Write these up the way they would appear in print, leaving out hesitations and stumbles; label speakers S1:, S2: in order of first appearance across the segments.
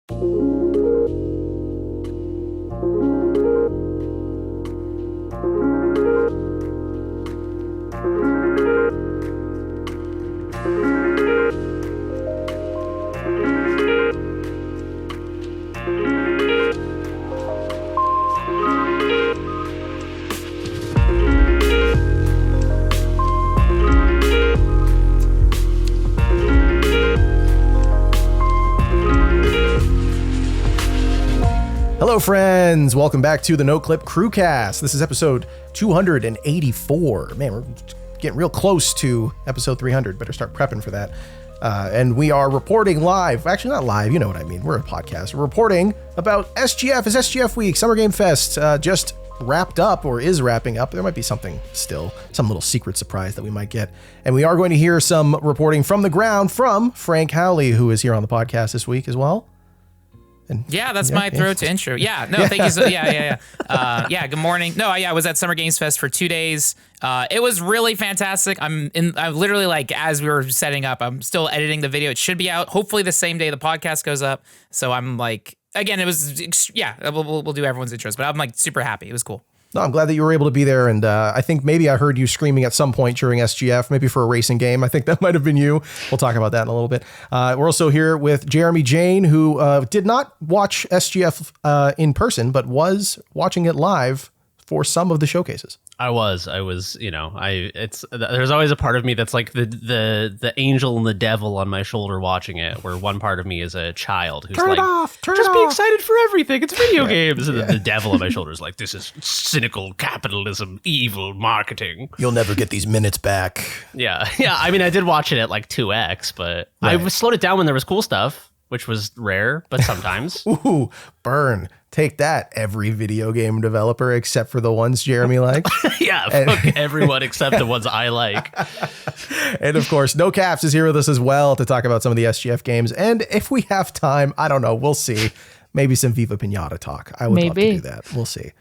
S1: Hello, friends. Welcome back to the Noclip Crewcast. This is episode 284. Man, we're getting real close to episode 300. Better start prepping for that. And we are reporting live. Actually, not live. You know what I mean. We're a podcast. We're reporting about SGF. It's SGF week. Summer Game Fest just wrapped up or is wrapping up. There might be something still, some little secret surprise that we might get. And we are going to hear some reporting from the ground from Frank Howley, who is here on the podcast this week as well. And
S2: yeah, that's my throw to intro. Yeah, no, thank you. So, yeah, good morning. No, I was at Summer Games Fest for 2 days. It was really fantastic. I'm literally like, as we were setting up, I'm still editing the video. It should be out hopefully the same day the podcast goes up. So I'm like, again, it was, we'll do everyone's intros, but I'm like super happy. It was cool.
S1: No, I'm glad that you were able to be there, and I think maybe I heard you screaming at some point during SGF, maybe for a racing game. I think that might have been you. We'll talk about that in a little bit. We're also here with Jeremy Jane, who did not watch SGF in person, but was watching it live for some of the showcases.
S3: I was, there's always a part of me that's like the angel and the devil on my shoulder watching it, where one part of me is a child who's
S1: Turn
S3: like,
S1: it off,
S3: just be excited for everything. It's video games. And the devil on my shoulder is like, this is cynical capitalism, evil marketing.
S1: You'll never get these minutes back.
S3: Yeah. I mean, I did watch it at like 2x, but right. I slowed it down when there was cool stuff, which was rare, but sometimes.
S1: Ooh, burn. Take that, every video game developer except for the ones Jeremy likes.
S3: Yeah, fuck everyone except the ones I like.
S1: And of course, No Caps is here with us as well to talk about some of the SGF games. And if we have time, I don't know, we'll see. Maybe some Viva Piñata talk. I would love to do that. We'll see.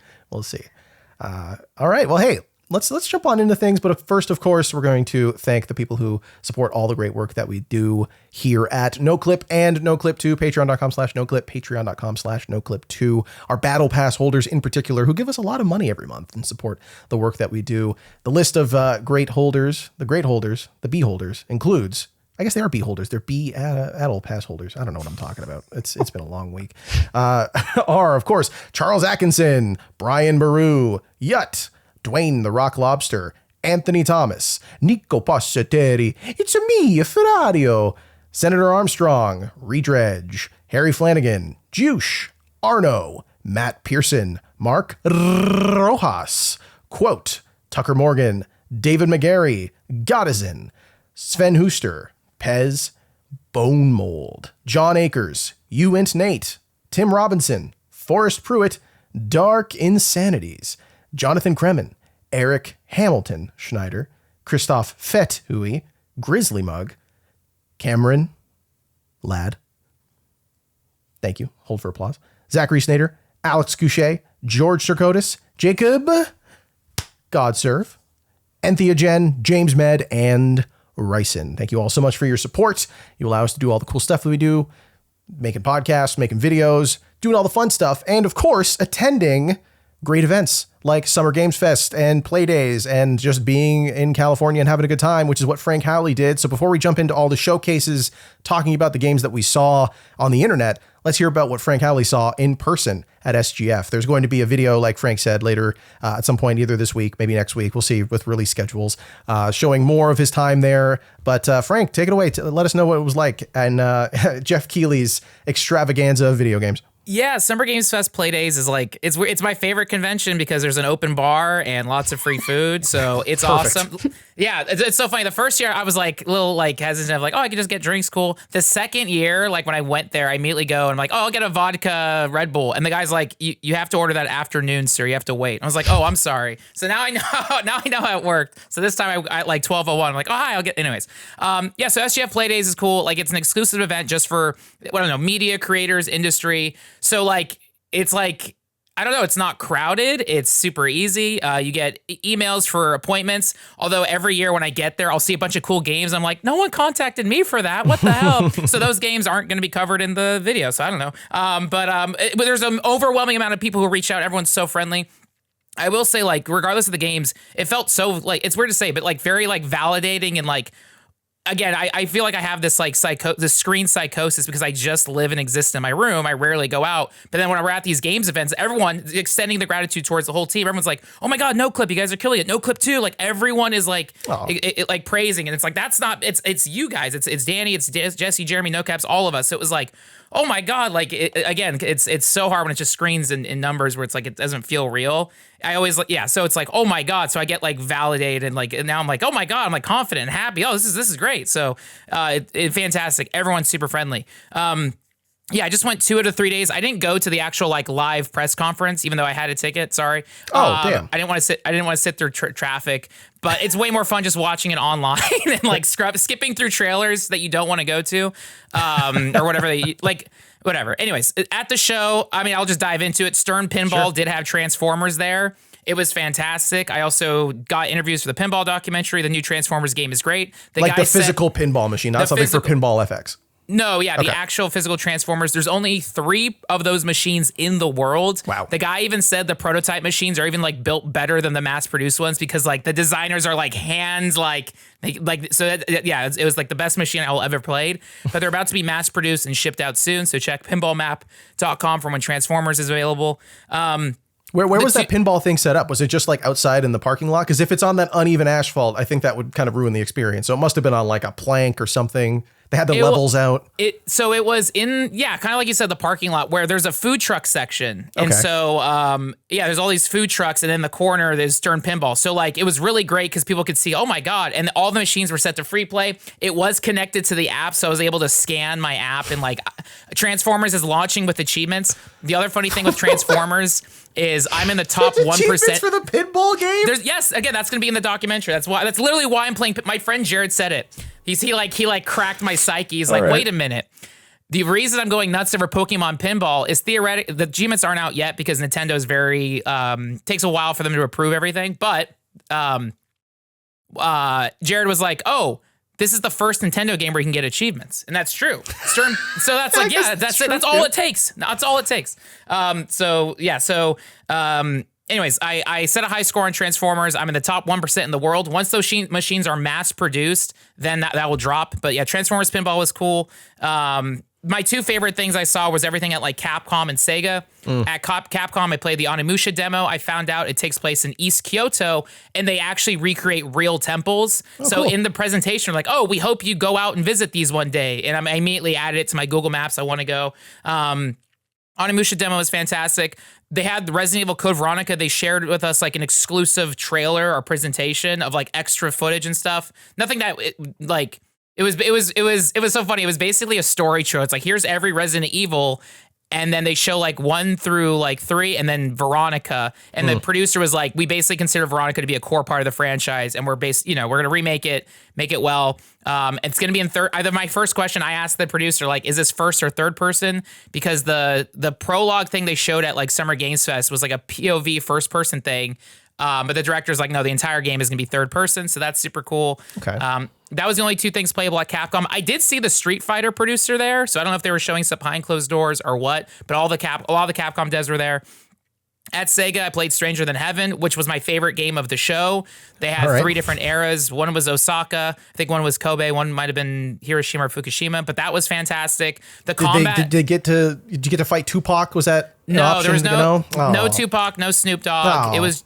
S1: All right. Well, hey, let's jump on into things. But first, of course, we're going to thank the people who support all the great work that we do here at Noclip and Noclip2, patreon.com/Noclip, patreon.com/Noclip2, our Battle Pass holders in particular, who give us a lot of money every month and support the work that we do. The list of great holders, the B holders, includes, I guess they are B holders. They're B Adult Pass holders. I don't know what I'm talking about. It's been a long week. Are, of course, Charles Atkinson, Brian Baru, Yut, Dwayne the Rock Lobster, Anthony Thomas, Nico Passeteri, it's me, Ferrario, Senator Armstrong, Redredge, Harry Flanagan, Juice, Arno, Matt Pearson, Mark Rojas, Quote, Tucker Morgan, David McGarry, Goddison, Sven Hooster, Pez, Bone Mold, John Akers, Uint Nate, Tim Robinson, Forrest Pruitt, Dark Insanities, Jonathan Kremen, Eric Hamilton Schneider, Christoph Fethui, Grizzly Mug, Cameron Ladd. Thank you. Hold for applause. Zachary Snader, Alex Couchet, George Circotis, Jacob Godserve, Enthea Jen, James Med, and Ryson. Thank you all so much for your support. You allow us to do all the cool stuff that we do, making podcasts, making videos, doing all the fun stuff, and of course, attending great events like Summer Games Fest and Play Days and just being in California and having a good time, which is what Frank Howley did. So before we jump into all the showcases, talking about the games that we saw on the internet, let's hear about what Frank Howley saw in person at SGF. There's going to be a video, like Frank said, later at some point, either this week, maybe next week. We'll see with release schedules, showing more of his time there. But Frank, take it away. Let us know what it was like and Jeff Keighley's extravaganza of video games.
S2: Yeah, Summer Games Fest Play Days is like, it's my favorite convention because there's an open bar and lots of free food. So it's awesome. Yeah, it's so funny. The first year I was like a little like hesitant of like, oh, I could just get drinks, cool. The second year, like when I went there, I immediately go and I'm like, oh, I'll get a vodka Red Bull. And the guy's like, you have to order that afternoon, sir. You have to wait. I was like, oh, I'm sorry. So now I know how it worked. So this time I like 12:01. I'm like, oh, hi, I'll get, anyways. Yeah, so SGF Play Days is cool. Like it's an exclusive event just for, I don't know, media creators, industry. So like, it's like, I don't know. It's not crowded. It's super easy. You get emails for appointments. Although every year when I get there, I'll see a bunch of cool games. I'm like, no one contacted me for that. What the hell? So those games aren't going to be covered in the video. So I don't know. But there's an overwhelming amount of people who reach out. Everyone's so friendly. I will say, like, regardless of the games, it felt so, like, it's weird to say, but like very like validating and like, again, I feel like I have this like this screen psychosis because I just live and exist in my room. I rarely go out. But then when we're at these games events, everyone extending the gratitude towards the whole team. Everyone's like, "Oh my God, Noclip, you guys are killing it. Noclip too." Like everyone is like, like praising, and it's like that's not. It's you guys. It's Danny. It's Jesse, Jeremy, NoCaps, all of us. So it was like, oh my God, like again, it's so hard when it just screens in numbers where it's like it doesn't feel real. I always so it's like, oh my God. So I get like validated and like, and now I'm like, oh my God, I'm like confident and happy. Oh, this is great. So fantastic. Everyone's super friendly. I just went 2 out of 3 days. I didn't go to the actual like live press conference, even though I had a ticket. Sorry.
S1: Oh, damn.
S2: I didn't want to sit through traffic, but it's way more fun just watching it online and like skipping through trailers that you don't want to go to, or whatever they like. Whatever. Anyways, at the show, I mean, I'll just dive into it. Stern Pinball did have Transformers there. It was fantastic. I also got interviews for the pinball documentary. The new Transformers game is great.
S1: The physical pinball machine, not something for Pinball FX.
S2: No, the actual physical Transformers. There's only 3 of those machines in the world.
S1: Wow.
S2: The guy even said the prototype machines are even like built better than the mass-produced ones because like the designers are like hands it was like the best machine I'll ever played. But they're about to be mass-produced and shipped out soon. So check pinballmap.com for when Transformers is available.
S1: Where was that pinball thing set up? Was it just like outside in the parking lot? Because if it's on that uneven asphalt, I think that would kind of ruin the experience. So it must have been on like a plank or something. They had the levels out.
S2: So it was in, kind of like you said, the parking lot where there's a food truck section. And so, there's all these food trucks. And in the corner, there's Stern Pinball. So like, it was really great because people could see, oh my God. And all the machines were set to free play. It was connected to the app. So I was able to scan my app and like Transformers is launching with achievements. The other funny thing with Transformers is I'm in the top 1%
S1: for the pinball game.
S2: Again, that's going to be in the documentary. That's literally why I'm playing. My friend Jared said it. He cracked my psyche. He's like, wait a minute. The reason I'm going nuts over Pokemon Pinball is theoretically the achievements aren't out yet because Nintendo's very takes a while for them to approve everything. But Jared was like, oh, this is the first Nintendo game where you can get achievements, and that's true. So that's like, that's it. That's all it takes. That's all it takes. Anyways, I set a high score on Transformers. I'm in the top 1% in the world. Once those machines are mass produced, then that will drop. But yeah, Transformers Pinball was cool. My 2 favorite things I saw was everything at like Capcom and Sega. At Capcom, I played the Onimusha demo. I found out it takes place in East Kyoto, and they actually recreate real temples. Cool. In the presentation, like, oh, we hope you go out and visit these one day. And I immediately added it to my Google Maps. I want to go. Onimusha demo was fantastic. They had the Resident Evil Code Veronica. They shared with us like an exclusive trailer or presentation of like extra footage and stuff. Nothing that it was so funny. It was basically a story show. It's like, here's every Resident Evil. And then they show like 1 through like 3 and then Veronica. And the producer was like, we basically consider Veronica to be a core part of the franchise. And we're going to remake it, make it well. It's going to be in third. Either my first question I asked the producer, like, is this first or third person? Because the prologue thing they showed at like Summer Games Fest was like a POV first person thing. But the director's like, no, the entire game is going to be third person. So that's super cool.
S1: Okay.
S2: That was the only 2 things playable at Capcom. I did see the Street Fighter producer there. So I don't know if they were showing stuff behind closed doors or what, but a lot of the Capcom devs were there. At Sega, I played Stranger Than Heaven, which was my favorite game of the show. They had 3 different eras. One was Osaka. I think one was Kobe. One might have been Hiroshima or Fukushima, but that was fantastic. The combat. Did you get
S1: to fight Tupac? Was that an
S2: no?
S1: Option,
S2: There was no
S1: Oh.
S2: no Tupac, no Snoop Dogg.
S1: Oh.
S2: It was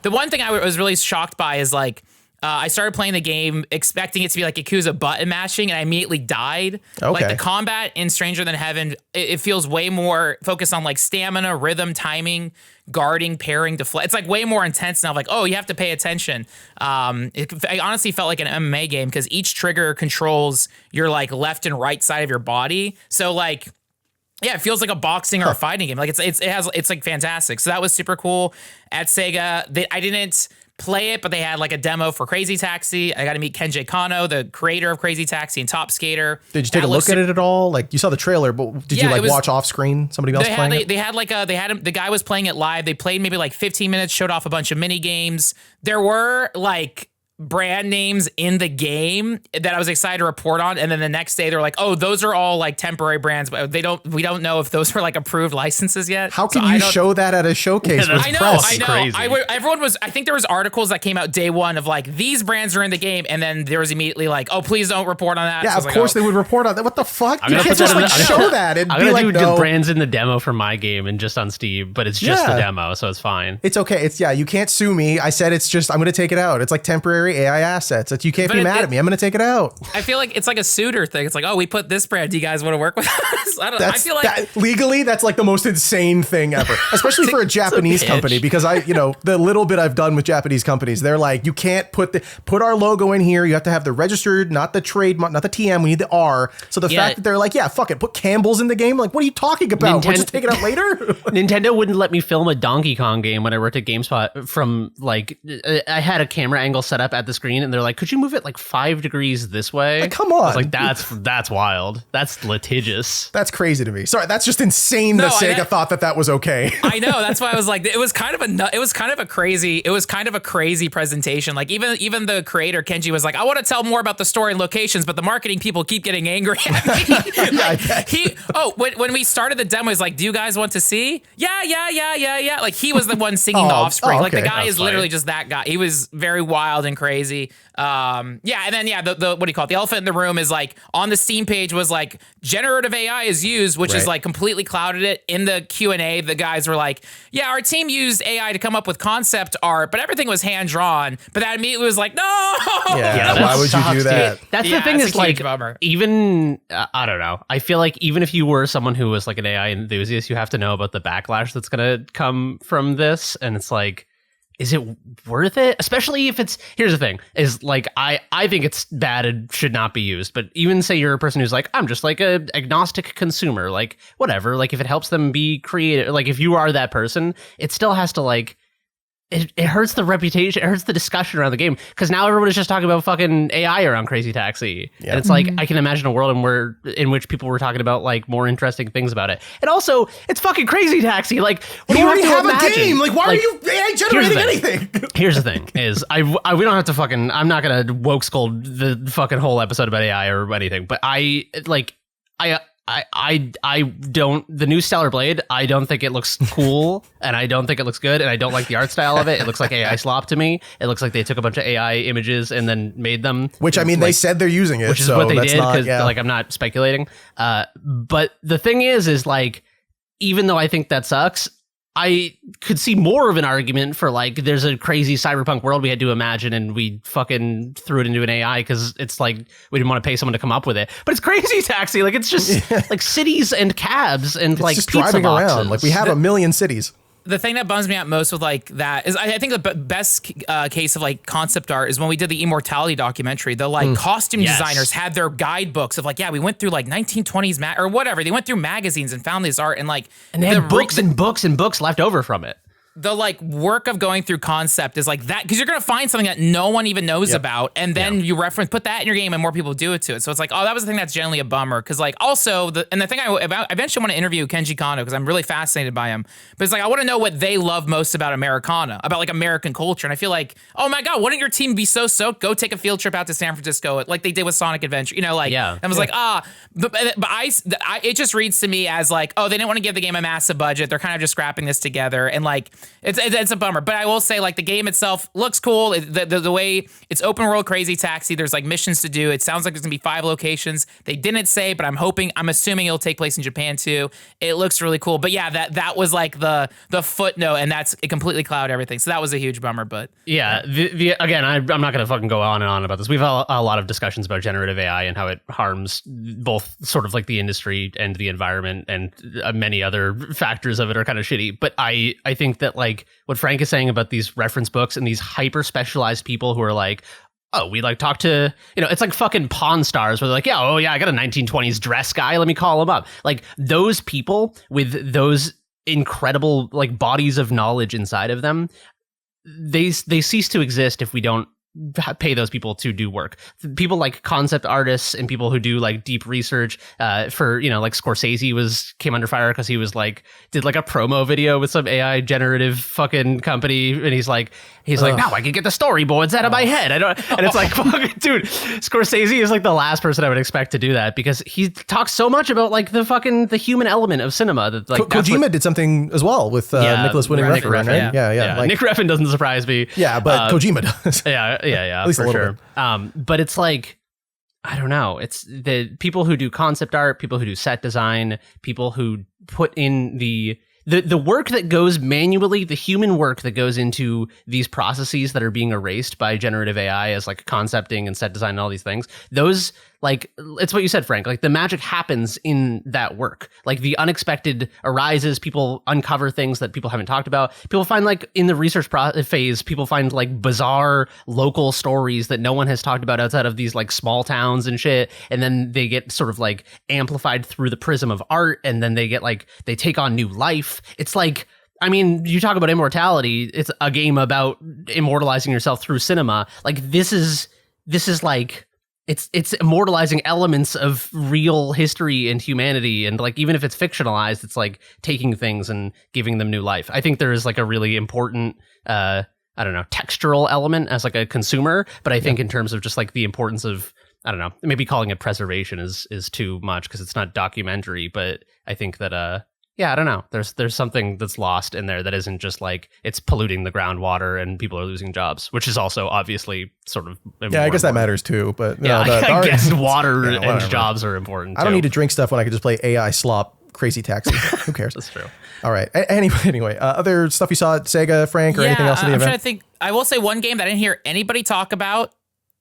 S2: the one thing I was really shocked by is like. I started playing the game expecting it to be like Yakuza button mashing, and I immediately died.
S1: Okay.
S2: Like the combat in Stranger Than Heaven, it feels way more focused on like stamina, rhythm, timing, guarding, parrying, deflect. It's like way more intense now. Like, oh, you have to pay attention. It honestly felt like an MMA game because each trigger controls your like left and right side of your body. So like. Yeah, it feels like a boxing or a fighting game. Like it's like fantastic. So that was super cool. At Sega, I didn't play it, but they had like a demo for Crazy Taxi. I got to meet Kenji Kano, the creator of Crazy Taxi and Top Skater.
S1: Did you take a look at it at all? Like, you saw the trailer, but did you watch off screen somebody else playing it?
S2: The guy was playing it live. They played maybe like 15 minutes, showed off a bunch of mini games. There were like brand names in the game that I was excited to report on, and then the next day they're like, "Oh, those are all like temporary brands, but we don't know if those were like approved licenses yet."
S1: How can you show that at a showcase?
S2: I know. I think there was articles that came out day one of like, these brands are in the game, and then there was immediately like, "Oh, please don't report on that."
S1: Yeah,
S2: so
S1: of course they would report on that. What the fuck? You can't just show that and
S3: I'm
S1: be like,
S3: do
S1: no.
S3: brands in the demo for my game and just on Steam, but it's just the demo, so it's fine.
S1: It's okay. You can't sue me. I said it's just, I'm going to take it out. It's like temporary AI assets. You can't be mad at me. I'm going to take it out.
S2: I feel like it's like a suitor thing. It's like, oh, we put this brand. Do you guys want to work with us? I feel like
S1: legally, that's like the most insane thing ever, especially for a Japanese company, because the little bit I've done with Japanese companies, they're like, you can't put our logo in here. You have to have the registered, not the trademark, not the TM. We need the R. So the fact that they're like, yeah, fuck it, put Campbell's in the game. Like, what are you talking about? We'll just take it out later.
S3: Nintendo wouldn't let me film a Donkey Kong game when I worked at GameSpot from like, I had a camera angle set up at the screen and they're like, could you move it like 5 degrees this way?
S1: Like, come on.
S3: I was like, that's wild. That's litigious.
S1: That's crazy to me. Sorry, that's just insane that Sega thought that was okay.
S2: I know. That's why I was like, it was kind of a crazy presentation. Like even the creator Kenji was like, I want to tell more about the story and locations, but the marketing people keep getting angry at me. When we started the demo, he's like, do you guys want to see? Yeah. Like, he was the one singing The Offspring.
S1: Okay.
S2: Like, the guy
S3: That's
S2: is literally just that guy. He was very wild and crazy. And then the what do you call it? The elephant in the room is like, on the Steam page was like, generative AI is used, which is like completely clouded it. In the Q&A, the guys were like, yeah, our team used AI to come up with concept art, but everything was hand drawn. But that immediately was like, no.
S1: Yeah, why would you do that?
S3: That's the thing is like, even I don't know. I feel like even if you were someone who was like an AI enthusiast, you have to know about the backlash that's gonna come from this, and it's like, is it worth it? Especially if here's the thing, is like, I think it's bad and should not be used. But even say you're a person who's like, I'm just like a agnostic consumer, like whatever, like if it helps them be creative, like if you are that person, it still has to like, it hurts the reputation, it hurts the discussion around the game, because now everybody's just talking about fucking AI around Crazy Taxi. Yeah. And it's like, I can imagine a world in which people were talking about like more interesting things about it. And also, it's fucking Crazy Taxi. Like, what do you already have a game?
S1: Like, why are you AI generating anything?
S3: Here's the thing: is we don't have to fucking. I'm not gonna woke scold the fucking whole episode about AI or anything, but I don't, the new Stellar Blade, I don't think it looks cool, and I don't think it looks good, and I don't like the art style of it. It looks like AI slop to me. It looks like they took a bunch of AI images and then made them.
S1: Which, I mean, they said they're using it.
S3: Which is what they did, because like, I'm not speculating. But the thing is like, even though I think that sucks, I could see more of an argument for like, there's a crazy cyberpunk world we had to imagine and we fucking threw it into an AI because it's like, we didn't want to pay someone to come up with it. But it's Crazy Taxi. Like, it's just like cities and cabs and it's like just pizza driving boxes
S1: around. Like, we have a million cities.
S2: The thing that bums me out most with like that is, I think the best case of like concept art is when we did the Immortality documentary. The like costume designers had their guidebooks of like, yeah, we went through like 1920s or whatever. They went through magazines and found this art, and like,
S3: and they had books and books and books left over from it.
S2: The like work of going through concept is like that, because you're gonna find something that no one even knows about, and then you put that in your game, and more people do it to it. So it's like, oh, that was the thing that's generally a bummer, because like also the thing I eventually want to interview Kenji Kano, because I'm really fascinated by him. But it's like, I want to know what they love most about Americana, about like American culture, and I feel like, oh my god, wouldn't your team be so stoked? Go take a field trip out to San Francisco, like they did with Sonic Adventure, like. I was like, but it just reads to me as like, oh, they didn't want to give the game a massive budget. They're kind of just scrapping this together, and like it's a bummer. But I will say, like, the game itself looks cool. The way it's open world Crazy Taxi, there's like missions to do. It sounds like there's gonna be 5 locations. They didn't say, but I'm assuming it'll take place in Japan too. It looks really cool. But yeah, that was like the footnote, and it completely clouded everything. So that was a huge bummer. But
S3: again, I'm not gonna fucking go on and on about this. We've had a lot of discussions about generative AI and how it harms both sort of like the industry and the environment, and many other factors of it are kind of shitty. But I think that like what Frank is saying about these reference books and these hyper specialized people who are like, oh, we like talk to, it's like fucking Pawn Stars where they're like, I got a 1920s dress guy. Let me call him up. Like, those people with those incredible like bodies of knowledge inside of them, they cease to exist if we don't pay those people to do work. People like concept artists and people who do like deep research for, you know, like Scorsese came under fire because he was like did like a promo video with some AI generative fucking company, and he's like now I can get the storyboards out of my head. And it's like, fuck, dude, Scorsese is like the last person I would expect to do that, because he talks so much about like the human element of cinema that like
S1: Kojima did something as well with Nicholas Winding Refn, right? Yeah.
S3: Like, Nick Refn doesn't surprise me.
S1: Yeah, but Kojima does.
S3: Yeah,
S1: at least
S3: for
S1: a little
S3: sure.
S1: bit.
S3: But it's like, I don't know. It's the people who do concept art, people who do set design, people who put in the work that goes manually, the human work that goes into these processes that are being erased by generative AI as like concepting and set design and all these things. Those, like, it's what you said, Frank, like the magic happens in that work. Like the unexpected arises, people uncover things that people haven't talked about. People find, like, in the research phase, people find like bizarre local stories that no one has talked about outside of these like small towns and shit. And then they get sort of like amplified through the prism of art. And then they get like, they take on new life. It's like, I mean, you talk about immortality. It's a game about immortalizing yourself through cinema. Like this is like, it's immortalizing elements of real history and humanity, and like even if it's fictionalized, it's like taking things and giving them new life. I think there is like a really important I don't know, textural element as like a consumer, but I think in terms of just like the importance of, I don't know, maybe calling it preservation is too much because it's not documentary, but I think that yeah, I don't know. There's something that's lost in there that isn't just like it's polluting the groundwater and people are losing jobs, which is also obviously sort of
S1: yeah. I guess that matters too. But
S3: yeah, I guess water and jobs are important.
S1: I don't need to drink stuff when I can just play AI slop Crazy Taxi. Who cares?
S3: That's true.
S1: All right. Anyway, other stuff you saw at Sega, Frank, or anything else in the event?
S2: I'm trying to think. I will say one game that I didn't hear anybody talk about,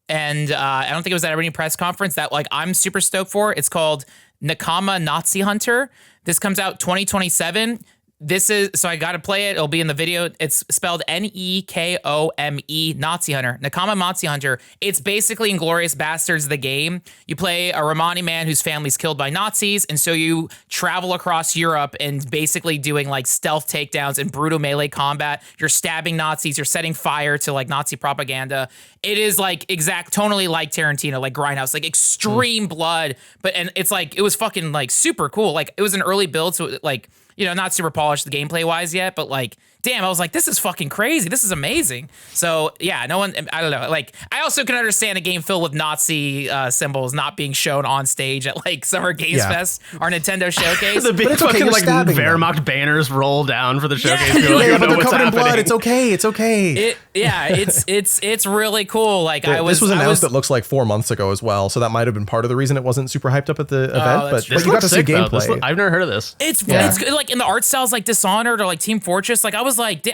S2: and I don't think it was at any press conference, that like I'm super stoked for. It's called Nakama Nazi Hunter. This comes out 2027. This is, so I got to play it. It'll be in the video. It's spelled Nekome, Nazi Hunter. Nakama Nazi Hunter. It's basically Inglourious Bastards, the game. You play a Romani man whose family's killed by Nazis, and so you travel across Europe and basically doing like stealth takedowns and brutal melee combat. You're stabbing Nazis. You're setting fire to like Nazi propaganda. It is like tonally like Tarantino, like Grindhouse, like extreme blood. But, and it's like, it was fucking like super cool. Like it was an early build, so like, you know, not super polished the gameplay wise yet, but like, damn, I was like, this is fucking crazy. This is amazing. So yeah, no one, I don't know. Like, I also can understand a game filled with Nazi symbols not being shown on stage at like Summer Games Fest or Nintendo Showcase.
S3: The big fucking like Wehrmacht banners roll down for the showcase.
S1: Yeah, but they're covered in blood. It's okay. It's okay.
S2: It's really cool. Like
S1: this was announced, it looks like 4 months ago as well. So that might have been part of the reason it wasn't super hyped up at the event. But you got to see gameplay.
S3: I've never heard of this.
S2: It's like in the art styles like Dishonored or like Team Fortress. Like I was like,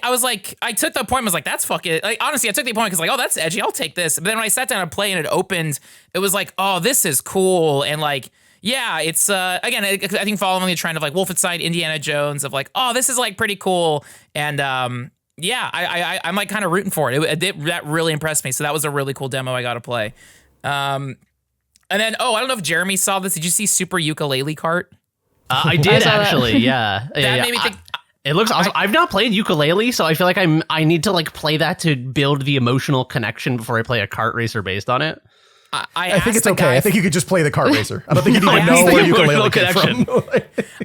S2: I took the appointment, was like, that's fucking, like, honestly, I took the appointment because like, oh, that's edgy, I'll take this. But then when I sat down and played and it opened, it was like, oh, this is cool. And like, yeah, it's, again, I think following the trend of like Wolfenstein, Indiana Jones, of like, oh, this is like pretty cool. And yeah, I'm like kind of rooting for it. That really impressed me. So that was a really cool demo I got to play. And then, I don't know if Jeremy saw this. Did you see Super Ukulele Kart?
S3: I did actually, yeah.
S2: That made me think.
S3: It looks awesome. I've not played ukulele, so I feel like I need to like play that to build the emotional connection before I play a kart racer based on it.
S1: I think it's okay. I think you could just play the kart racer. I don't think you need to know where ukulele came from.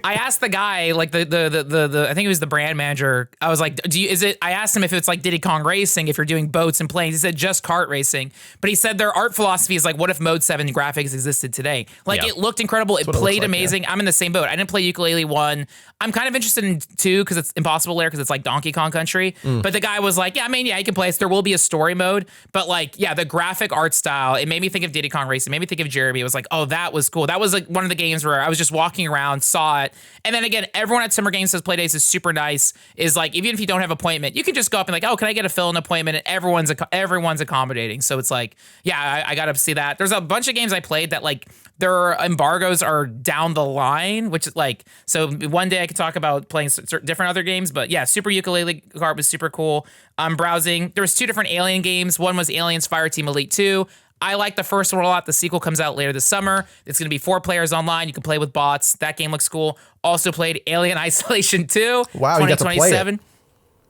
S2: I asked the guy, like the I think he was the brand manager. I was like, I asked him if it's like Diddy Kong Racing, if you're doing boats and planes. He said just kart racing. But he said their art philosophy is like, what if Mode 7 graphics existed today? Like it looked incredible. It played amazing. I'm in the same boat. I didn't play Ukulele 1. I'm kind of interested in 2 because it's Impossible Lair, because it's like Donkey Kong Country. But the guy was like, yeah, I mean, yeah, you can play this. There will be a story mode. But like, yeah, the graphic art style, it made me think of Diddy Kong Racing. It made me think of Jeremy. It was like, oh, that was cool. That was like one of the games where I was just walking around, saw it. And then again, everyone at Summer Games Says Playdays is super nice. Is like, even if you don't have an appointment, you can just go up and like, oh, can I get a fill-in appointment? And everyone's accommodating. So it's like, yeah, I got to see that. There's a bunch of games I played that like their embargoes are down the line, which is like, so one day I could talk about playing different other games, but yeah, Super Ukulele Kart was super cool. I'm browsing. There was 2 different Alien games. One was Aliens Fireteam Elite 2. I like the first one a lot. The sequel comes out later this summer. It's going to be 4 players online. You can play with bots. That game looks cool. Also played Alien Isolation 2.
S1: Wow, 2027.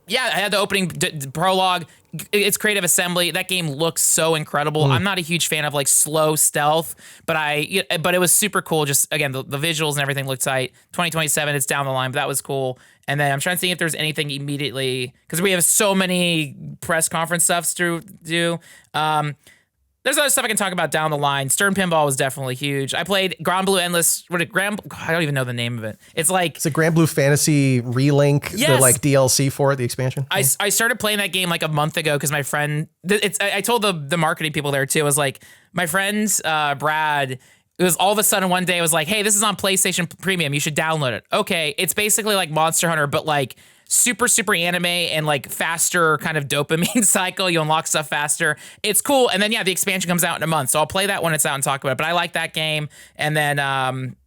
S2: Yeah, I had the opening prologue. It's creative assembly. That game looks so incredible. I'm not a huge fan of like slow stealth, but it was super cool. Just again, the visuals and everything looked tight. 2027, it's down the line, but that was cool. And then I'm trying to see if there's anything immediately, because we have so many press conference stuffs to do. There's other stuff I can talk about down the line. Stern Pinball was definitely huge. I played Grand Blue Endless. I don't even know the name of it. It's a
S1: Grand Blue Fantasy Relink, the like DLC for it, the expansion.
S2: I started playing that game like a month ago because my friend. I told the marketing people there too. I was like, my friend Brad. It was all of a sudden one day it was like, hey, this is on PlayStation Premium. You should download it. Okay, it's basically like Monster Hunter, but like super anime and like faster kind of dopamine cycle. You unlock stuff faster. It's cool. And then the expansion comes out in a month, so I'll play that when it's out and talk about it. But I like that game. And then I mean,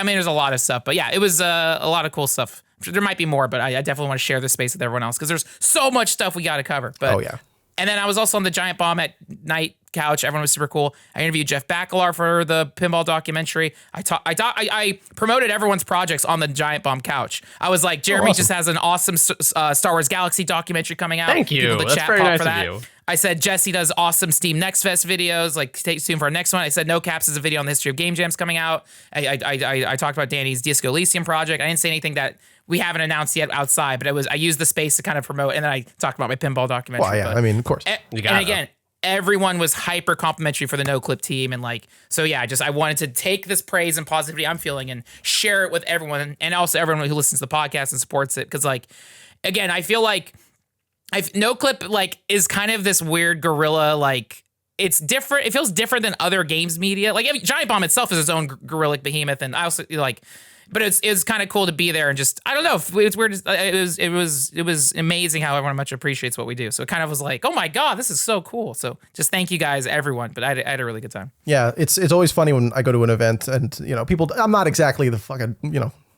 S2: there's a lot of stuff, but yeah, it was a lot of cool stuff. There might be more, but I definitely want to share this space with everyone else because there's so much stuff we got to cover. But,
S1: oh yeah.
S2: And then I was also on the Giant Bomb at Night couch. Everyone was super cool. I interviewed Jeff Bakalar for the pinball documentary. I promoted everyone's projects on the Giant Bomb couch. I was like, Jeremy just has an awesome Star Wars Galaxy documentary coming out.
S3: Thank you. That's very nice of you.
S2: I said Jesse does awesome Steam Next Fest videos. Like, stay tuned for our next one. I said No Caps is a video on the history of game jams coming out. I talked about Danny's Disco Elysium project. I didn't say anything that we haven't announced yet outside, but I used the space to kind of promote, and then I talked about my pinball documentary.
S1: Well, yeah, I mean, of course.
S2: And again, everyone was hyper complimentary for the Noclip team, and like, so yeah, I wanted to take this praise and positivity I'm feeling and share it with everyone, and also everyone who listens to the podcast and supports it, because like, again, I feel like Noclip like is kind of this weird guerrilla, like it's different. It feels different than other games media. Like, I mean, Giant Bomb itself is its own guerrilla behemoth, and I also like. But it's kind of cool to be there and just, I don't know, it's weird. It was amazing how everyone much appreciates what we do. So it kind of was like, oh my God, this is so cool. So just thank you guys, everyone. But I had a really good time. Yeah,
S1: it's always funny when I go to an event and, people, I'm not exactly the fucking,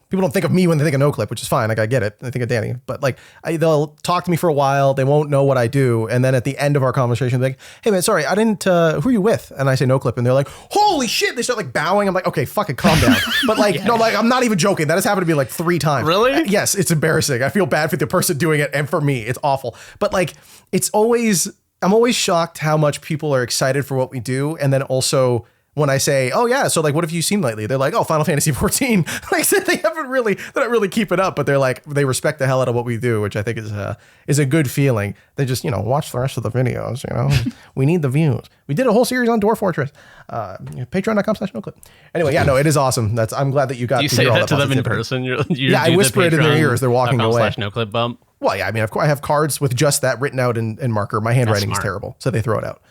S1: people don't think of me when they think of Noclip, which is fine. Like, I get it. I think of Danny, but like they'll talk to me for a while. They won't know what I do. And then at the end of our conversation, they're like, hey man, sorry, I didn't, who are you with? And I say Noclip, and they're like, holy shit. They start like bowing. I'm like, okay, fucking calm down. But like, no, like, I'm not even joking. That has happened to me like 3 times.
S3: Really?
S1: Yes. It's embarrassing. I feel bad for the person doing it. And for me, it's awful. But like, I'm always shocked how much people are excited for what we do. And then also, when I say, oh yeah, so like, what have you seen lately? They're like, oh, Final Fantasy 14. Like, they don't really keep it up, but they're like, they respect the hell out of what we do, which I think is a good feeling. They just, watch the rest of the videos, we need the views. We did a whole series on Dwarf Fortress, patreon.com/noclip. Anyway, yeah, no, it is awesome. I'm glad that you got
S3: to
S1: hear all that.
S3: You say that to them in person?
S1: Yeah, I whisper it in their ears. They're walking away.
S3: /noclip bump.
S1: Well, yeah, I mean, of course, I have cards with just that written out in marker. My handwriting is terrible, so they throw it out.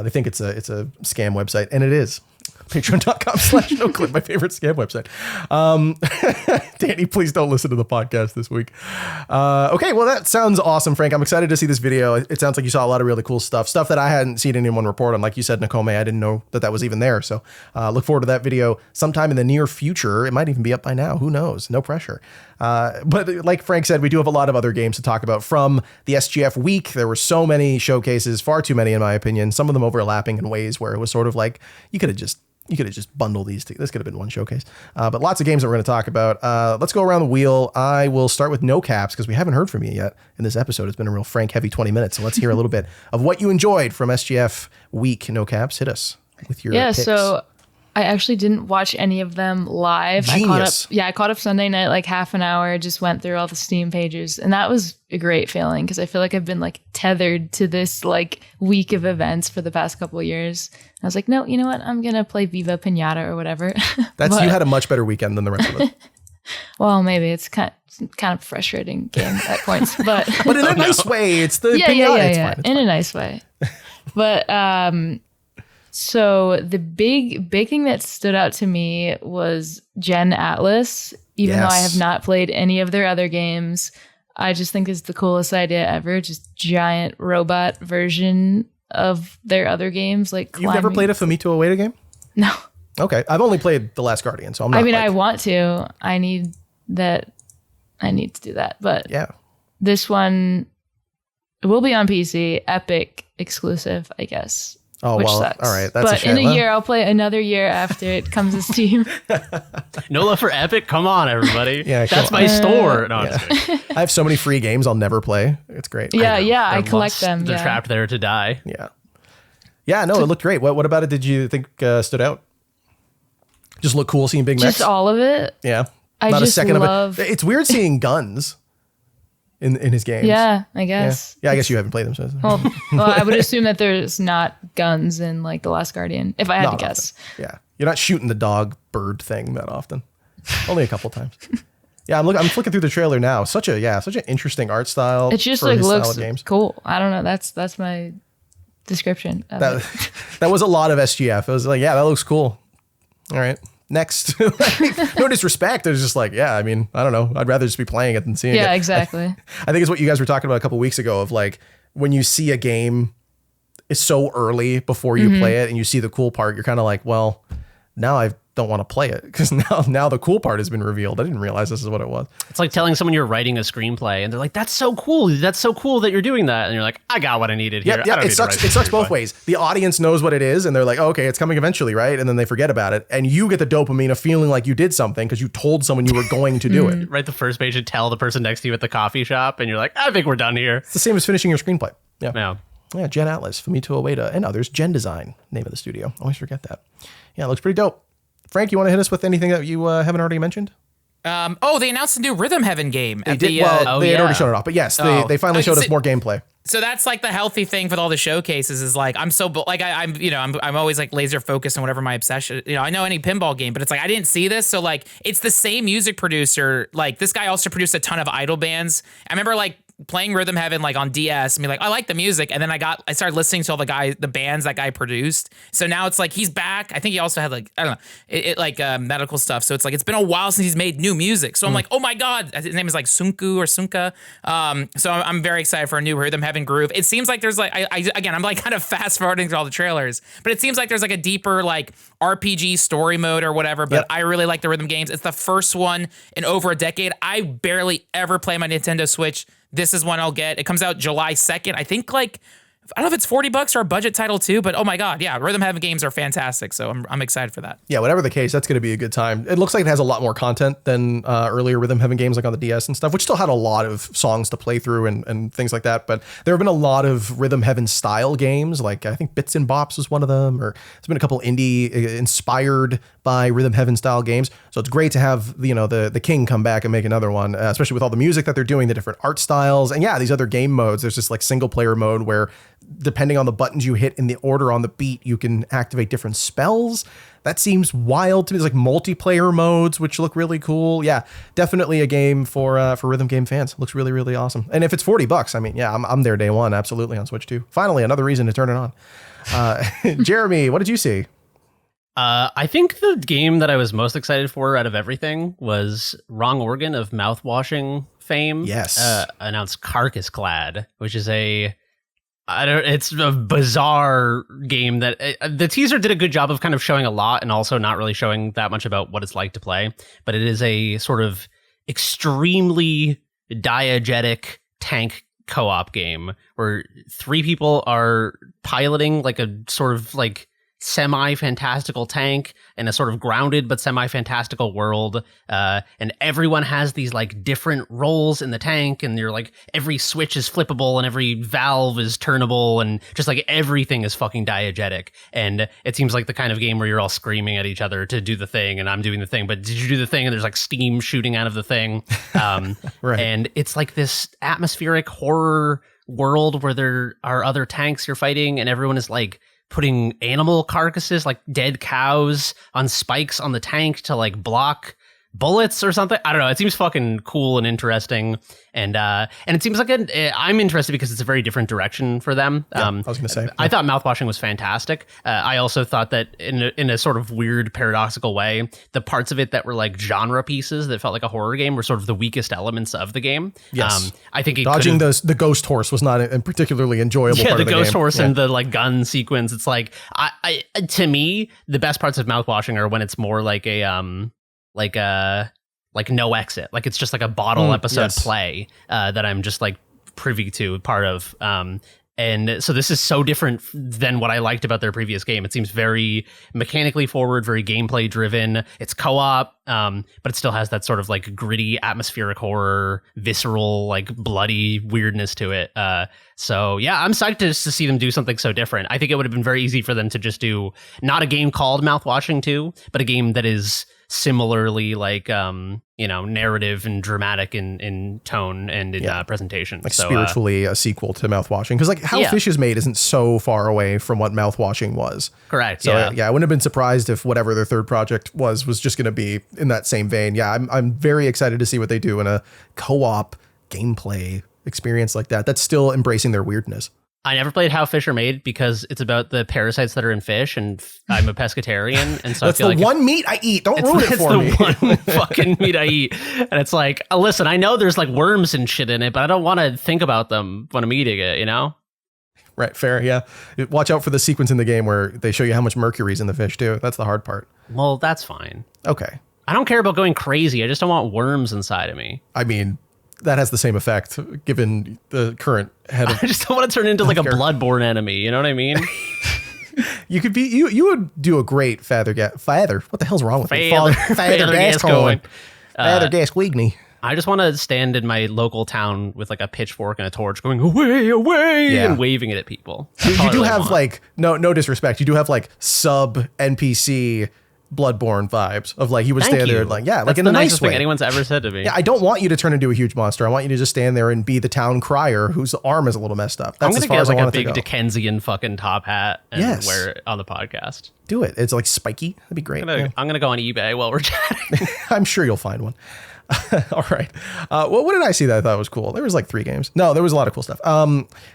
S1: They think it's a scam website, and it is. Patreon.com/noclip, my favorite scam website. Danny, please don't listen to the podcast this week. Okay, well, that sounds awesome, Frank. I'm excited to see this video. It sounds like you saw a lot of really cool stuff that I hadn't seen anyone report on. Like you said, Nakome, I didn't know that was even there. So look forward to that video sometime in the near future. It might even be up by now. Who knows? No pressure. But like Frank said, we do have a lot of other games to talk about from the SGF week. There were so many showcases, far too many in my opinion, some of them overlapping in ways where it was sort of like you could have just bundled these two. This could have been one showcase. But lots of games that we're going to talk about. Let's go around the wheel. I will start with No Caps because we haven't heard from you yet in this episode. It's been a real Frank heavy 20 minutes. So let's hear a little bit of what you enjoyed from SGF week. No Caps, hit us with your picks.
S4: So I actually didn't watch any of them live.
S1: Genius.
S4: I caught up Sunday night, like half an hour, just went through all the Steam pages. And that was a great feeling because I feel like I've been like tethered to this like week of events for the past couple of years. I was like, no, you know what? I'm going to play Viva Piñata or whatever.
S1: You had a much better weekend than the rest of us.
S4: Well, maybe it's kind of frustrating game at points, but
S1: in a nice way. It's the Piñata. It's fine. It's
S4: in a nice way. But, so the big thing that stood out to me was Gen Atlas, even though I have not played any of their other games. I just think it's the coolest idea ever. Just giant robot version of their other games. Like
S1: You've never played a Fumito Ueda game?
S4: No.
S1: Okay. I've only played The Last Guardian, so I'm not.
S4: I want to. I need to do that. But
S1: yeah, this
S4: one will be on PC, Epic exclusive, I guess.
S1: Oh,
S4: which
S1: well,
S4: sucks.
S1: all right. That's
S4: but in a year, I'll play another year after it comes to Steam.
S3: No love for Epic? Come on, everybody.
S1: Yeah,
S3: that's my store. No, I'm
S1: yeah.
S3: just kidding.
S1: I have so many free games I'll never play. It's great.
S4: I collect them.
S3: They're trapped there to die.
S1: Yeah. Yeah, no, it looked great. What about it did you think stood out? Just look cool seeing big mechs?
S4: Just all of it.
S1: Yeah.
S4: I
S1: Not
S4: just
S1: a second
S4: love...
S1: of it. It's weird seeing guns in his games.
S4: Yeah, I guess.
S1: Yeah, I guess you haven't played them. So.
S4: Well, I would assume that there's not guns in like The Last Guardian, if I had to guess.
S1: Often. Yeah. You're not shooting the dog bird thing that often. Only a couple times. Yeah, I'm flicking through the trailer now. Such an interesting art style.
S4: It just
S1: for
S4: like
S1: his
S4: looks
S1: style of games.
S4: cool. I don't know. That's my description of it.
S1: That was a lot of SGF. It was like, yeah, that looks cool. All right. Next. No disrespect. It was just like, yeah, I mean, I don't know. I'd rather just be playing it than seeing it.
S4: Yeah, exactly.
S1: I think it's what you guys were talking about a couple weeks ago of like when you see a game is so early before you play it and you see the cool part, you're kind of like, well, now I don't want to play it because now the cool part has been revealed. I didn't realize this is what it was.
S3: It's like telling someone you're writing a screenplay and they're like, that's so cool. That's so cool that you're doing that. And you're like, I got what I needed here.
S1: Yeah, it sucks both ways. The audience knows what it is and they're like, oh, okay, it's coming eventually, right? And then they forget about it. And you get the dopamine of feeling like you did something because you told someone you were going to do it.
S3: Write the first page and tell the person next to you at the coffee shop and you're like, I think we're done here.
S1: It's the same as finishing your screenplay.
S3: Yeah.
S1: Yeah, Jen Atlas, Fumito Ueda, and others. Gen Design, name of the studio. Always forget that. Yeah, it looks pretty dope. Frank, you want to hit us with anything that you haven't already mentioned?
S2: They announced a new Rhythm Heaven game.
S1: They did. They had already shown it off, but yes, they finally showed us more gameplay.
S2: So that's like the healthy thing with all the showcases is like I'm always like laser focused on whatever my obsession. I know any pinball game, but it's like I didn't see this. So like it's the same music producer. Like this guy also produced a ton of idol bands. I remember like playing Rhythm Heaven like on DS and be like, I like the music. And then I started listening to all the bands that guy produced. So now it's like he's back. I think he also had like, I don't know, medical stuff. So it's like, it's been a while since he's made new music. So I'm like, oh my God, his name is like Sunku or Sunka. So I'm very excited for a new Rhythm Heaven groove. It seems like there's like, I'm like kind of fast forwarding through all the trailers, but it seems like there's like a deeper like RPG story mode or whatever. But I really like the rhythm games. It's the first one in over a decade. I barely ever play my Nintendo Switch. This is one I'll get. It comes out July 2nd. I think like, I don't know if it's $40 or a budget title too, but oh my God, yeah, Rhythm Heaven games are fantastic. So I'm excited for that.
S1: Yeah, whatever the case, that's going to be a good time. It looks like it has a lot more content than earlier Rhythm Heaven games like on the DS and stuff, which still had a lot of songs to play through and things like that. But there have been a lot of Rhythm Heaven style games, like I think Bits and Bops was one of them, or there's been a couple indie inspired by Rhythm Heaven style games. So it's great to have the king come back and make another one, especially with all the music that they're doing, the different art styles, and yeah, these other game modes. There's this like single player mode where depending on the buttons you hit in the order on the beat, you can activate different spells. That seems wild to me. There's like multiplayer modes, which look really cool. Yeah, definitely a game for rhythm game fans. Looks really, really awesome. And if it's $40, I mean, yeah, I'm there day one. Absolutely on Switch too. Finally, another reason to turn it on. Jeremy, what did you see?
S3: I think the game that I was most excited for out of everything was Wrong Organ of mouthwashing fame.
S1: Yes.
S3: Announced Carcass Clad, which is it's a bizarre game that the teaser did a good job of kind of showing a lot and also not really showing that much about what it's like to play. But it is a sort of extremely diegetic tank co-op game where 3 people are piloting like a sort of like semi-fantastical tank in a sort of grounded but semi-fantastical world, and everyone has these like different roles in the tank, and you're like every switch is flippable and every valve is turnable, and just like everything is fucking diegetic. And it seems like the kind of game where you're all screaming at each other to do the thing, and I'm doing the thing, but did you do the thing? And there's like steam shooting out of the thing.
S1: Right.
S3: And it's like this atmospheric horror world where there are other tanks you're fighting, and everyone is like putting animal carcasses like dead cows on spikes on the tank to like block bullets or something. I don't know. It seems fucking cool and interesting, and it seems like I'm interested because it's a very different direction for them.
S1: Yeah, I was gonna say,
S3: I thought mouthwashing was fantastic. I also thought that in a sort of weird paradoxical way, the parts of it that were like genre pieces that felt like a horror game were sort of the weakest elements of the game.
S1: Yes,
S3: I think
S1: dodging the ghost horse was not a particularly enjoyable.
S3: Yeah,
S1: part
S3: the
S1: of the
S3: ghost
S1: game.
S3: horse
S1: Yeah.
S3: and the like gun sequence. It's like I to me the best parts of mouthwashing are when it's more like like no exit, like it's just like a bottle episode
S1: yes.
S3: play that I'm just like privy to part of, And so this is so different than what I liked about their previous game. It seems very mechanically forward, very gameplay driven. It's co-op, but it still has that sort of like gritty atmospheric horror, visceral, like bloody weirdness to it. So yeah, I'm psyched to see them do something so different. I think it would have been very easy for them to just do not a game called Mouthwashing 2, but a game that is similarly like narrative and dramatic in tone and in presentation,
S1: like spiritually a sequel to Mouthwashing, because like how Fish is Made isn't so far away from what Mouthwashing was.
S3: Correct.
S1: So I wouldn't have been surprised if whatever their third project was just going to be in that same vein. I'm very excited to see what they do in a co-op gameplay experience like that that's still embracing their weirdness.
S3: I never played How Fish Are Made because it's about the parasites that are in fish, and I'm a pescatarian, and so
S1: that's
S3: I feel
S1: the one meat I eat. Don't ruin it for me.
S3: It's the one fucking meat I eat, and it's like, listen, I know there's like worms and shit in it, but I don't want to think about them when I'm eating it, you know?
S1: Right, fair, yeah. Watch out for the sequence in the game where they show you how much mercury's in the fish too. That's the hard part.
S3: Well, that's fine.
S1: Okay.
S3: I don't care about going crazy. I just don't want worms inside of me.
S1: I mean, that has the same effect given the current head of
S3: I just don't want to turn into like a bloodborne enemy. You know what I mean?
S1: You could be, you would do a great Father, what the hell's wrong with me? Father
S3: Gascoigne.
S1: Father Gascoigne.
S3: I just want to stand in my local town with like a pitchfork and a torch going away, away, and waving it at people.
S1: You do have like, no disrespect, you do have like sub NPC Bloodborne vibes of like, he would stand there and like,
S3: that's
S1: like in
S3: the
S1: a nice
S3: nicest
S1: way.
S3: thing anyone's ever said to me.
S1: Yeah, I don't want you to turn into a huge monster. I want you to just stand there and be the town crier whose arm is a little messed up. That's as far as I want it to go.
S3: I'm gonna get like a big Dickensian fucking top hat and wear it on the podcast.
S1: Do it. It's like spiky. That'd be great.
S3: I'm gonna go on eBay while we're chatting.
S1: I'm sure you'll find one. All right. Well, what did I see that I thought was cool? There was like 3 games. No, there was a lot of cool stuff.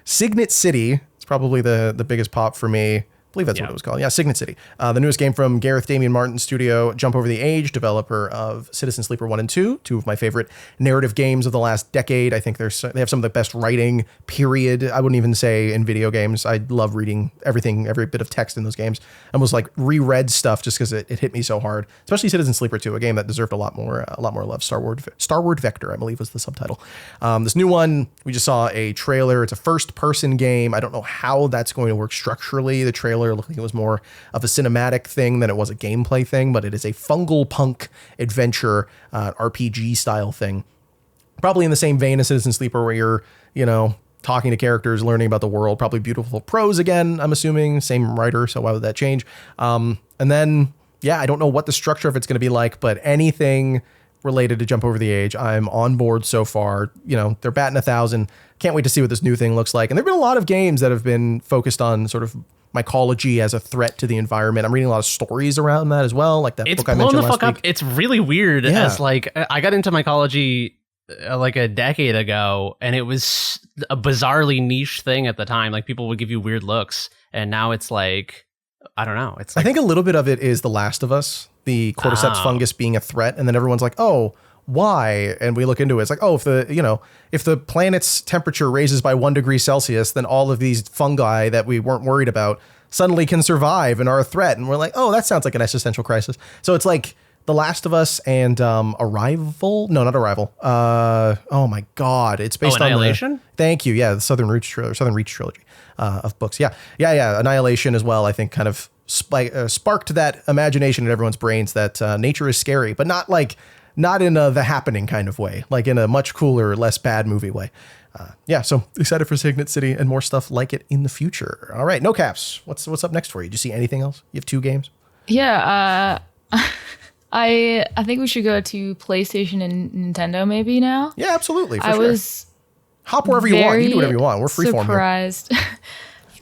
S1: Signet City. It's probably the biggest pop for me. I believe that's what it was called. Yeah, Signet City. The newest game from Gareth Damian Martin's studio, Jump Over the Age, developer of Citizen Sleeper 1 and 2, 2 of my favorite narrative games of the last decade. I think they have some of the best writing, period. I wouldn't even say in video games. I love reading everything, every bit of text in those games. I almost like reread stuff just because it hit me so hard, especially Citizen Sleeper 2, a game that deserved a lot more love. Starward Vector, I believe was the subtitle. This new one, we just saw a trailer. It's a first-person game. I don't know how that's going to work structurally. The trailer looked like it was more of a cinematic thing than it was a gameplay thing, but it is a fungal punk adventure RPG style thing. Probably in the same vein as Citizen Sleeper, where you're, talking to characters, learning about the world. Probably beautiful prose again, I'm assuming. Same writer, so why would that change? And then, I don't know what the structure of it's going to be like, but anything related to Jump Over the Age, I'm on board so far. They're batting 1,000. Can't wait to see what this new thing looks like. And there've been a lot of games that have been focused on sort of mycology as a threat to the environment. I'm reading a lot of stories around that as well, like that book I mentioned last week.
S3: It's really weird. As like, I got into mycology like a decade ago, and it was a bizarrely niche thing at the time. Like, people would give you weird looks, and now it's like, I don't know. It's like,
S1: I think a little bit of it is The Last of Us, the cordyceps fungus being a threat, and then everyone's like, oh, why? And we look into it. It's like, oh, if the planet's temperature raises by 1 degree Celsius, then all of these fungi that we weren't worried about suddenly can survive and are a threat. And we're like, oh, that sounds like an existential crisis. So it's like The Last of Us and Arrival. No, not Arrival. Oh my God. It's based on
S3: Annihilation?
S1: Thank you. Yeah. The Southern Reach trilogy of books. Yeah. Annihilation as well, I think, kind of sparked that imagination in everyone's brains that nature is scary, but not in the happening kind of way, like in a much cooler, less bad movie way. So excited for Signet City and more stuff like it in the future. All right, no caps. What's up next for you? Did you see anything else? You have 2 games?
S4: Yeah, I think we should go to PlayStation and Nintendo maybe now.
S1: Yeah, absolutely.
S4: I was
S1: hop wherever you want. You do whatever you want. We're freeform
S4: surprised.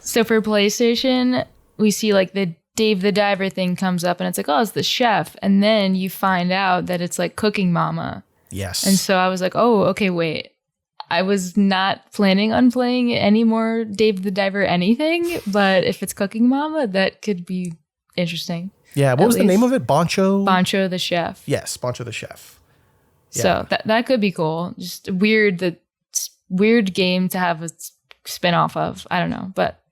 S4: So for PlayStation, we see like the Dave the Diver thing comes up, and it's like, oh, it's the chef. And then you find out that it's like Cooking Mama.
S1: Yes.
S4: And so I was like, oh, okay, wait. I was not planning on playing any more Dave the Diver anything, but if it's Cooking Mama, that could be interesting.
S1: Yeah, what was the name of it? Bancho
S4: the Chef.
S1: Yes, Bancho the Chef. Yeah.
S4: So that could be cool. Just weird game to have a spin-off of. I don't know, but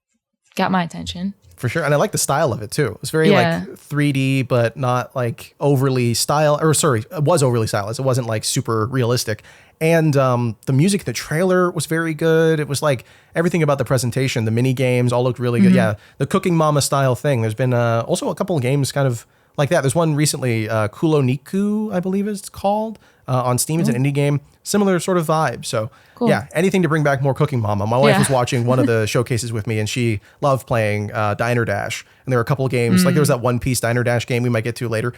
S4: got my attention.
S1: For sure. And I like the style of it too. It's very like 3D, but not like overly it was overly stylized. It wasn't like super realistic. And the music in the trailer was very good. It was like everything about the presentation, the mini games all looked really good. Yeah. The Cooking Mama style thing. There's been also a couple of games kind of like that. There's one recently, Koumakyou, I believe it's called, on Steam. It's an indie game. Similar sort of vibe. So yeah, anything to bring back more Cooking Mama. My wife was watching one of the showcases with me, and she loved playing Diner Dash. And there were a couple of games, like there was that One Piece Diner Dash game we might get to later.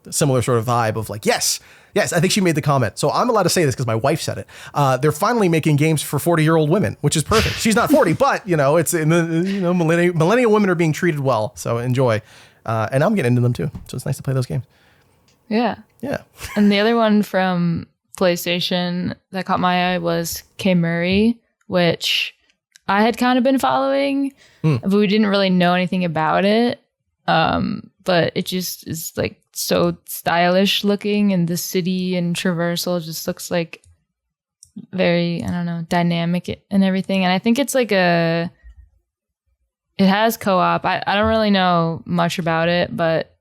S1: Similar sort of vibe of like, yes, I think she made the comment. So I'm allowed to say this because my wife said it. They're finally making games for 40-year-old women, which is perfect. She's not 40, but it's in the millennial women are being treated well. So enjoy. And I'm getting into them too. So it's nice to play those games.
S4: Yeah.
S1: Yeah.
S4: And the other one from PlayStation that caught my eye was Kemuri, which I had kind of been following, but we didn't really know anything about it. But it just is like so stylish looking, and the city and traversal just looks like very, I don't know, dynamic and everything. And I think it's like it has co-op. I don't really know much about it, but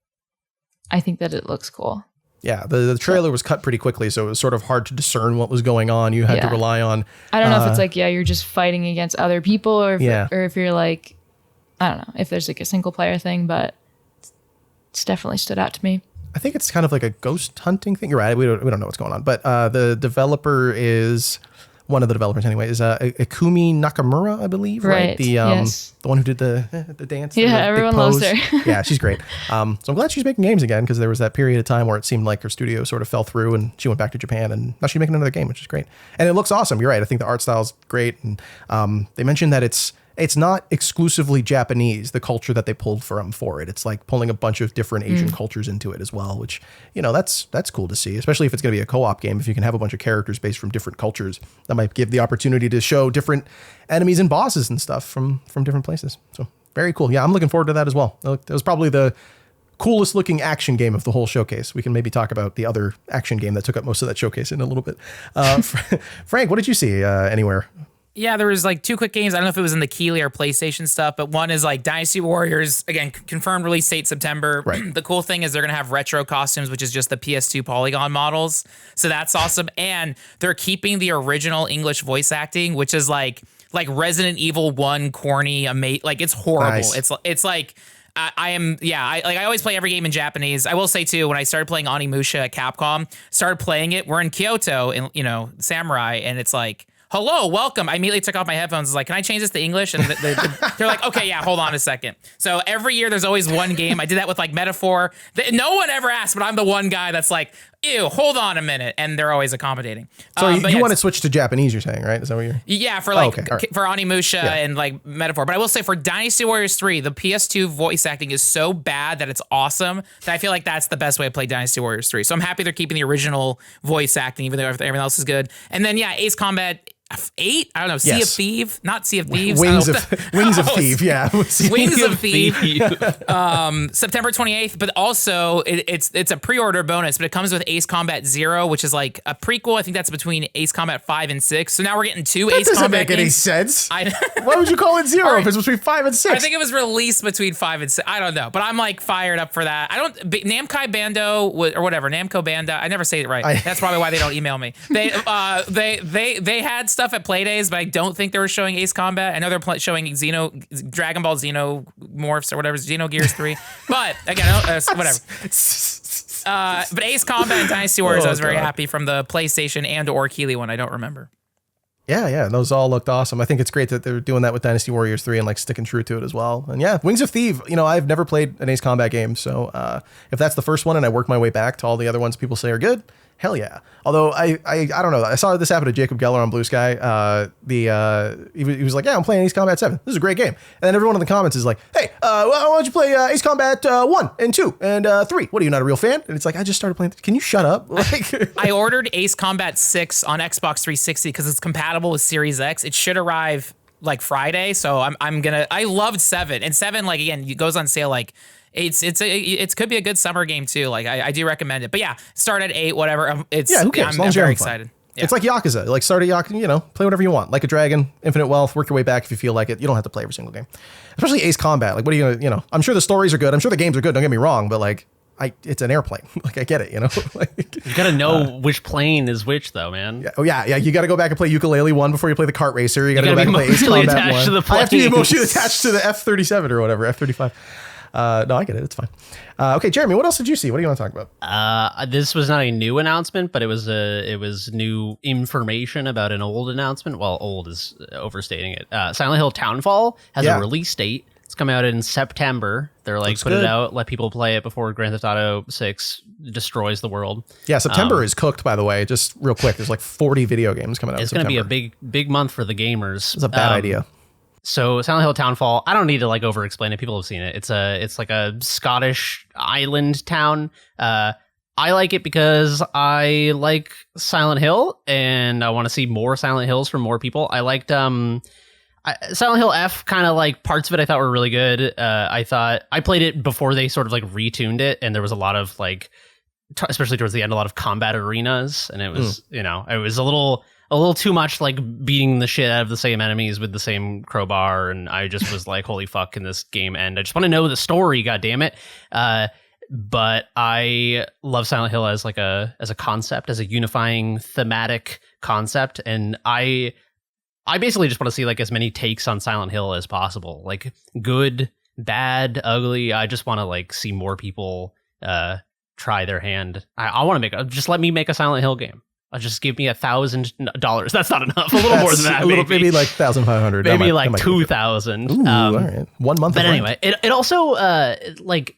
S4: I think that it looks cool.
S1: Yeah, the trailer was cut pretty quickly, so it was sort of hard to discern what was going on. You had to rely on...
S4: I don't know if it's like, you're just fighting against other people, or if you're like, I don't know, if there's like a single player thing, but it's definitely stood out to me.
S1: I think it's kind of like a ghost hunting thing. You're right, we don't know what's going on. But the developer is... One of the developers, anyway, is Ikumi Nakamura, I believe, right? The one who did the dance.
S4: Yeah, everyone loves her.
S1: Yeah, she's great. So I'm glad she's making games again, because there was that period of time where it seemed like her studio sort of fell through, and she went back to Japan, and now she's making another game, which is great. And it looks awesome. You're right. I think the art style is great, and they mentioned that it's not exclusively Japanese, the culture that they pulled from for it. It's like pulling a bunch of different Asian cultures into it as well, which, that's cool to see, especially if it's going to be a co-op game. If you can have a bunch of characters based from different cultures, that might give the opportunity to show different enemies and bosses and stuff from different places. So very cool. Yeah, I'm looking forward to that as well. It was probably the coolest looking action game of the whole showcase. We can maybe talk about the other action game that took up most of that showcase in a little bit. Frank, what did you see anywhere?
S2: Yeah, there was like two quick games. I don't know if it was in the Keighley or PlayStation stuff, but one is like Dynasty Warriors, again, confirmed release date September.
S1: Right.
S2: The cool thing is they're going to have retro costumes, which is just the PS2 polygon models. So that's awesome. And they're keeping the original English voice acting, which is like Resident Evil 1 corny, like it's horrible.
S1: Nice.
S2: It's like... I always play every game in Japanese. I will say too, when I started playing Onimusha at Capcom, started playing it, we're in Kyoto and Samurai, and it's like, hello, welcome. I immediately took off my headphones. I was like, can I change this to English? And they're like, okay, yeah, hold on a second. So every year there's always one game. I did that with like Metaphor. No one ever asked, but I'm the one guy that's like, ew, hold on a minute. And they're always accommodating.
S1: So you want to switch to Japanese, you're saying, right? Is that what you're...
S2: Yeah, for like for Onimusha and like Metaphor. But I will say for Dynasty Warriors 3, the PS2 voice acting is so bad that it's awesome that I feel like that's the best way to play Dynasty Warriors 3. So I'm happy they're keeping the original voice acting, even though everything else is good. And then, Ace Combat 8? I don't know. Sea of Thieves? Not Sea of Thieves.
S1: Wings of Thieves, yeah.
S2: Wings of Thieves. September 28th, but also it's a pre-order bonus, but it comes with Ace Combat 0, which is like a prequel. I think that's between Ace Combat 5 and 6. So now we're getting two Ace Combat games. That doesn't make any
S1: sense. Why would you call it 0 if it's between 5 and 6?
S2: I think it was released between 5 and 6. I don't know, but I'm like fired up for that. Namco Bando or whatever, Namco Banda. I never say it right. That's probably why they don't email me. They had stuff at Playdays, but I don't think they were showing Ace Combat. I know they're showing Dragon Ball Xenomorphs or whatever, Xenogears 3. But again, whatever. But Ace Combat and Dynasty Warriors, I was very happy from the PlayStation and or Keighley one. I don't remember.
S1: Yeah, those all looked awesome. I think it's great that they're doing that with Dynasty Warriors 3 and like sticking true to it as well. And yeah, Wings of Thieves, I've never played an Ace Combat game, so if that's the first one and I work my way back to all the other ones people say are good, hell yeah. Although I don't know. I saw this happen to Jacob Geller on Blue Sky. He was like, yeah, I'm playing Ace Combat 7. This is a great game. And then everyone in the comments is like, hey, why don't you play Ace Combat 1 and 2 and 3? What, are you not a real fan? And it's like, I just started playing. Can you shut up?
S2: I ordered Ace Combat 6 on Xbox 360 because it's compatible with Series X. It should arrive like Friday. So I loved 7. And 7, like, again, it goes on sale like... It could be a good summer game too. Like I do recommend it, but yeah, start at 8, whatever.
S1: Who cares?
S2: I'm very excited.
S1: It's like Yakuza. Like start at Yakuza, play whatever you want. Like a dragon, infinite wealth, work your way back if you feel like it. You don't have to play every single game. Especially Ace Combat. Like what are you going to, I'm sure the stories are good. I'm sure the games are good. Don't get me wrong. But like, it's an airplane. Like I get it, Like,
S3: you got to know which plane is which though, man.
S1: Yeah. Oh yeah. You got to go back and play Ukulele 1 before you play the Kart Racer. You got to go back and play Ace Combat 1. I have to be emotionally attached to the F-37 or whatever, F-35. No, I get it. It's fine. Okay, Jeremy, what else did you see? What do you want to talk about?
S3: This was not a new announcement, but it was new information about an old announcement. Well, old is overstating it. Silent Hill Townfall has a release date. It's coming out in September. They're like, put it out, let people play it before Grand Theft Auto 6 destroys the world. Yeah,
S1: September is cooked, by the way. Just real quick, there's like 40 video games coming out.
S3: It's going to be a big month for the gamers.
S1: It's a bad idea.
S3: So Silent Hill Townfall, I don't need to like over explain it. People have seen it. It's like a Scottish island town. I like it because I like Silent Hill and I want to see more Silent Hills from more people. I liked Silent Hill F, kind of like parts of it I thought were really good. I thought I played it before they sort of like retuned it, and there was a lot of like, especially towards the end, a lot of combat arenas, and it was it was a little too much like beating the shit out of the same enemies with the same crowbar, and I just was like, holy fuck, can this game end? I just want to know the story, god damn it. But I love Silent Hill as a concept, as a unifying thematic concept, and I basically just want to see like as many takes on Silent Hill as possible, like good, bad, ugly. I just want to like see more people try their hand. I want to just let me make a Silent Hill game. Just give me $1,000. That's not enough. A little more than that.
S1: Maybe like 1,500.
S3: Maybe like 2,000.
S1: All right. 1 month.
S3: But anyway, it also like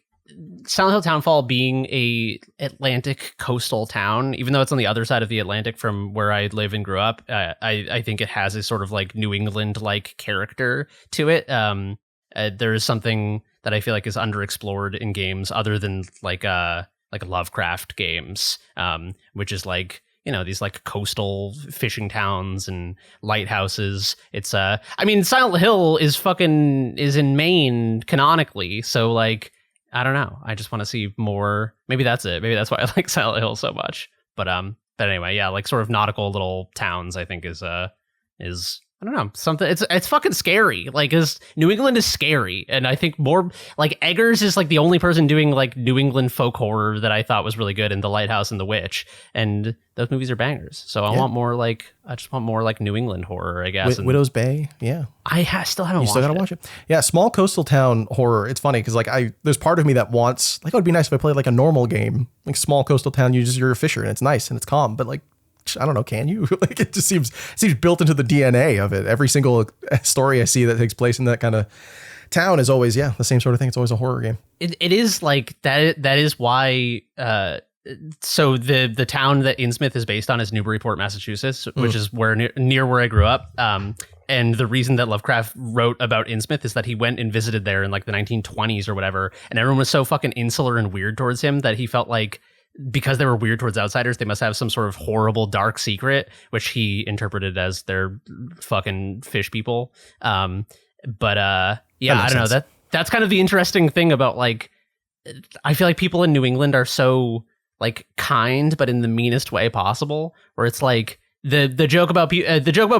S3: Silent Hill Townfall being a Atlantic coastal town, even though it's on the other side of the Atlantic from where I live and grew up, I think it has a sort of like New England like character to it. There is something that I feel like is underexplored in games other than like Lovecraft games, which is like, these like coastal fishing towns and lighthouses. It's I mean, Silent Hill is in Maine canonically, so like I don't know. I just want to see more. Maybe that's it. Maybe that's why I like Silent Hill so much. But anyway, yeah, like sort of nautical little towns, I think is I don't know, something. It's fucking scary. Like, New England is scary, and I think more like Eggers is like the only person doing like New England folk horror that I thought was really good in The Lighthouse and The Witch, and those movies are bangers. So I just want more like New England horror, I guess.
S1: Widow's Bay, yeah.
S3: I still haven't. You still gotta watch it.
S1: Yeah, small coastal town horror. It's funny because like there's part of me that wants like it would be nice if I played like a normal game, like small coastal town. You're a fisher and it's nice and it's calm, but like. I don't know. Can you? Like it just seems built into the DNA of it. Every single story I see that takes place in that kind of town is always the same sort of thing. It's always a horror game.
S3: It is like that. That is why. So the town that Innsmouth is based on is Newburyport, Massachusetts, which is near where I grew up. And the reason that Lovecraft wrote about Innsmouth is that he went and visited there in like the 1920s or whatever, and everyone was so fucking insular and weird towards him that he felt like, because they were weird towards outsiders, they must have some sort of horrible dark secret, which he interpreted as their fucking fish people. I don't know. That's kind of the interesting thing about like, I feel like people in New England are so like kind, but in the meanest way possible, where it's like, The joke about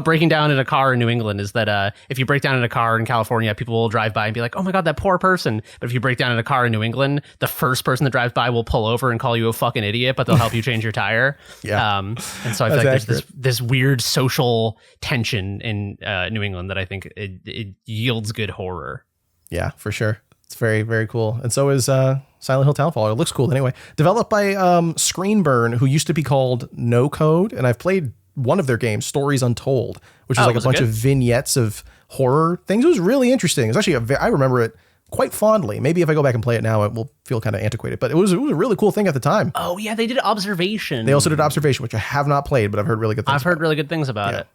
S3: breaking down in a car in New England is that if you break down in a car in California, people will drive by and be like, "Oh my god, that poor person." But if you break down in a car in New England, the first person that drives by will pull over and call you a fucking idiot, but they'll help you change your tire. Yeah. And so I feel like there's this weird social tension in New England that I think it yields good horror. Yeah, for sure. It's very, very cool. And so is Silent Hill Townfall. It looks cool anyway. Developed by Screenburn, who used to be called No Code, and I've played one of their games, Stories Untold, which is like a bunch of vignettes of horror things. It was really interesting. It's actually I remember it quite fondly. Maybe if I go back and play it now, it will feel kind of antiquated, but it was a really cool thing at the time. Oh yeah, they did Observation. They also did Observation, which I have not played, but I've heard really good things. I've heard really good things about it.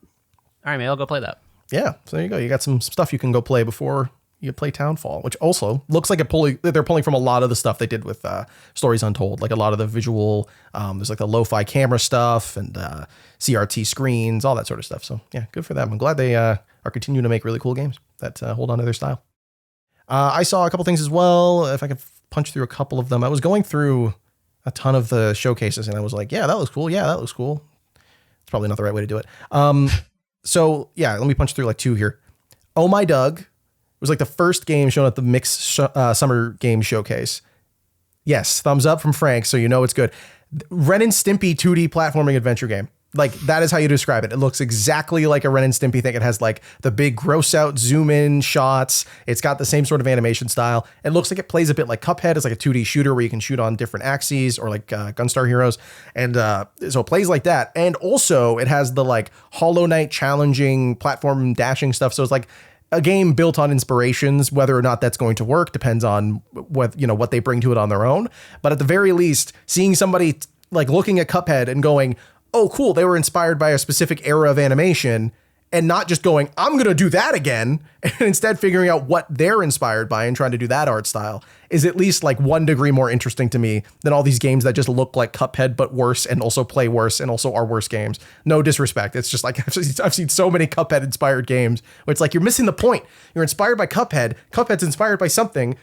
S3: All right, maybe I'll go play that. Yeah, so there you go. You got some stuff you can go play before you play Townfall, which also looks like they're pulling from a lot of the stuff they did with Stories Untold, like a lot of the visual, there's like the lo-fi camera stuff and CRT screens, all that sort of stuff. So yeah, good for them. I'm glad they are continuing to make really cool games that hold on to their style. I saw a couple things as well. If I could punch through a couple of them, I was going through a ton of the showcases and I was like, yeah, that looks cool. Yeah, that looks cool.
S1: probably not the right way to do it. So yeah, let me punch through like 2 here. Oh My Doug was like the first game shown at the Mixed Summer Game Showcase. Yes, thumbs up from Frank, so you know it's good. Ren and Stimpy 2D platforming adventure game. Like, that is how you describe it. It looks exactly like a Ren and Stimpy thing. It has like the big gross out zoom in shots. It's got the same sort of animation style. It looks like it plays a bit like Cuphead. It's like a 2D shooter where you can shoot on different axes, or like Gunstar Heroes. And so it plays like that. And also it has the like Hollow Knight challenging platform dashing stuff. So it's like a game built on inspirations. Whether or not that's going to work depends on what they bring to it on their own. But at the very least, seeing somebody like looking at Cuphead and going, oh, cool, they were inspired by a specific era of animation, and not just going, I'm going to do that again, and instead figuring out what they're inspired by and trying to do that art style is at least like 1 degree more interesting to me than all these games that just look like Cuphead, but worse, and also play worse, and also are worse games. No disrespect. It's just like, I've seen so many Cuphead inspired games where it's like, you're missing the point. You're inspired by Cuphead. Cuphead's inspired by something.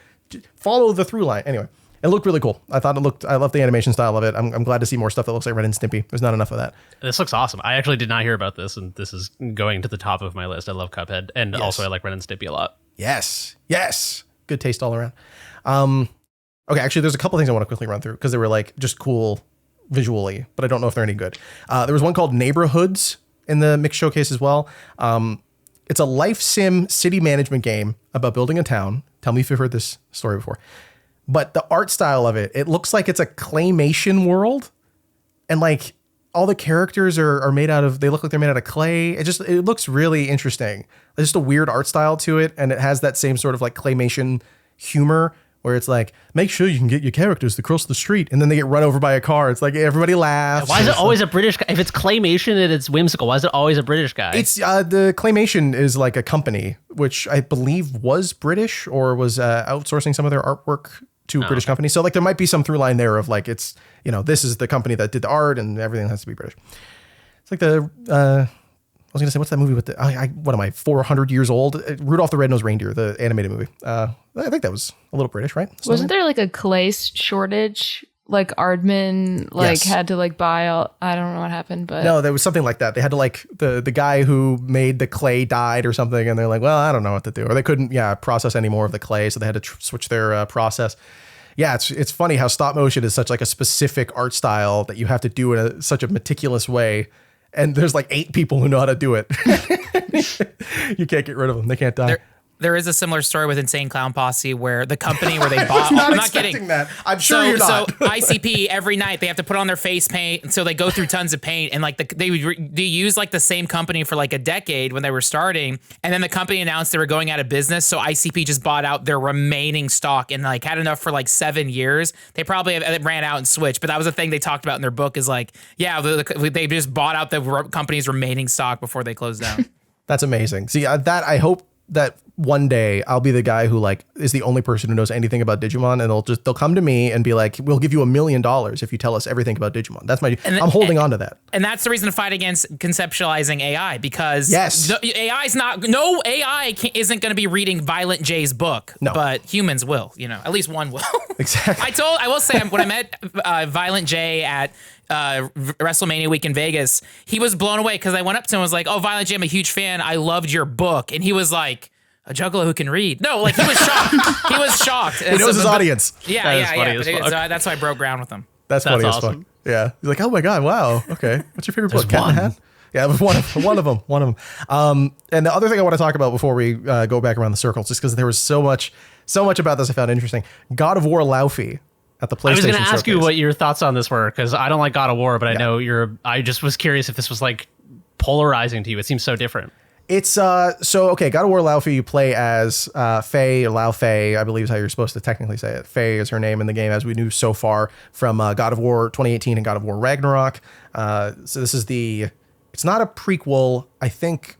S1: Follow the through line. Anyway. It looked really cool. I love the animation style of it. I'm glad to see more stuff that looks like Ren and Stimpy. There's not enough of that.
S3: This looks awesome. I actually did not hear about this, and this is going to the top of my list. I love Cuphead, and also I like Ren and Stimpy a lot.
S1: Yes. Good taste all around. Okay, actually, there's a couple things I want to quickly run through because they were like just cool visually, but I don't know if they're any good. There was one called Neighborhoods in the mixed showcase as well. It's a life sim city management game about building a town. Tell me if you've heard this story before. But the art style of it looks like it's a claymation world, and like all the characters are made out of, they look like they're made out of clay. It looks really interesting. There's just a weird art style to it. And it has that same sort of like claymation humor where it's like, make sure you can get your characters to cross the street. And then they get run over by a car. It's like everybody laughs.
S3: Why is it always a British guy? If it's claymation and it's whimsical, why is it always a British guy?
S1: It's the claymation is like a company, which I believe was British or was outsourcing some of their artwork to British companies. So like there might be some through line there of like, it's, this is the company that did the art and everything has to be British. It's like I was going to say, what's that movie with the, what am I, 400 years old? Rudolph the Red-Nosed Reindeer, the animated movie. I think that was a little British, right?
S4: Wasn't there like a clay shortage? Like Aardman had to like buy all, I don't know what happened, but
S1: no, there was something like that. They had to like the guy who made the clay died or something. And they're like, well, I don't know what to do. Or they couldn't process any more of the clay. So they had to switch their process. Yeah. It's funny how stop motion is such like a specific art style that you have to do in such a meticulous way. And there's like 8 people who know how to do it. You can't get rid of them. They can't die.
S2: There is a similar story with Insane Clown Posse where the company where they bought.
S1: I'm not kidding. That. I'm sure you're not.
S2: So ICP every night they have to put on their face paint, and so they go through tons of paint. And like they use like the same company for like a decade when they were starting, and then the company announced they were going out of business. So ICP just bought out their remaining stock and like had enough for like 7 years. They probably ran out and switched, but that was the thing they talked about in their book is like, yeah, they just bought out the company's remaining stock before they closed down.
S1: That's amazing. See, that I hope that one day I'll be the guy who like is the only person who knows anything about Digimon, and they'll come to me and be like, we'll give you $1 million if you tell us everything about Digimon. That's I'm holding on to that.
S2: And that's the reason to fight against conceptualizing AI, because
S1: yes,
S2: no AI isn't going to be reading Violent J's book, but humans will, at least one will.
S1: Exactly.
S2: I will say when I met Violent J at WrestleMania week in Vegas, he was blown away because I went up to him and was like, oh, Violent J, I'm a huge fan. I loved your book. And he was like, a juggalo who can read. No, like he was shocked. He was shocked.
S1: He knows his audience.
S2: Yeah. That's why I broke ground with him.
S1: That's funny
S3: awesome.
S1: as fuck. Yeah. He's like, oh my God, wow. Okay. What's your favorite book? Cat in the Hat? Yeah, it was one of them. And the other thing I want to talk about before we go back around the circles, just because there was so much about this I found interesting. God of War Laufey at the PlayStation. I was
S3: going to ask you what your thoughts on this were, because I don't like God of War, but I know I just was curious if this was like polarizing to you. It seems so different.
S1: It's God of War Laufey, you play as Faye, or Laufey, I believe is how you're supposed to technically say it. Faye is her name in the game, as we knew so far from God of War 2018 and God of War Ragnarok. So this is it's not a prequel. I think,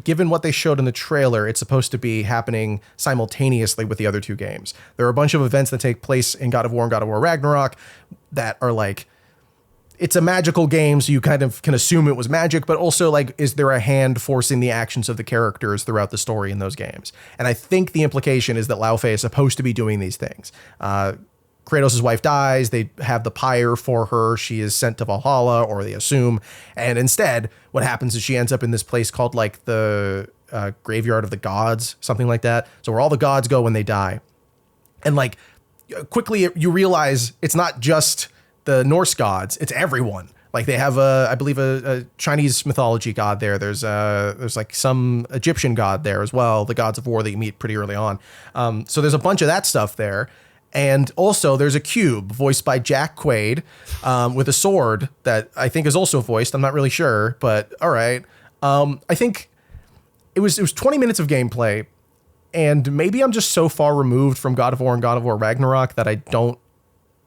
S1: given what they showed in the trailer, it's supposed to be happening simultaneously with the other 2 games. There are a bunch of events that take place in God of War and God of War Ragnarok that are like, it's a magical game, so you kind of can assume it was magic, but also like, is there a hand forcing the actions of the characters throughout the story in those games? And I think the implication is that Laufey is supposed to be doing these things. Kratos' wife dies. They have the pyre for her. She is sent to Valhalla, or they assume. And instead, what happens is she ends up in this place called like the Graveyard of the Gods, something like that. So where all the gods go when they die. And like quickly you realize it's not just the Norse gods, it's everyone. Like they have I believe a Chinese mythology god there. There's like some Egyptian god there as well. The gods of war that you meet pretty early on. So there's a bunch of that stuff there. And also there's a cube voiced by Jack Quaid with a sword that I think is also voiced. I'm not really sure, but all right. I think it was 20 minutes of gameplay, and maybe I'm just so far removed from God of War and God of War Ragnarok that I don't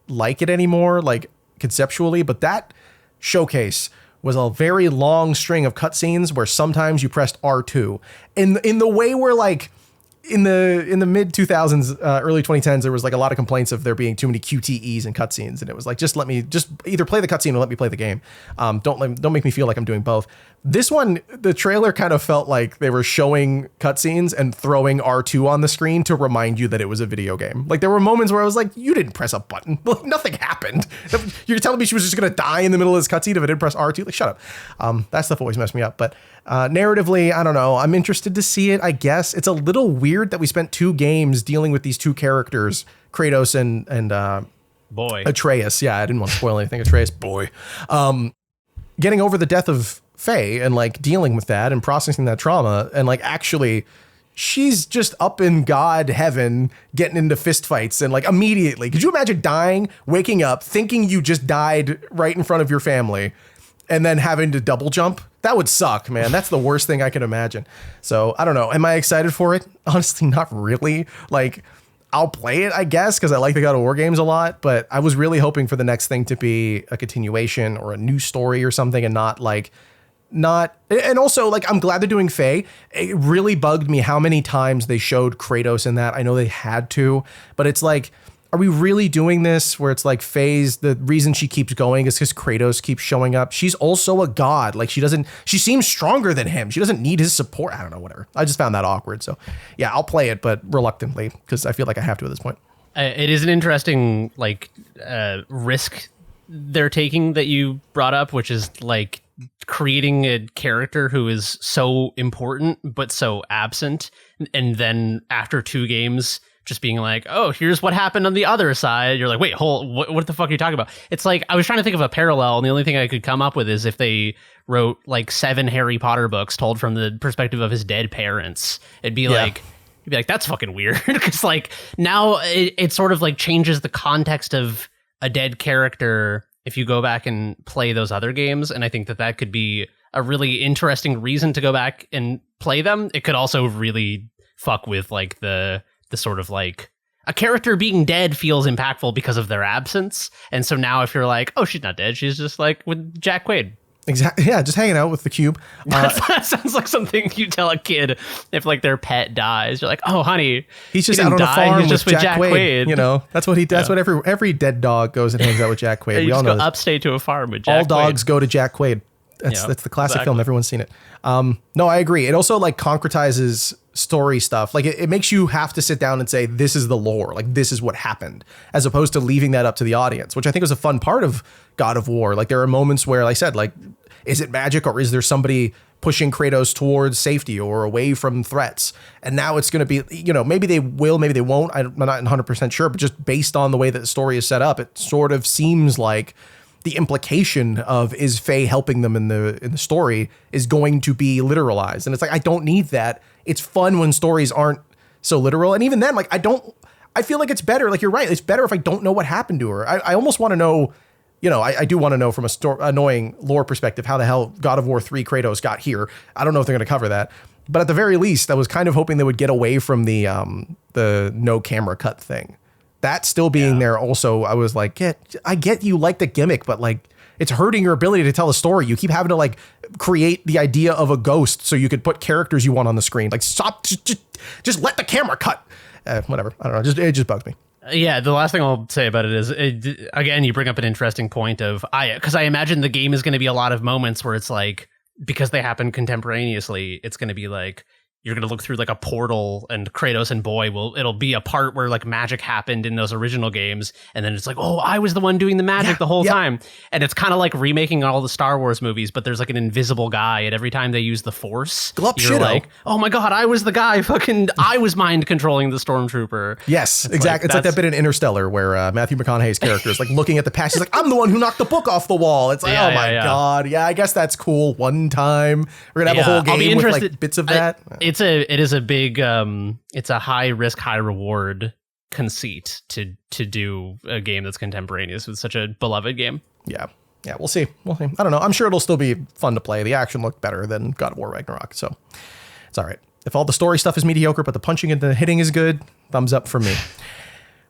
S1: like it anymore, like conceptually, but that showcase was a very long string of cutscenes where sometimes you pressed R2 in the way where like in the mid 2000s, early 2010s, there was like a lot of complaints of there being too many QTEs and cutscenes, and it was like just either play the cutscene or let me play the game. Don't make me feel like I'm doing both. This one, the trailer kind of felt like they were showing cutscenes and throwing R2 on the screen to remind you that it was a video game. Like there were moments where I was like, you didn't press a button. Like, nothing happened. You're telling me she was just going to die in the middle of this cutscene if I didn't press R2? Like, shut up. That stuff always messed me up. But narratively, I don't know. I'm interested to see it, I guess. It's a little weird that we spent 2 games dealing with these 2 characters, Kratos and
S3: boy
S1: Atreus. Yeah, I didn't want to spoil anything. Atreus, boy. Getting over the death of Faye and like dealing with that and processing that trauma, and like actually she's just up in God heaven getting into fistfights and like immediately. Could you imagine dying, waking up, thinking you just died right in front of your family, and then having to double jump? That would suck, man. That's the worst thing I can imagine. So I don't know. Am I excited for it? Honestly, not really. Like, I'll play it, I guess, because I like the God of War games a lot, but I was really hoping for the next thing to be a continuation or a new story or something, and and also like, I'm glad they're doing Faye. It really bugged me how many times they showed Kratos in that. I know they had to, but it's like, are we really doing this where it's like Faye's, the reason she keeps going is because Kratos keeps showing up? She's also a god. Like she seems stronger than him. She doesn't need his support. I don't know, whatever. I just found that awkward. So yeah, I'll play it, but reluctantly, because I feel like I have to at this point.
S3: It is an interesting like risk they're taking that you brought up, which is like creating a character who is so important but so absent, and then after 2 games just being like, oh, here's what happened on the other side. You're like, wait, what the fuck are you talking about? It's like, I was trying to think of a parallel, and the only thing I could come up with is if they wrote like 7 Harry Potter books told from the perspective of his dead parents. It'd be like, that's fucking weird. Because like now it sort of like changes the context of a dead character if you go back and play those other games. And I think that could be a really interesting reason to go back and play them. It could also really fuck with like the sort of like a character being dead feels impactful because of their absence. And so now if you're like, oh, she's not dead, she's just like with Jack Quaid.
S1: Exactly. Yeah, just hanging out with the cube.
S3: That sounds like something you tell a kid if like their pet dies. You're like, oh, honey,
S1: he's just out on the farm with Jack Quaid.
S3: You
S1: know, that's what what every dead dog goes and hangs out with Jack Quaid.
S3: We all know go upstate to a farm with Jack Quaid.
S1: All dogs go to Jack Quaid. That's the classic film. Everyone's seen it. No, I agree. It also like concretizes story stuff. Like it makes you have to sit down and say, this is the lore. Like this is what happened, as opposed to leaving that up to the audience, which I think was a fun part of God of War. Like there are moments where, like I said, like, is it magic or is there somebody pushing Kratos towards safety or away from threats? And now it's going to be, you know, maybe they will, maybe they won't. I'm not 100% sure, but just based on the way that the story is set up, it sort of seems like the implication of is Faye helping them in the story is going to be literalized. And it's like, I don't need that. It's fun when stories aren't so literal. And even then, like, I feel like it's better. Like, you're right. It's better if I don't know what happened to her. I almost want to know, you know, I do want to know from annoying lore perspective, how the hell God of War 3 Kratos got here. I don't know if they're going to cover that, but at the very least, I was kind of hoping they would get away from the no camera cut thing. That still being there also, I was like, I get you like the gimmick, but like it's hurting your ability to tell a story. You keep having to like create the idea of a ghost so you could put characters you want on the screen. Like stop, just let the camera cut. Whatever. I don't know. It just bugs me.
S3: Yeah, the last thing I'll say about it is, again, you bring up an interesting point of, because I imagine the game is going to be a lot of moments where it's like, because they happen contemporaneously, it's going to be like, you're going to look through like a portal and Kratos and Boy it'll be a part where like magic happened in those original games. And then it's like, oh, I was the one doing the magic the whole time. And it's kind of like remaking all the Star Wars movies, but there's like an invisible guy. And every time they use the Force, you're like, oh my God, I was the guy I was mind controlling the Stormtrooper.
S1: Yes, exactly. It's like that bit in Interstellar where Matthew McConaughey's character is like looking at the past. He's like, I'm the one who knocked the book off the wall. It's like, oh my God. Yeah, I guess that's cool. One time we're going to have a whole game with like bits of that.
S3: It is a big, it's a high risk, high reward conceit to do a game that's contemporaneous with such a beloved game.
S1: Yeah, we'll see. I don't know. I'm sure it'll still be fun to play. The action looked better than God of War Ragnarok, so it's all right. If all the story stuff is mediocre, but the punching and the hitting is good, thumbs up from me.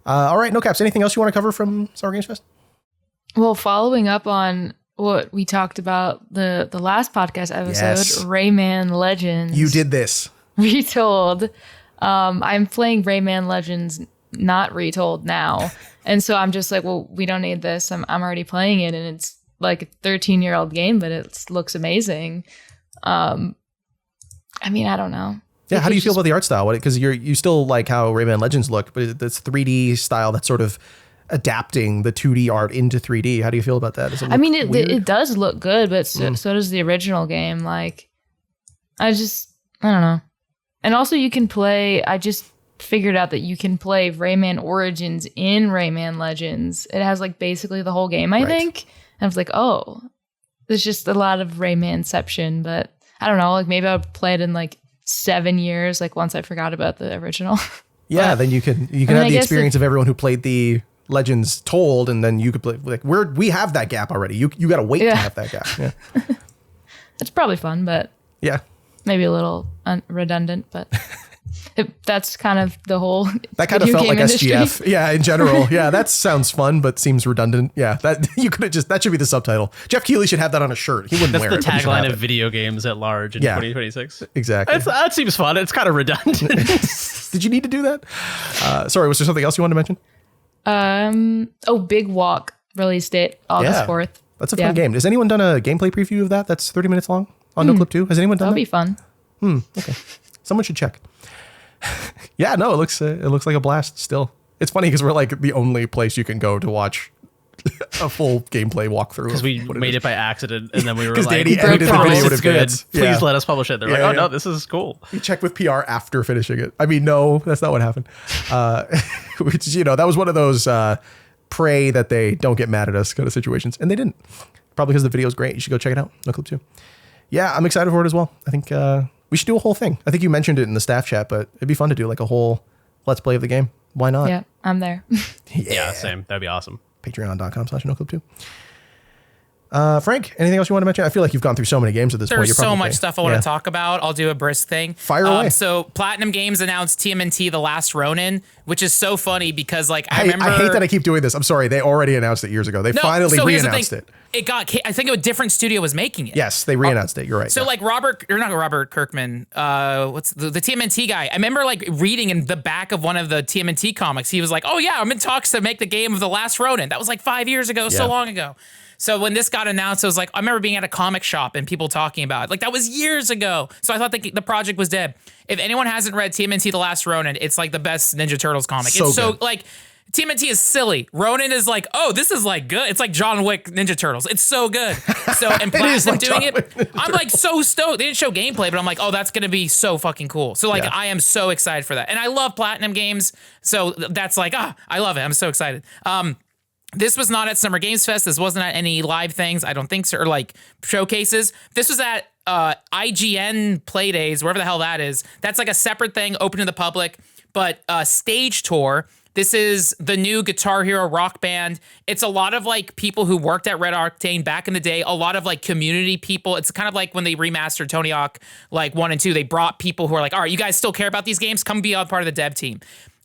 S1: All right, No Caps, anything else you want to cover from Summer Games Fest?
S4: Well, following up on what we talked about the last podcast episode, Rayman Legends.
S1: You did this.
S4: Retold. I'm playing Rayman Legends, not Retold now. And so I'm just like, well, we don't need this. I'm already playing it, and it's like a 13-year-old game, but it looks amazing. I mean, I don't know.
S1: Yeah, how do you feel about the art style? Because you still like how Rayman Legends look, but it's 3D style that's sort of adapting the 2D art into 3D. How do you feel about that?
S4: I mean, it does look good, but so does the original game. Like, I don't know. And also you can play, I just figured out that you can play Rayman Origins in Rayman Legends. It has like basically the whole game, I think. And I was like, oh, there's just a lot of Raymanception, but I don't know, like maybe I'll play it in like 7 years, like once I forgot about the original. Yeah,
S1: then you can have the experience of everyone who played the Legends told, and then you could play like we have that gap already. You got to wait to have that gap. Yeah.
S4: It's probably fun, but maybe a little redundant, but that's kind of the whole.
S1: That kind of felt like industry. SGF. Yeah, in general. Yeah, that sounds fun, but seems redundant. Yeah, that should be the subtitle. Jeff Keighley should have that on a shirt. He wouldn't wear it.
S3: That's the tagline of video games at large in 2026.
S1: Exactly.
S3: That seems fun. It's kind of redundant.
S1: Did you need to do that? Sorry, was there something else you wanted to mention?
S4: Big Walk release date August 4th.
S1: That's a fun game. Has anyone done a gameplay preview of that? That's 30 minutes long on Noclip 2. Has anyone done that?
S4: That'll be fun.
S1: Okay. Someone should check. Yeah, no, it looks like a blast still. It's funny because we're like the only place you can go to watch a full gameplay walkthrough.
S3: Because we made it by accident, and then we were like,
S1: Danny edited the video
S3: it's good. Please let us publish it. They're like, no, this is cool.
S1: You check with PR after finishing it. I mean, no, that's not what happened. Which, that was one of those pray that they don't get mad at us kind of situations. And they didn't. Probably because the video is great. You should go check it out. Noclip 2. Yeah, I'm excited for it as well. I think we should do a whole thing. I think you mentioned it in the staff chat, but it'd be fun to do like a whole Let's Play of the game. Why not?
S4: Yeah, I'm there.
S3: Yeah, same. That'd be awesome.
S1: Patreon.com/Noclip2. Frank, anything else you want to mention? I feel like you've gone through so many games at this point.
S2: There's so much stuff I want to talk about. I'll do a brisk thing.
S1: Fire away.
S2: So Platinum Games announced TMNT The Last Ronin, which is so funny because I remember...
S1: I hate that I keep doing this. I'm sorry. They already announced it years ago. They finally re-announced it.
S2: I think a different studio was making it.
S1: Yes, they re-announced it. You're right.
S2: So not Robert Kirkman, what's the TMNT guy? I remember like reading in the back of one of the TMNT comics, he was like, oh yeah, I'm in talks to make the game of The Last Ronin. That was like 5 years ago, so long ago. So when this got announced, I was like, I remember being at a comic shop and people talking about it. Like that was years ago. So I thought the project was dead. If anyone hasn't read TMNT The Last Ronin, it's like the best Ninja Turtles comic. It's so like TMNT is silly. Ronin is like, oh, this is like good. It's like John Wick Ninja Turtles. It's so good. So and Platinum like doing it, I'm like so stoked. They didn't show gameplay, but I'm like, oh, that's gonna be so fucking cool. So like I am so excited for that. And I love Platinum games. So that's like, I love it. I'm so excited. This was not at Summer Games Fest. This wasn't at any live things, I don't think so, or like showcases. This was at IGN Play Days, wherever the hell that is. That's like a separate thing, open to the public. But Stage Tour, this is the new Guitar Hero rock band. It's a lot of like people who worked at Red Octane back in the day, a lot of like community people. It's kind of like when they remastered Tony Hawk like 1 and 2, they brought people who are like, all right, you guys still care about these games? Come be a part of the dev team.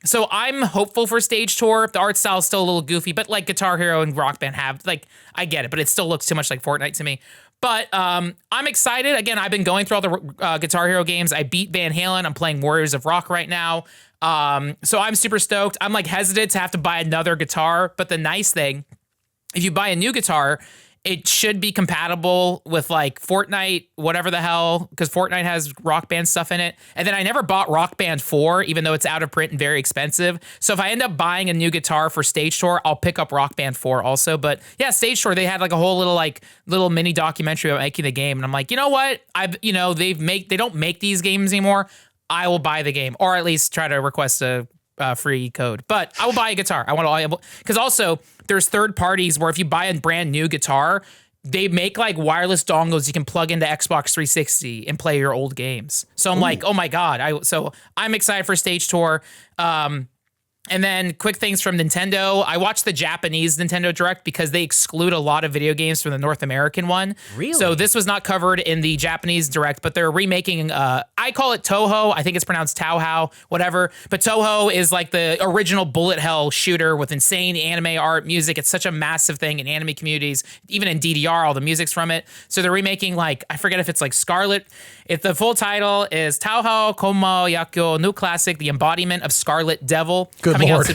S2: So I'm hopeful for Stage Tour. The art style is still a little goofy, but like Guitar Hero and Rock Band have, like, I get it, but it still looks too much like Fortnite to me. But I'm excited. Again, I've been going through all the Guitar Hero games. I beat Van Halen. I'm playing Warriors of Rock right now. So I'm super stoked. I'm like hesitant to have to buy another guitar, but the nice thing, if you buy a new guitar, It should be compatible with like Fortnite, whatever the hell, because Fortnite has Rock Band stuff in it. And then I never bought Rock Band 4, even though it's out of print and very expensive. So if I end up buying a new guitar for Stage Tour, I'll pick up Rock Band 4 also. But yeah, Stage Tour, they had like a whole little mini documentary about making the game. And I'm like, you know what? They don't make these games anymore. I will buy the game, or at least try to request a free code. But I will buy a guitar. I want to, because also there's third parties where if you buy a brand new guitar, they make like wireless dongles you can plug into Xbox 360 and play your old games. So I'm like, oh my God. So I'm excited for Stage Tour. And then quick things from Nintendo. I watched the Japanese Nintendo Direct because they exclude a lot of video games from the North American one.
S3: Really?
S2: So this was not covered in the Japanese Direct, but they're remaking, I call it Touhou. I think it's pronounced Touhou, whatever. But Touhou is like the original bullet hell shooter with insane anime art, music. It's such a massive thing in anime communities. Even in DDR, all the music's from it. So they're remaking like, I forget if it's like Scarlet. If the full title is Touhou Koumakyou, new classic, the embodiment of Scarlet Devil.
S1: Good
S2: coming
S1: Lord.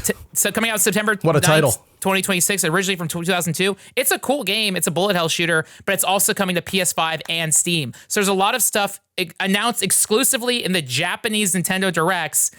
S2: Coming out September
S1: What a
S2: 9th,
S1: title.
S2: 2026, originally from 2002. It's a cool game. It's a bullet hell shooter, but it's also coming to PS5 and Steam. So there's a lot of stuff announced exclusively in the Japanese Nintendo Directs.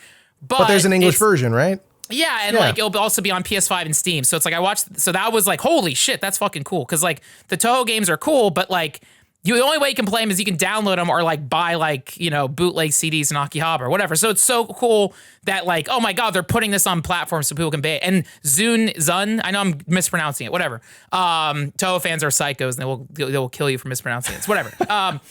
S2: But
S1: there's an English version, right?
S2: Yeah, and like it'll also be on PS5 and Steam. So it's like so that was like, holy shit, that's fucking cool. Because like the Touhou games are cool, but like the only way you can play them is you can download them or like buy like, bootleg CDs in Akihabara or whatever. So it's so cool that like, oh my God, they're putting this on platforms so people can pay it. And Zun, I know I'm mispronouncing it, whatever. Touhou fans are psychos and they will kill you for mispronouncing it. It's whatever.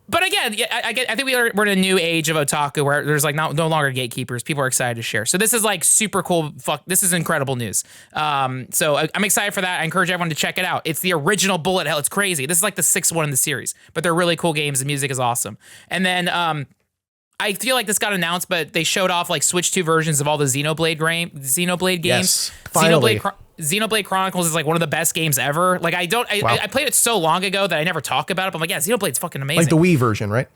S2: But again, I think we're in a new age of otaku where there's like no longer gatekeepers. People are excited to share. So this is like super cool. This is incredible news. So I'm excited for that. I encourage everyone to check it out. It's the original bullet hell. It's crazy. This is like the 6th one in the series, but they're really cool games. The music is awesome. And then I feel like this got announced, but they showed off like Switch 2 versions of all the Xenoblade games.
S1: Yes, finally.
S2: Xenoblade Chronicles is like one of the best games ever. Like I played it so long ago that I never talk about it. But I'm like, yeah, Xenoblade's fucking amazing.
S1: Like the Wii version, right?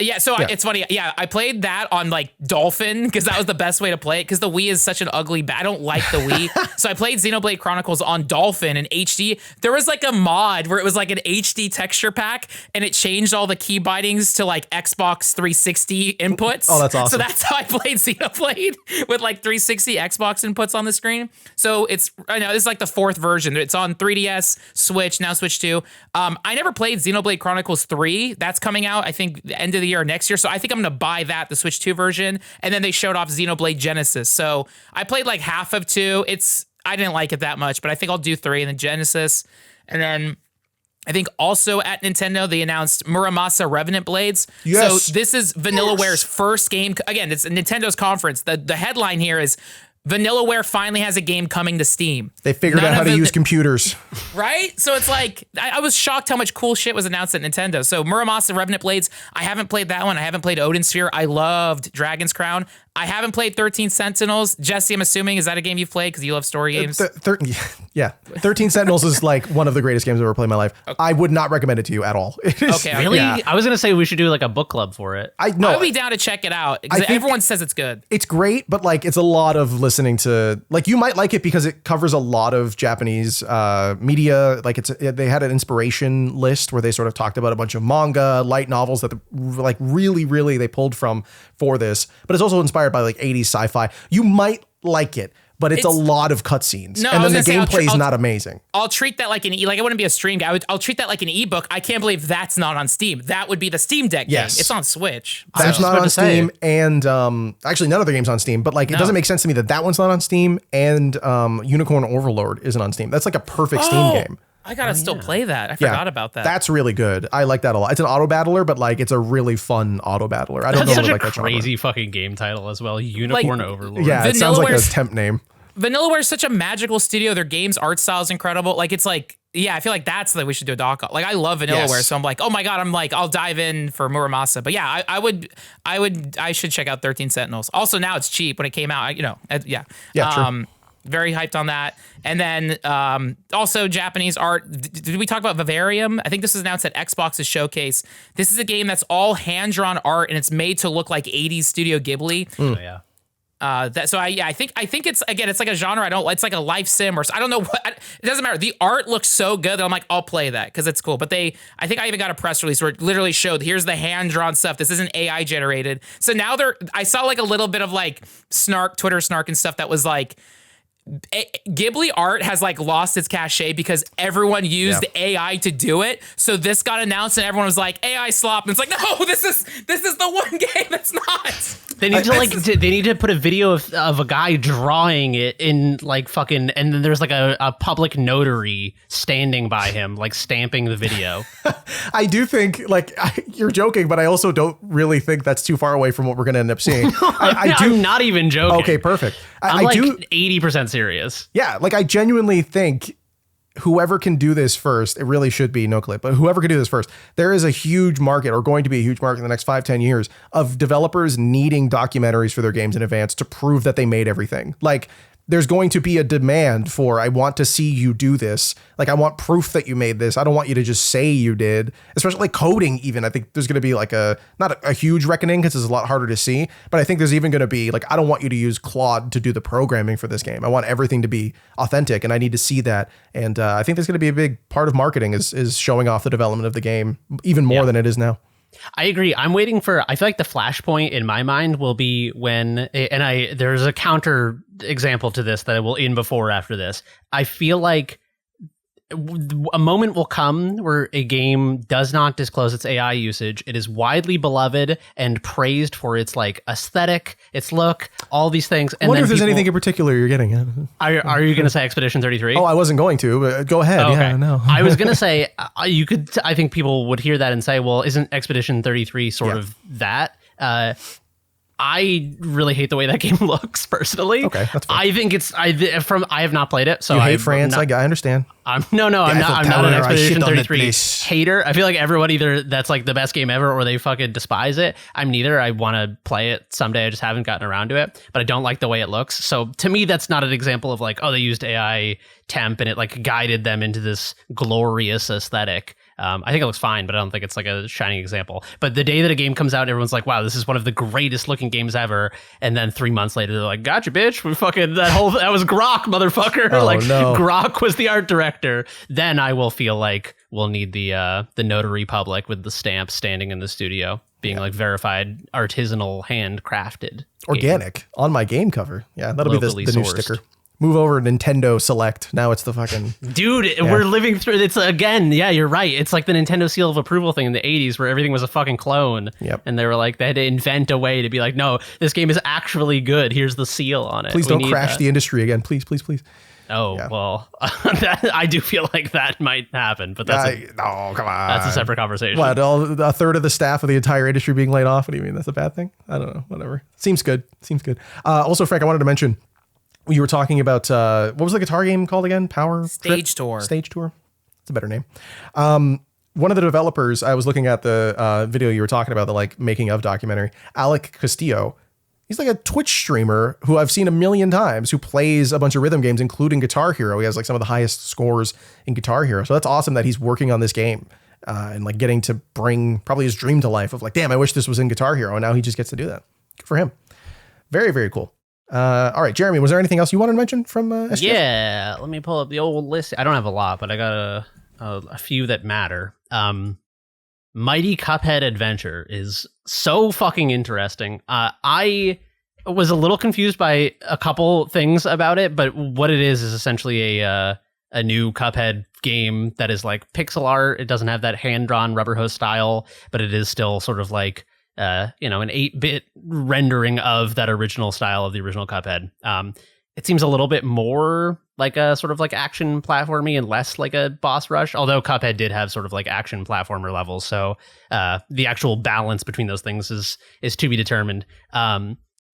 S2: It's funny. Yeah, I played that on like Dolphin because that was the best way to play it because the Wii is such an ugly I don't like the Wii. So I played Xenoblade Chronicles on Dolphin in HD. There was like a mod where it was like an HD texture pack and it changed all the key bindings to like Xbox 360 inputs.
S1: Oh, that's awesome.
S2: So that's how I played Xenoblade with like 360 Xbox inputs on the screen. So I know this is like the 4th version. It's on 3DS, Switch, now Switch 2. I never played Xenoblade Chronicles 3. That's coming out, I think, end of the year or next year. So I think I'm going to buy that, the Switch 2 version. And then they showed off Xenoblade Genesis. So I played like half of 2. I didn't like it that much, but I think I'll do 3 and then Genesis. And then I think also at Nintendo, they announced Muramasa Revenant Blades.
S1: Yes.
S2: So this is Vanillaware's first game. Again, it's Nintendo's conference. The headline here is Vanillaware finally has a game coming to Steam.
S1: They figured out how to use computers.
S2: Right? So it's like, I was shocked how much cool shit was announced at Nintendo. So Muramasa Revenant Blades, I haven't played that one. I haven't played Odin Sphere. I loved Dragon's Crown. I haven't played 13 Sentinels. Jesse, I'm assuming, is that a game you've played because you love story games?
S1: 13 Sentinels is like one of the greatest games I've ever played in my life. Okay. I would not recommend it to you at all.
S2: Okay.
S3: Really? Yeah. I was going to say we should do like a book club for it.
S2: I would be down to check it out because everyone says it's good.
S1: It's great, but like it's a lot of listening to, like you might like it because it covers a lot of Japanese media. Like they had an inspiration list where they sort of talked about a bunch of manga, light novels that like really they pulled from for this, but it's also inspired by like 80s sci-fi. You might like it, but it's a lot of cutscenes.
S2: No,
S1: and then the gameplay is not amazing.
S2: I'll treat that like it wouldn't be a stream game. I'll treat that like an ebook. I can't believe that's not on Steam. That would be the Steam Deck game. It's on Switch.
S1: That's not on Steam, and actually none other games on Steam. But like, it doesn't make sense to me that one's not on Steam, and Unicorn Overlord isn't on Steam. That's like a perfect Steam game.
S2: I gotta still play that. I forgot about that.
S1: That's really good. I like that a lot. It's an auto battler, but like it's a really fun auto battler. I don't know
S3: such
S1: like
S3: a crazy fucking game title as well. Unicorn Overlord.
S1: Yeah, it sounds like a temp name.
S2: Vanillaware is such a magical studio. Their game's art style is incredible. Like it's like, yeah, I feel like that's we should do a doc. Like I love Vanillaware, so I'm like, oh my god, I'll dive in for Muramasa. But yeah, I should check out 13 Sentinels. Also now it's cheap when it came out.
S1: True.
S2: Very hyped on that. And then also Japanese art. Did we talk about Vivarium? I think this was announced at Xbox's showcase. This is a game that's all hand-drawn art, and it's made to look like 80s Studio Ghibli.
S3: Oh, yeah.
S2: I think it's, again, it's like a genre I don't like. It's like a life sim, or I don't know what. It doesn't matter. The art looks so good that I'm like, I'll play that because it's cool. But I think I even got a press release where it literally showed, here's the hand drawn stuff. This isn't AI generated. So now I saw like a little bit of like Twitter snark and stuff that was like, Ghibli art has like lost its cachet because everyone used AI to do it. So this got announced and everyone was like, AI slop. And it's like, no, this is the one game that's not.
S3: They need they need to put a video of a guy drawing it in like fucking, and then there's like a public notary standing by him, like stamping the video.
S1: I do think like you're joking, but I also don't really think that's too far away from what we're going to end up seeing.
S3: I'm not even joking.
S1: Okay, perfect.
S3: I'm like 80% serious.
S1: Yeah, like I genuinely think whoever can do this first, it really should be Noclip, but whoever can do this first, there is a huge market, or going to be a huge market in the next 5-10 years, of developers needing documentaries for their games in advance to prove that they made everything. Like, there's going to be a demand for, I want to see you do this. Like, I want proof that you made this. I don't want you to just say you did, especially like coding even. I think there's going to be like not a huge reckoning because it's a lot harder to see, but I think there's even going to be like, I don't want you to use Claude to do the programming for this game. I want everything to be authentic and I need to see that. And I think there's going to be a big part of marketing is showing off the development of the game even more than it is now.
S3: I agree. I feel like the flashpoint in my mind will be when, there's a counter example to this that I will in before or after this. I feel like a moment will come where a game does not disclose its AI usage. It is widely beloved and praised for its like aesthetic, its look, all these things. And
S1: I wonder if there's anything in particular you're getting at.
S3: Are you going to say Expedition 33?
S1: Oh, I wasn't going to, but go ahead.
S3: Oh, okay.
S1: Yeah, no.
S3: I was going to say, I think people would hear that and say, well, isn't Expedition 33 sort of that? I really hate the way that game looks personally.
S1: Okay, that's fine.
S3: I think I have not played it, so
S1: you hate France. I understand.
S3: I'm not an Expedition 33 hater. I feel like everyone either that's like the best game ever or they fucking despise it. I'm neither. I want to play it someday. I just haven't gotten around to it, but I don't like the way it looks. So to me, that's not an example of like, oh, they used AI temp and it like guided them into this glorious aesthetic. I think it looks fine, but I don't think it's like a shining example. But the day that a game comes out, everyone's like, wow, this is one of the greatest looking games ever. And then 3 months later, they're like, gotcha, bitch. We fucking, that was Grok, motherfucker.
S1: Oh,
S3: like
S1: no.
S3: Grok was the art director. Then I will feel like we'll need the notary public with the stamp standing in the studio being like verified, artisanal, handcrafted.
S1: Organic on my game cover. Yeah, that'll
S3: Locally
S1: be the new
S3: sourced.
S1: sticker. Move over Nintendo Select. Now it's the fucking...
S3: Dude, we're living through... It's again, yeah, you're right. It's like the Nintendo seal of approval thing in the 80s where everything was a fucking clone.
S1: Yep.
S3: And they were like, they had to invent a way to be like, no, this game is actually good. Here's the seal on it.
S1: Please don't crash the industry again. Please, please, please.
S3: Oh, yeah. Well, I do feel like that might happen, but that's
S1: no, come on.
S3: That's a separate conversation.
S1: What, a third of the staff of the entire industry being laid off? What do you mean? That's a bad thing? I don't know. Whatever. Seems good. Also, Frank, I wanted to mention... You were talking about, what was the guitar game called again?
S2: Stage Tour.
S1: Stage Tour. It's a better name. One of the developers, I was looking at the video you were talking about, the like making of documentary, Alec Castillo. He's like a Twitch streamer who I've seen a million times, who plays a bunch of rhythm games, including Guitar Hero. He has like some of the highest scores in Guitar Hero. So that's awesome that he's working on this game and like getting to bring probably his dream to life of like, damn, I wish this was in Guitar Hero. And now he just gets to do that. Good for him. Very, very cool. All right, Jeremy, was there anything else you wanted to mention from SGF?
S3: Yeah, let me pull up the old list. I don't have a lot, but I got a few that matter. Mighty Cuphead Adventure is so fucking interesting. I was a little confused by a couple things about it, but what it is essentially a new Cuphead game that is like pixel art. It doesn't have that hand-drawn rubber hose style, but it is still sort of like an 8-bit rendering of that original style of the original Cuphead. It seems a little bit more like a sort of like action platformy and less like a boss rush, although Cuphead did have sort of like action platformer levels. So the actual balance between those things is to be determined.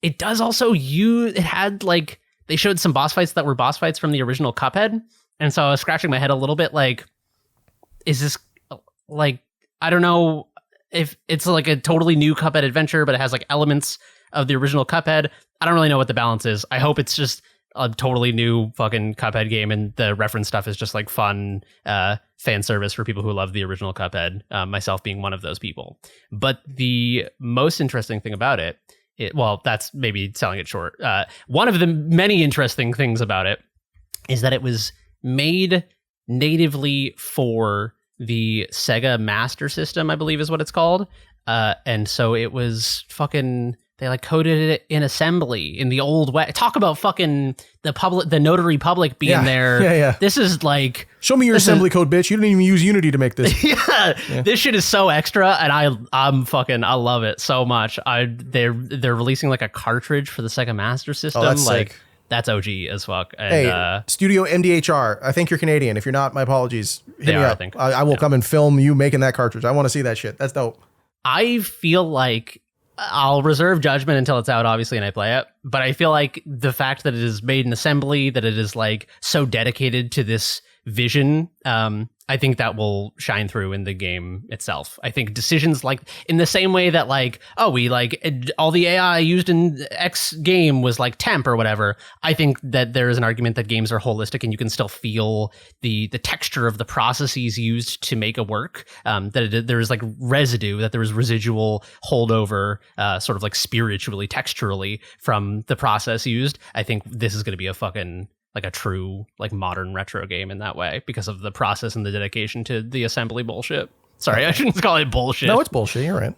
S3: It does also it had like, they showed some boss fights that were boss fights from the original Cuphead. And so I was scratching my head a little bit like, is this like, I don't know if it's like a totally new Cuphead adventure, but it has like elements of the original Cuphead. I don't really know what the balance is. I hope it's just a totally new fucking Cuphead game and the reference stuff is just like fun fan service for people who love the original Cuphead, myself being one of those people. But the most interesting thing about it that's maybe selling it short. One of the many interesting things about it is that it was made natively for the Sega Master System, I believe is what it's called. And so it was fucking, they like coded it in assembly in the old way. Talk about fucking the notary public being there.
S1: Yeah.
S3: This is like,
S1: show me your assembly code, bitch. You didn't even use Unity to make this.
S3: yeah. This shit is so extra, and I love it so much. They're releasing like a cartridge for the Sega Master System.
S1: Oh, that's
S3: like
S1: sick.
S3: That's OG as fuck. And,
S1: hey, Studio MDHR. I think you're Canadian. If you're not, my apologies. Hit me up.
S3: I think.
S1: I will come and film you making that cartridge. I want to see that shit. That's dope.
S3: I feel like I'll reserve judgment until it's out, obviously, and I play it. But I feel like the fact that it is made in assembly, that it is like so dedicated to this vision, I think that will shine through in the game itself. I think decisions like in the same way that like, oh, we like all the AI used in X game was like temp or whatever. I think that there is an argument that games are holistic and you can still feel the texture of the processes used to make a work. There is like residue, that there is residual holdover, sort of like spiritually, texturally from the process used. I think this is going to be a fucking like a true like modern retro game in that way because of the process and the dedication to the assembly bullshit. Sorry, I shouldn't call it bullshit.
S1: No, it's bullshit. You're right.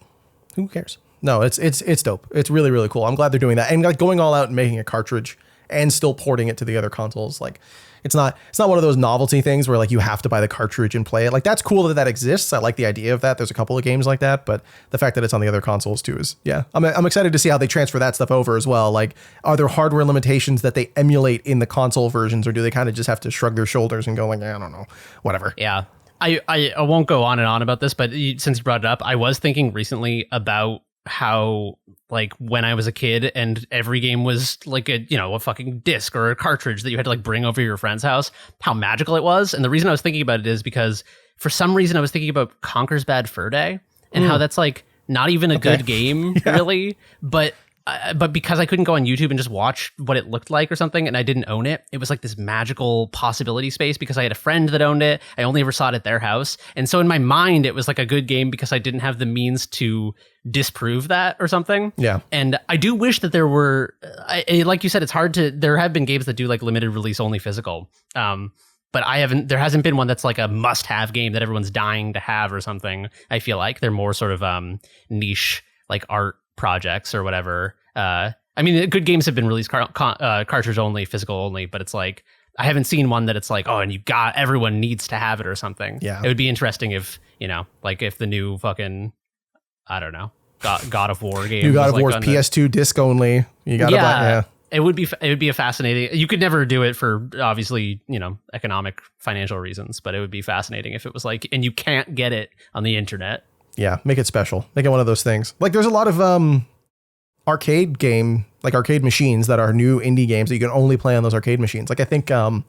S1: Who cares? No, it's dope. It's really, really cool. I'm glad they're doing that and like going all out and making a cartridge and still porting it to the other consoles. Like it's not one of those novelty things where like you have to buy the cartridge and play it. Like that's cool that exists. I like the idea of that. There's a couple of games like that, but the fact that it's on the other consoles too is, yeah. I'm excited to see how they transfer that stuff over as well. Like, are there hardware limitations that they emulate in the console versions, or do they kind of just have to shrug their shoulders and go like, I don't know, whatever.
S3: Yeah. I won't go on and on about this, but since you brought it up, I was thinking recently about how like when I was a kid and every game was like a fucking disc or a cartridge that you had to like bring over to your friend's house, how magical it was. And the reason I was thinking about it is because for some reason I was thinking about Conker's Bad Fur Day and how that's like not even a good game really, but because I couldn't go on YouTube and just watch what it looked like or something, and I didn't own it, it was like this magical possibility space because I had a friend that owned it. I only ever saw it at their house. And so in my mind, it was like a good game because I didn't have the means to disprove that or something.
S1: Yeah.
S3: And I do wish that there were, like you said, it's hard to, there have been games that do like limited release only physical. But there hasn't been one that's like a must have game that everyone's dying to have or something. I feel like they're more sort of niche, like art projects or whatever. I mean, good games have been released cartridge only, physical only, but it's like I haven't seen one that it's like, oh, and everyone needs to have it or something.
S1: Yeah,
S3: it would be interesting if like if the new fucking, I don't know, God of War game,
S1: new God of War's like PS2 disc only. You gotta buy. Yeah.
S3: It would be a fascinating. You could never do it for obviously economic financial reasons, but it would be fascinating if it was like, and you can't get it on the internet. Yeah,
S1: make it special. Make it one of those things. Like there's a lot of arcade machines that are new indie games that you can only play on those arcade machines. Like I think a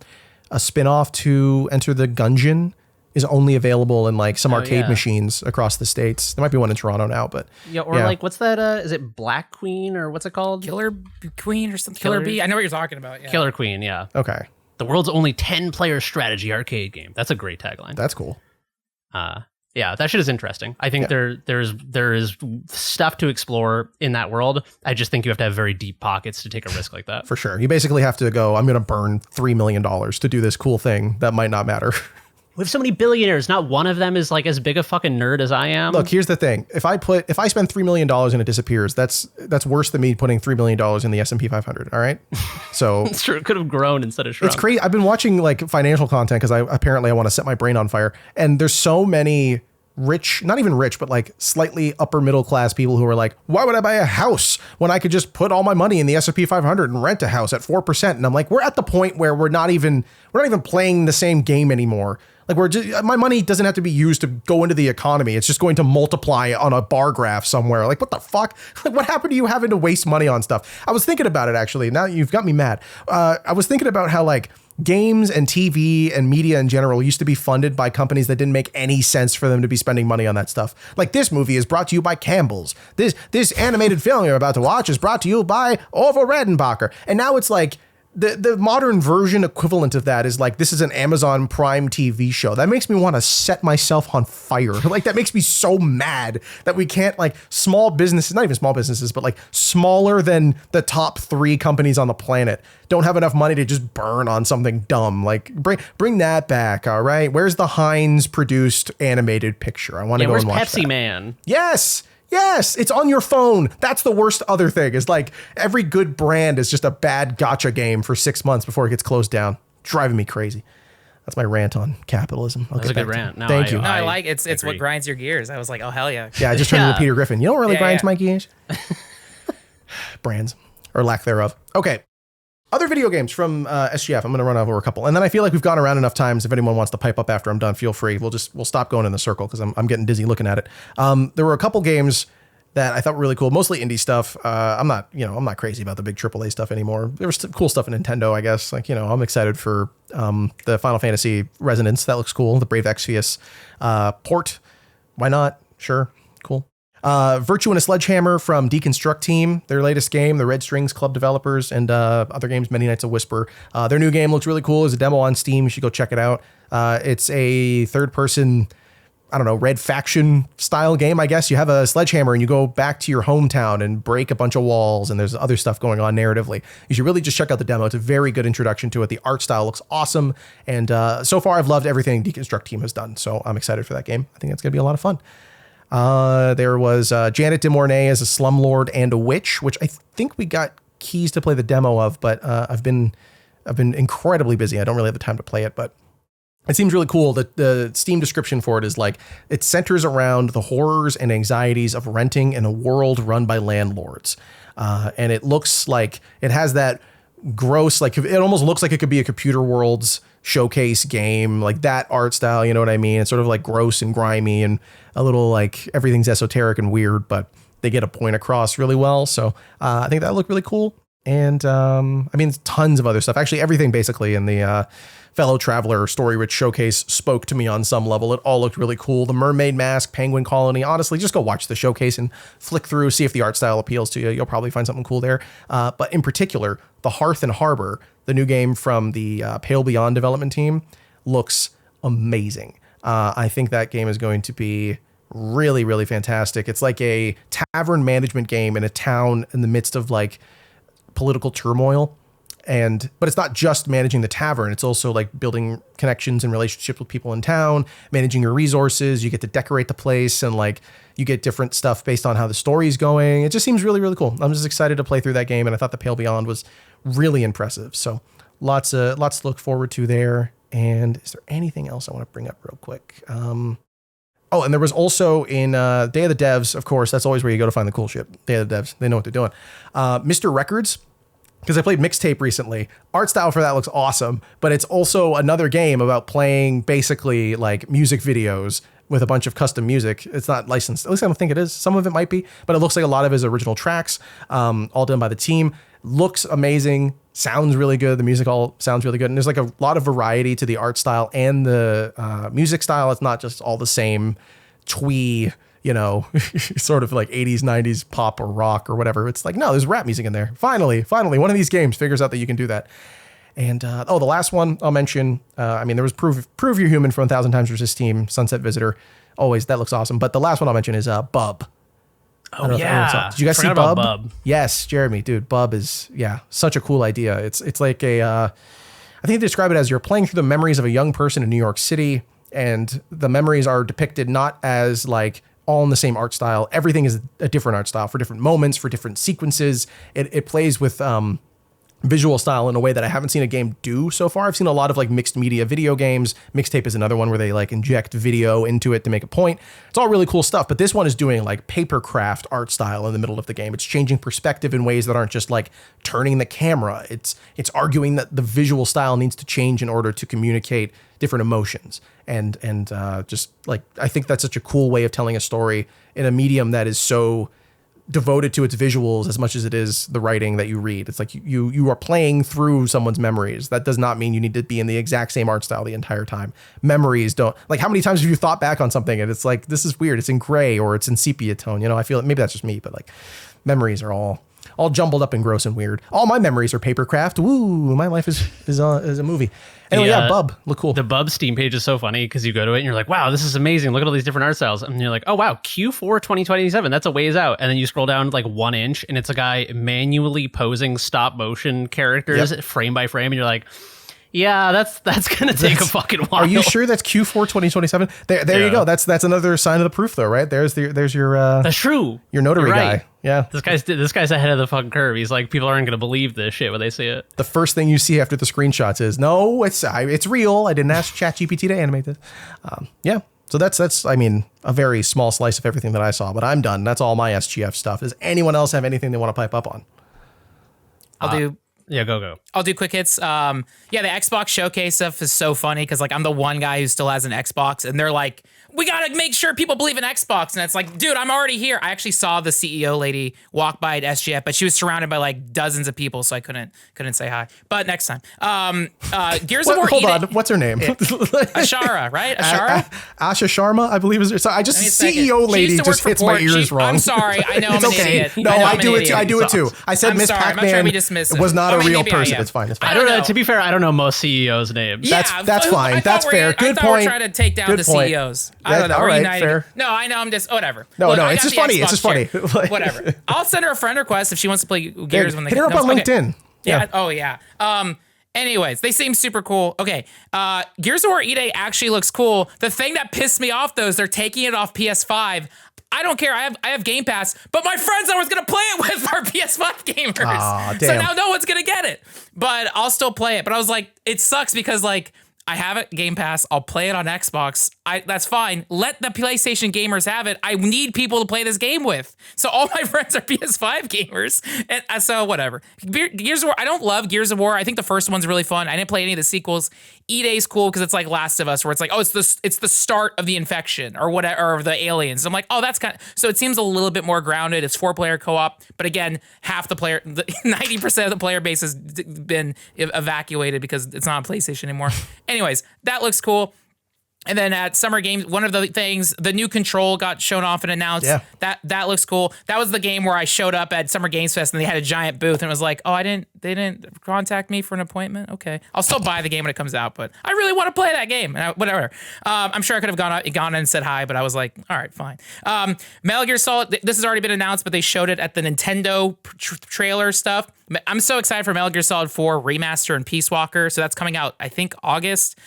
S1: spin-off to Enter the Gungeon is only available in like some arcade machines across the states. There might be one in Toronto now, but
S3: like what's that? Is it Black Queen or what's it called?
S2: Killer Queen or something? Killer Bee? I know what you're talking about. Yeah.
S3: Killer Queen, yeah.
S1: Okay.
S3: The world's only 10-player strategy arcade game. That's a great tagline.
S1: That's cool.
S3: Yeah, that shit is interesting. I think there is stuff to explore in that world. I just think you have to have very deep pockets to take a risk like that.
S1: For sure. You basically have to go, I'm going to burn $3 million to do this cool thing that might not matter.
S3: We have so many billionaires. Not one of them is like as big a fucking nerd as I am.
S1: Look, here's the thing. If I spend $3 million and it disappears, that's worse than me putting $3 million in the S&P 500. All right. So
S3: it's true. It could have grown instead of shrunk.
S1: It's crazy. I've been watching like financial content because I want to set my brain on fire. And there's so many rich, not even rich, but like slightly upper middle class people who are like, why would I buy a house when I could just put all my money in the S&P 500 and rent a house at 4%? And I'm like, we're at the point where we're not even playing the same game anymore. Like my money doesn't have to be used to go into the economy. It's just going to multiply on a bar graph somewhere. Like, what the fuck? Like, what happened to you having to waste money on stuff? I was thinking about it, actually. Now you've got me mad. I was thinking about how like games and TV and media in general used to be funded by companies that didn't make any sense for them to be spending money on that stuff. Like this movie is brought to you by Campbell's. This animated film you're about to watch is brought to you by Orville Redenbacher. And now it's like, the modern version equivalent of that is like, this is an Amazon Prime TV show. That makes me want to set myself on fire. Like, that makes me so mad that we can't, like, small businesses, not even small businesses, but like smaller than the top 3 companies on the planet don't have enough money to just burn on something dumb. Like, bring that back. All right. Where's the Heinz produced animated picture? I want to go and watch
S3: Pepsi
S1: that.
S3: Man?
S1: Yes, it's on your phone. That's the worst other thing, is like every good brand is just a bad gacha game for 6 months before it gets closed down. Driving me crazy. That's my rant on capitalism.
S3: That's a good rant. No,
S1: Thank you.
S2: No, I like it's what grinds your gears. I was like, oh, hell yeah.
S1: Yeah, I just turned into Peter Griffin. You know what really grinds my gears? Brands, or lack thereof. Okay. Other video games from SGF. I'm going to run over a couple. And then I feel like we've gone around enough times. If anyone wants to pipe up after I'm done, feel free. We'll stop going in the circle because I'm getting dizzy looking at it. There were a couple games that I thought were really cool, mostly indie stuff. I'm not crazy about the big AAA stuff anymore. There was cool stuff in Nintendo, I guess. Like, I'm excited for the Final Fantasy Resonance. That looks cool. The Brave Exvius port. Why not? Sure. Cool. Virtue and a Sledgehammer from Deconstruct Team, their latest game, the Red Strings Club developers, and other games, Many Nights of Whisper. Their new game looks really cool. There's a demo on Steam. You should go check it out. It's a third-person, Red Faction style game, I guess. You have a sledgehammer and you go back to your hometown and break a bunch of walls, and there's other stuff going on narratively. You should really just check out the demo. It's a very good introduction to it. The art style looks awesome, and so far I've loved everything Deconstruct Team has done, so I'm excited for that game. I think it's going to be a lot of fun. There was Janet DeMornay as a slumlord and a witch, which I think we got keys to play the demo of, but I've been incredibly busy. I don't really have the time to play it, but it seems really cool. The Steam description for it is like, it centers around the horrors and anxieties of renting in a world run by landlords. And it looks like it has that gross, like it almost looks like it could be a Computer Worlds showcase game, like that art style, you know what I mean? It's sort of like gross and grimy and a little like everything's esoteric and weird, but they get a point across really well. So I think that looked really cool. And tons of other stuff. Actually, everything basically in the Fellow Traveler Story Rich Showcase spoke to me on some level. It all looked really cool. The Mermaid Mask, Penguin Colony. Honestly, just go watch the showcase and flick through, see if the art style appeals to you. You'll probably find something cool there. But in particular, the Hearth and Harbour, the new game from the Pale Beyond development team, looks amazing. I think that game is going to be really, really fantastic. It's like a tavern management game in a town in the midst of like political turmoil. But it's not just managing the tavern. It's also like building connections and relationships with people in town, managing your resources. You get to decorate the place, and like you get different stuff based on how the story's going. It just seems really, really cool. I'm just excited to play through that game. And I thought the Pale Beyond was really impressive. So lots to look forward to there. And is there anything else I want to bring up real quick? And there was also in Day of the Devs, of course, that's always where you go to find the cool shit. Day of the Devs, they know what they're doing. Mr. Records, because I played Mixtape recently. Art style for that looks awesome, but it's also another game about playing basically like music videos with a bunch of custom music. It's not licensed. At least I don't think it is. Some of it might be, but it looks like a lot of his original tracks, all done by the team. Looks amazing. Sounds really good. The music all sounds really good. And there's like a lot of variety to the art style and the music style. It's not just all the same twee, sort of like 80s, 90s pop or rock or whatever. It's like, no, there's rap music in there. Finally, one of these games figures out that you can do that. And, the last one I'll mention, there was Prove You're Human from 1,000 Times Resist Team, Sunset Visitor. Always, that looks awesome. But the last one I'll mention is Bub.
S3: Oh, yeah.
S1: Did you guys see Bub? Yes, Jeremy, dude, Bub is, such a cool idea. It's like I think they describe it as you're playing through the memories of a young person in New York City, and the memories are depicted not as like all in the same art style. Everything is a different art style for different moments, for different sequences. It plays with visual style in a way that I haven't seen a game do so far. I've seen a lot of like mixed media video games. Mixtape is another one where they like inject video into it to make a point. It's all really cool stuff, but this one is doing like papercraft art style in the middle of the game. It's changing perspective in ways that aren't just like turning the camera. It's arguing that the visual style needs to change in order to communicate different emotions. And just like, I think that's such a cool way of telling a story in a medium that is so devoted to its visuals as much as it is the writing that you read. It's like you are playing through someone's memories. That does not mean you need to be in the exact same art style the entire time. Memories don't, like, how many times have you thought back on something and it's like, this is weird, it's in gray or it's in sepia tone, I feel like maybe that's just me, but like memories are all all jumbled up and gross and weird. All my memories are papercraft. Woo, my life is a movie. Anyway, yeah, Bub, look cool.
S3: The Bub Steam page is so funny because you go to it and you're like, wow, this is amazing. Look at all these different art styles. And you're like, oh, wow, Q4 2027. That's a ways out. And then you scroll down like 1 inch and it's a guy manually posing stop motion characters frame by frame. And you're like, yeah, that's going to take a fucking while.
S1: Are you sure that's Q4 2027? There you go. That's another sign of the proof, though, right? There's your
S3: that's true.
S1: Your notary
S3: right.
S1: guy. Yeah.
S3: This guy's ahead of the fucking curve. He's like, people aren't going to believe this shit when they see it.
S1: The first thing you see after the screenshots is, no, it's real. I didn't ask ChatGPT to animate this. Yeah. So that's I mean, a very small slice of everything that I saw, but I'm done. That's all my SGF stuff. Does anyone else have anything they want to pipe up on?
S2: I'll do.
S3: Yeah, go.
S2: I'll do quick hits. Yeah, the Xbox showcase stuff is so funny because like I'm the one guy who still has an Xbox, and they're like, we gotta make sure people believe in Xbox, and it's like, dude, I'm already here. I actually saw the CEO lady walk by at SGF, but she was surrounded by like dozens of people, so I couldn't say hi. But next time, Gears of War.
S1: Hold on, what's her name?
S2: Ashara, right? Ashara.
S1: Asha Sharma, I believe is her. So I just CEO lady just hits my ears wrong.
S2: I'm sorry. I know I'm an idiot.
S1: No, I do it too. I do it too. I said Miss Pac-Man was not a real person. It's fine.
S3: I don't know. To be fair, I don't know most CEOs' names.
S1: That's fine. That's fair. Good point.
S2: We're trying to take down the CEOs. I don't know.
S1: All right, fair.
S2: No, I know. I'm just whatever.
S1: No, it's just funny. It's just funny.
S2: Whatever. I'll send her a friend request if she wants to play Gears when they
S1: hit her up on LinkedIn.
S2: Yeah. Oh yeah. Anyways, they seem super cool. Okay. Gears of War E-Day actually looks cool. The thing that pissed me off though is they're taking it off PS5. I don't care. I have Game Pass, but my friends I was gonna play it with are PS5 gamers.
S1: Aw, damn.
S2: So now no one's gonna get it. But I'll still play it. But I was like, it sucks because like I have it Game Pass. I'll play it on Xbox. That's fine. Let the PlayStation gamers have it. I need people to play this game with. So all my friends are PS5 gamers. And so whatever. Gears of War. I don't love Gears of War. I think the first one's really fun. I didn't play any of the sequels. E-Day's cool because it's like Last of Us, where it's like, oh, it's the start of the infection or whatever, or the aliens. I'm like, oh, that's kind of, so it seems a little bit more grounded. It's 4-player co-op, but again, 90% of the player base has been evacuated because it's not on PlayStation anymore. Anyways, that looks cool. And then at Summer Games, one of the things, the new Control got shown off and announced. Yeah. That looks cool. That was the game where I showed up at Summer Games Fest and they had a giant booth and it was like, oh, they didn't contact me for an appointment. Okay, I'll still buy the game when it comes out, but I really want to play that game. And whatever. I'm sure I could have gone and said hi, but I was like, all right, fine. Metal Gear Solid. This has already been announced, but they showed it at the Nintendo trailer stuff. I'm so excited for Metal Gear Solid 4 Remaster and Peace Walker. So that's coming out, I think, August.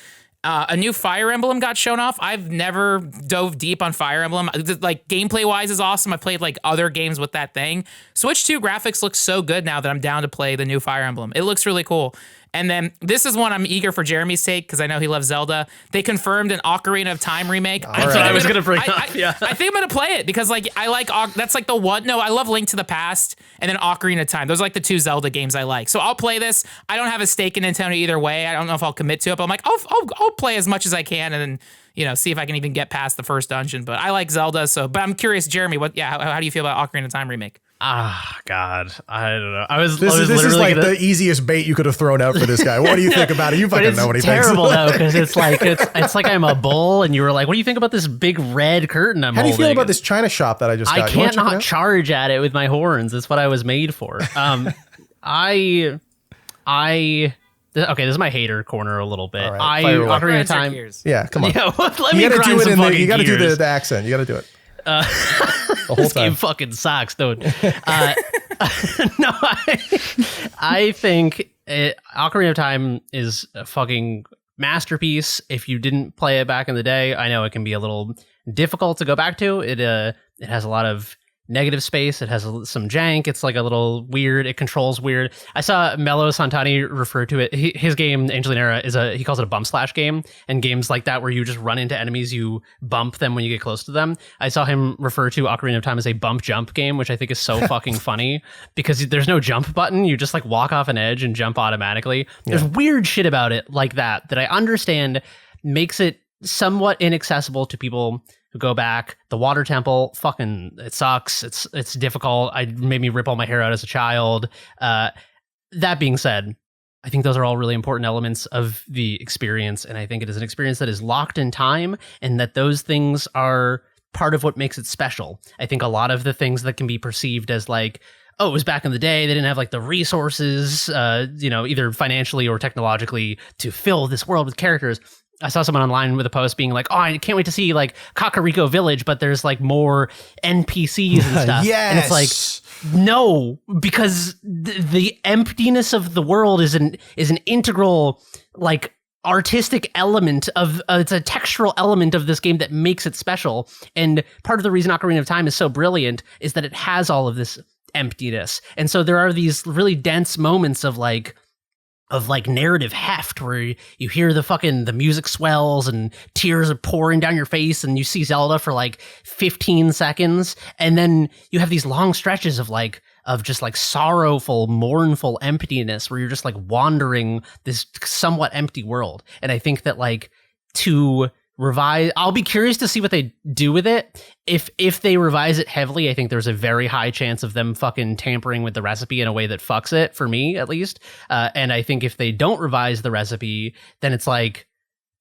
S2: A new Fire Emblem got shown off. I've never dove deep on Fire Emblem. Like gameplay wise is awesome. I've played like other games with that thing. Switch 2 graphics look so good now that I'm down to play the new Fire Emblem. It looks really cool. And then this is one I'm eager for Jeremy's sake because I know he loves Zelda. They confirmed an Ocarina of Time remake.
S3: I was going to bring up. Yeah.
S2: I think I'm going to play it because like I like that's like the one. No, I love Link to the Past and then Ocarina of Time. Those are like the 2 Zelda games I like. So I'll play this. I don't have a stake in Nintendo either way. I don't know if I'll commit to it, but I'm like I'll play as much as I can and then see if I can even get past the first dungeon. But I like Zelda. But I'm curious, Jeremy. How do you feel about Ocarina of Time remake?
S3: God, I don't know. This
S1: is like the easiest bait you could have thrown out for this guy. What do you think about it? You fucking know what he thinks.
S3: It's terrible though, because it's like I'm a bull, and you were like, "What do you think about this big red curtain I'm holding?"
S1: How do you feel about this China shop that I just got?
S3: I can't not charge at it with my horns. That's what I was made for. Okay, this is my hater corner a little bit. Right, Ocarina of Time.
S1: Yeah, come on.
S3: Yeah, let me grind some fucking gears.
S1: You got to do the accent. You got to do it. The whole
S3: this
S1: time.
S3: Game fucking sucks, dude. No, I think Ocarina of Time is a fucking masterpiece. If you didn't play it back in the day, I know it can be a little difficult to go back to. It has a lot of negative space. It has some jank. It's like a little weird. It controls weird. I saw Mello Santani refer to it. His game, Angelinera, he calls it a bump slash game. And games like that where you just run into enemies, you bump them when you get close to them. I saw him refer to Ocarina of Time as a bump jump game, which I think is so fucking funny because there's no jump button. You just like walk off an edge and jump automatically. Yeah. There's weird shit about it like that I understand makes it somewhat inaccessible to people who go back. The water temple, fucking, it sucks. It's difficult. It made me rip all my hair out as a child. That being said, I think those are all really important elements of the experience. And I think it is an experience that is locked in time and that those things are part of what makes it special. I think a lot of the things that can be perceived as like, oh, it was back in the day. They didn't have like the resources, either financially or technologically to fill this world with characters. I saw someone online with a post being like, oh, I can't wait to see like Kakariko Village, but there's like more NPCs and stuff.
S1: Yes.
S3: And it's like, no, because the emptiness of the world is an integral, like, artistic element of it's a textural element of this game that makes it special. And part of the reason Ocarina of Time is so brilliant is that it has all of this emptiness. And so there are these really dense moments of narrative heft where you hear the music swells and tears are pouring down your face and you see Zelda for like 15 seconds. And then you have these long stretches of just like sorrowful, mournful emptiness where you're just like wandering this somewhat empty world. And I think that like to revise, I'll be curious to see what they do with it. If they revise it heavily, I think there's a very high chance of them fucking tampering with the recipe in a way that fucks it, for me at least. And I think if they don't revise the recipe, then it's like,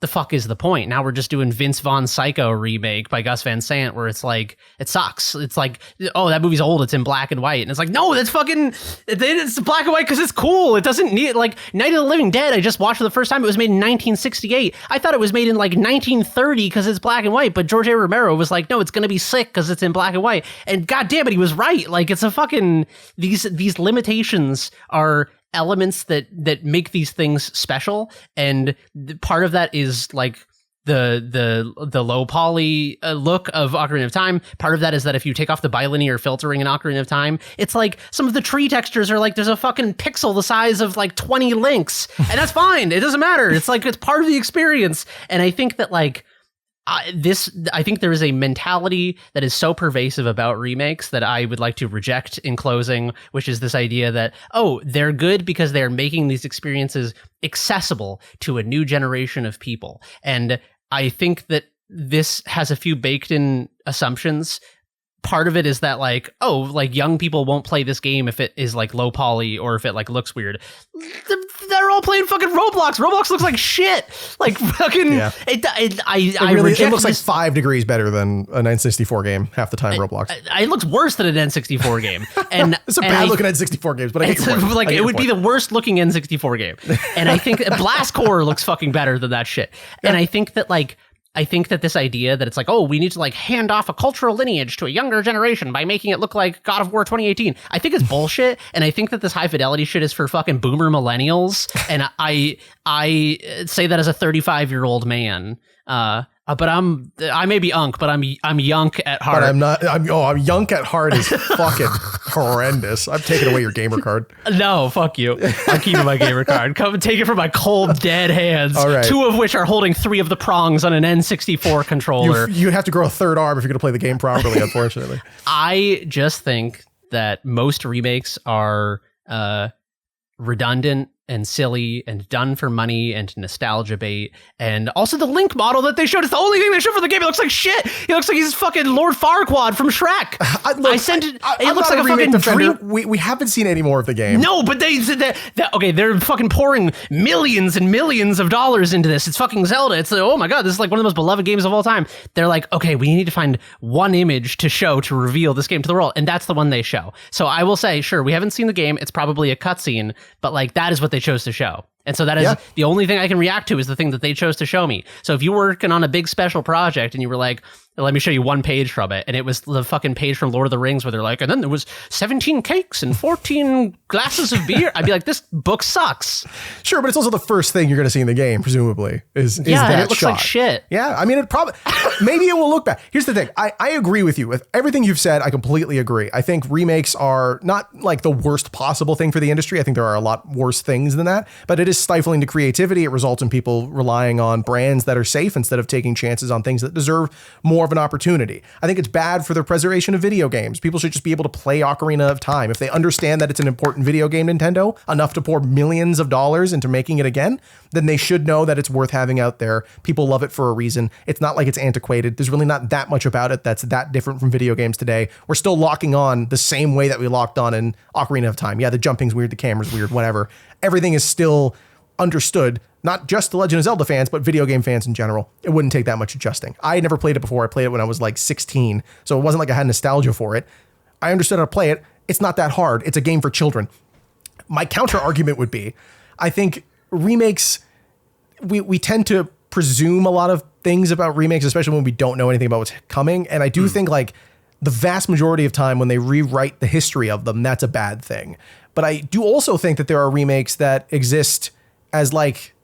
S3: the fuck is the point? Now we're just doing Vince Vaughn Psycho remake by Gus Van Sant, where it's like, it sucks. It's like, oh, that movie's old, it's in black and white. And it's like, no, that's fucking, it's black and white because it's cool. It doesn't need, like, Night of the Living Dead, I just watched for the first time. It was made in 1968. I thought it was made in like 1930 because it's black and white, but George A. Romero was like, no, it's going to be sick because it's in black and white. And god damn it, he was right. Like, it's a fucking, these limitations are elements that make these things special, and part of that is like the low poly look of Ocarina of Time. Part of that is that if you take off the bilinear filtering in Ocarina of Time, it's like some of the tree textures are like there's a fucking pixel the size of like 20 links, and that's fine. It doesn't matter. It's like it's part of the experience. And I think that like I think there is a mentality that is so pervasive about remakes that I would like to reject in closing, which is this idea that, oh, they're good because they're making these experiences accessible to a new generation of people. And I think that this has a few baked in assumptions. Part of it is that like, oh, like young people won't play this game if it is like low poly or if it like looks weird. They're all playing fucking Roblox. Roblox looks like shit. Like fucking. Yeah.
S1: It looks like 5 degrees better than a N64 game half the time. Roblox.
S3: It looks worse than an N64 game. And
S1: it's a bad looking N64 game, but I get your point.
S3: Like it would be the worst looking N64 game. And I think Blast Core looks fucking better than that shit. Yeah. And I think that this idea that it's like, oh, we need to like hand off a cultural lineage to a younger generation by making it look like God of War 2018. I think it's bullshit. And I think that this high fidelity shit is for fucking boomer millennials. And I say that as a 35-year-old man. But I may be unk, but I'm yunk at heart.
S1: But I'm not. I'm yunk at heart is fucking horrendous. I'm taking away your gamer card.
S3: No, fuck you. I'm keeping my gamer card. Come and take it from my cold, dead hands. All right. 2 of which are holding 3 of the prongs on an N64 controller.
S1: You'd have to grow a 3rd arm if you're going to play the game properly, unfortunately.
S3: I just think that most remakes are redundant and silly and done for money and nostalgia bait. And also the Link model that they showed is the only thing they showed for the game. It looks like shit. He looks like he's fucking Lord Farquaad from Shrek. It looks like a fucking dream.
S1: We haven't seen any more of the game.
S3: No, but they're fucking pouring millions and millions of dollars into this. It's fucking Zelda. It's like, oh my god, this is like one of the most beloved games of all time. They're like, okay, we need to find one image to show to reveal this game to the world, and that's the one they show. So I will say, sure, we haven't seen the game. It's probably a cutscene, but like that is what they chose to show. And so that is the only thing I can react to is the thing that they chose to show me. So if you were working on a big special project and you were like, let me show you one page from it, and it was the fucking page from Lord of the Rings where they're like, and then there was 17 cakes and 14 glasses of beer, I'd be like, this book sucks.
S1: Sure, but it's also the first thing you're going to see in the game, presumably, is that
S3: it looks
S1: shot.
S3: Like shit.
S1: Yeah, I mean, it probably, maybe it will look bad. Here's the thing. I agree with you. With everything you've said, I completely agree. I think remakes are not like the worst possible thing for the industry. I think there are a lot worse things than that, but it is stifling to creativity. It results in people relying on brands that are safe instead of taking chances on things that deserve more of an opportunity. I think it's bad for the preservation of video games. People should just be able to play Ocarina of Time. If they understand that it's an important video game, Nintendo, enough to pour millions of dollars into making it again, then they should know that it's worth having out there. People love it for a reason. It's not like it's antiquated. There's really not that much about it that's that different from video games today. We're still locking on the same way that we locked on in Ocarina of Time. Yeah, the jumping's weird, the camera's weird, whatever. Everything is still understood, not just the Legend of Zelda fans, but video game fans in general. It wouldn't take that much adjusting. I had never played it before. I played it when I was like 16, so it wasn't like I had nostalgia for it. I understood how to play it. it's not that hard. It's a game for children. My counter argument would be, I think remakes, we tend to presume a lot of things about remakes, especially when we don't know anything about what's coming. And I do think like the vast majority of time when they rewrite the history of them, that's a bad thing. But I do also think that there are remakes that exist as like,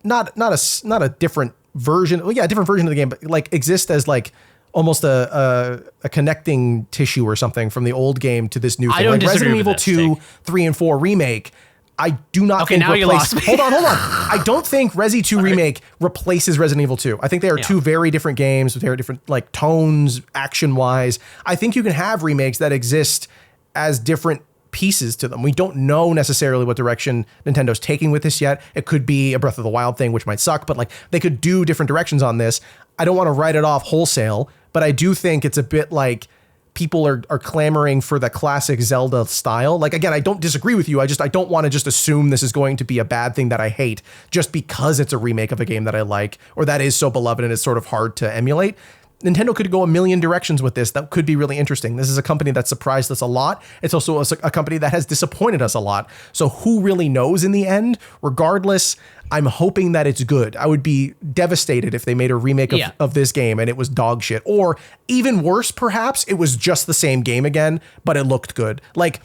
S1: not a different version. Well, yeah, a different version of the game, but like exist as like almost a connecting tissue or something from the old game to this new thing.
S3: I don't
S1: like
S3: disagree
S1: Resident
S3: with
S1: Evil
S3: this,
S1: 2, 3, and 4 remake. I do not think
S3: now you lost me.
S1: Hold on. I don't think Resi 2 remake replaces Resident Evil 2. I think they are two very different games with very different like tones, action wise. I think you can have remakes that exist as different pieces to them. We don't know necessarily what direction Nintendo's taking with this yet. It could be a Breath of the Wild thing, which might suck, but like they could do different directions on this. I don't want to write it off wholesale, but I do think it's a bit like people are clamoring for the classic Zelda style. Like, again, I don't disagree with you. I don't want to just assume this is going to be a bad thing that I hate just because it's a remake of a game that I like, or that is so beloved and it's sort of hard to emulate. Nintendo could go a million directions with this. That could be really interesting. This is a company that surprised us a lot. It's also a company that has disappointed us a lot. So who really knows in the end? Regardless, I'm hoping that it's good. I would be devastated if they made a remake of this game and it was dog shit. Or even worse, perhaps, it was just the same game again, but it looked good. Like,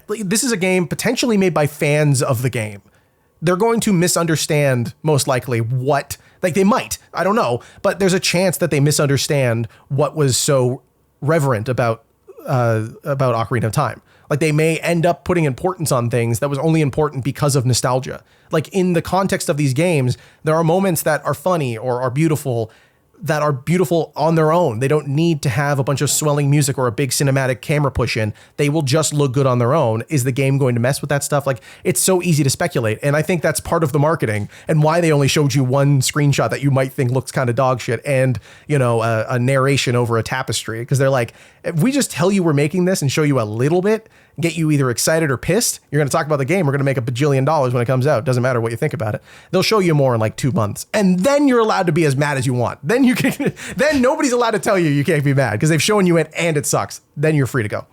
S1: this is a game potentially made by fans of the game. They're going to misunderstand, most likely, what... Like, they might. I don't know. But there's a chance that they misunderstand what was so reverent about Ocarina of Time. Like, they may end up putting importance on things that was only important because of nostalgia. Like, in the context of these games, there are moments that are funny or are beautiful that are beautiful on their own. They don't need to have a bunch of swelling music or a big cinematic camera push in. They will just look good on their own. Is the game going to mess with that stuff? Like, it's so easy to speculate. And I think that's part of the marketing and why they only showed you one screenshot that you might think looks kind of dog shit and, you know, a narration over a tapestry. Because they're like, if we just tell you we're making this and show you a little bit, get you either excited or pissed, you're going to talk about the game. We're going to make $1 bajillion when it comes out. Doesn't matter what you think about it. They'll show you more in like 2 months. And then you're allowed to be as mad as you want. Then you can, then nobody's allowed to tell you can't be mad because they've shown you it and it sucks. Then you're free to go.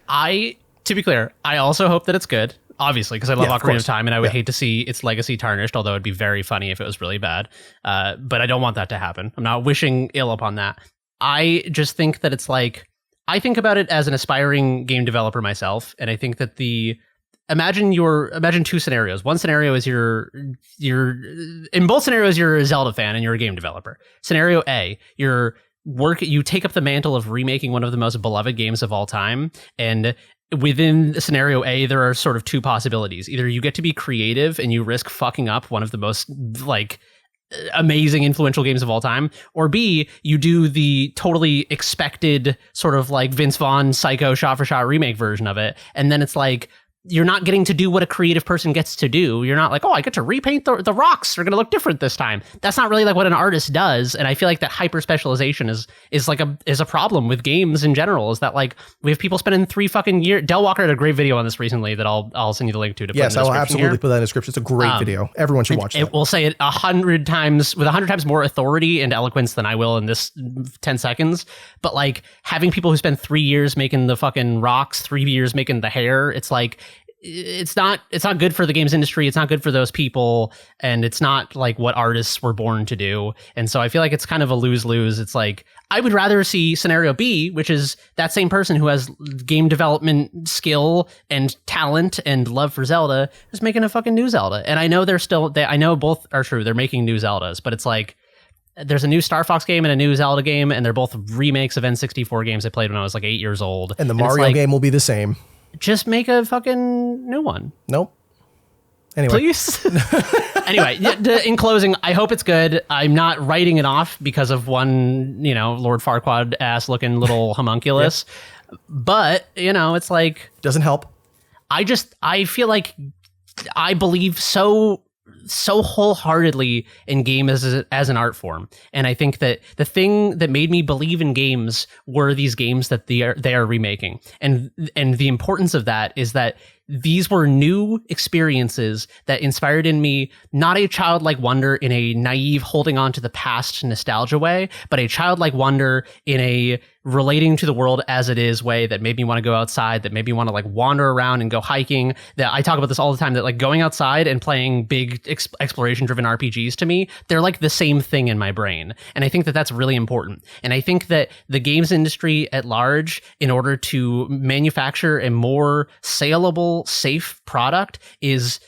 S3: To be clear, I also hope that it's good, obviously, because I love Ocarina of Time and I would hate to see its legacy tarnished, although it'd be very funny if it was really bad. But I don't want that to happen. I'm not wishing ill upon that. I just think that it's like, I think about it as an aspiring game developer myself, and I think that imagine 2 scenarios. One scenario is you're in both scenarios you're a Zelda fan and you're a game developer. Scenario A, you take up the mantle of remaking one of the most beloved games of all time, and within scenario A, there are sort of 2 possibilities. Either you get to be creative and you risk fucking up one of the most like amazing influential games of all time, or B, you do the totally expected sort of like Vince Vaughn psycho shot for shot remake version of it, and then it's like you're not getting to do what a creative person gets to do. You're not like, oh, I get to repaint the rocks. They're going to look different this time. That's not really like what an artist does. And I feel like that hyper specialization is a problem with games in general. Is that like we have people spending 3 fucking years. Del Walker had a great video on this recently that I'll send you the link to.
S1: Yes, I will absolutely put that in the description. It's a great video. Everyone should watch that.
S3: It will say it 100 times with 100 times more authority and eloquence than I will in this 10 seconds. But like having people who spend 3 years making the fucking rocks, 3 years making the hair, it's like, it's not good for the games industry. It's not good for those people. And it's not like what artists were born to do. And so I feel like it's kind of a lose-lose. It's like, I would rather see scenario B, which is that same person who has game development skill and talent and love for Zelda is making a fucking new Zelda. And I know I know both are true. They're making new Zeldas, but it's like, there's a new Star Fox game and a new Zelda game, and they're both remakes of N64 games I played when I was like 8 years old.
S1: And the Mario game will be the same.
S3: Just make a fucking new one.
S1: Nope. Anyway.
S3: Please. Anyway, in closing, I hope it's good. I'm not writing it off because of one, Lord Farquaad ass looking little homunculus. Yep. But, it's like...
S1: Doesn't help.
S3: I feel like I believe so wholeheartedly in game as an art form. And I think that the thing that made me believe in games were these games that they are remaking. And the importance of that is that these were new experiences that inspired in me not a childlike wonder in a naive holding on to the past nostalgia way, but a childlike wonder in a relating to the world as it is way that made me want to go outside, that made me want to like wander around and go hiking. That I talk about this all the time, that like going outside and playing big exploration driven RPGs, to me, they're like the same thing in my brain. And I think that that's really important. And I think that the games industry at large, in order to manufacture a more saleable, safe product, is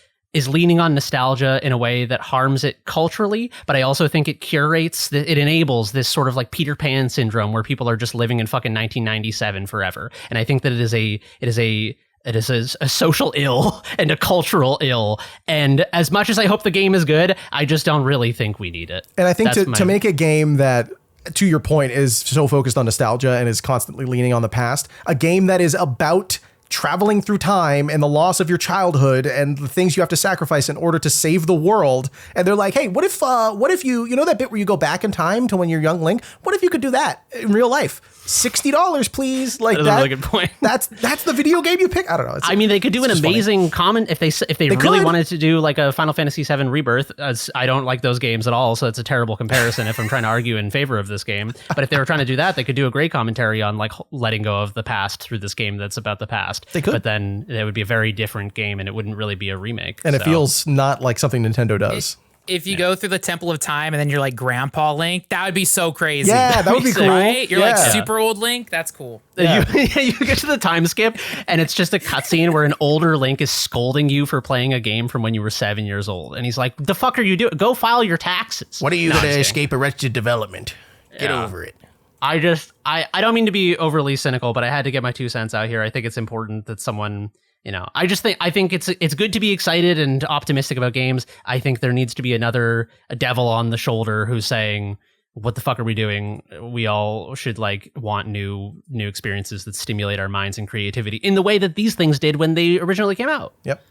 S3: leaning on nostalgia in a way that harms it culturally, but I also think it it enables this sort of like Peter Pan syndrome where people are just living in fucking 1997 forever. And I think that it is a social ill and a cultural ill. And as much as I hope the game is good, I just don't really think we need it.
S1: And I think to make a game that, to your point, is so focused on nostalgia and is constantly leaning on the past, a game that is about traveling through time and the loss of your childhood and the things you have to sacrifice in order to save the world. And they're like, hey, what if you know that bit where you go back in time to when you're young Link? What if you could do that in real life? $60, please. Like
S3: that's a really good point.
S1: That's the video game you pick. I don't know.
S3: I mean, they could do an amazing comment if they really wanted to do like a Final Fantasy VII Rebirth. I don't like those games at all, so it's a terrible comparison if I'm trying to argue in favor of this game. But if they were trying to do that, they could do a great commentary on like letting go of the past through this game that's about the past.
S1: They could,
S3: but then it would be a very different game, and it wouldn't really be a remake.
S1: And it feels not like something Nintendo does.
S2: If you go through the Temple of Time and then you're like Grandpa Link, that would be so crazy.
S1: Yeah, that would be cool.
S2: Right? You're like super old Link. That's cool.
S3: Yeah. You get to the time skip, and it's just a cutscene where an older Link is scolding you for playing a game from when you were 7 years old, and he's like, "The fuck are you doing? Go file your taxes."
S1: What are you going to escape Arrested Development? Get over it.
S3: I don't mean to be overly cynical, but I had to get my 2 cents out here. I think it's important that someone. I think it's good to be excited and optimistic about games. I think there needs to be a devil on the shoulder who's saying, what the fuck are we doing? We all should like want new experiences that stimulate our minds and creativity in the way that these things did when they originally came out.
S1: Yep.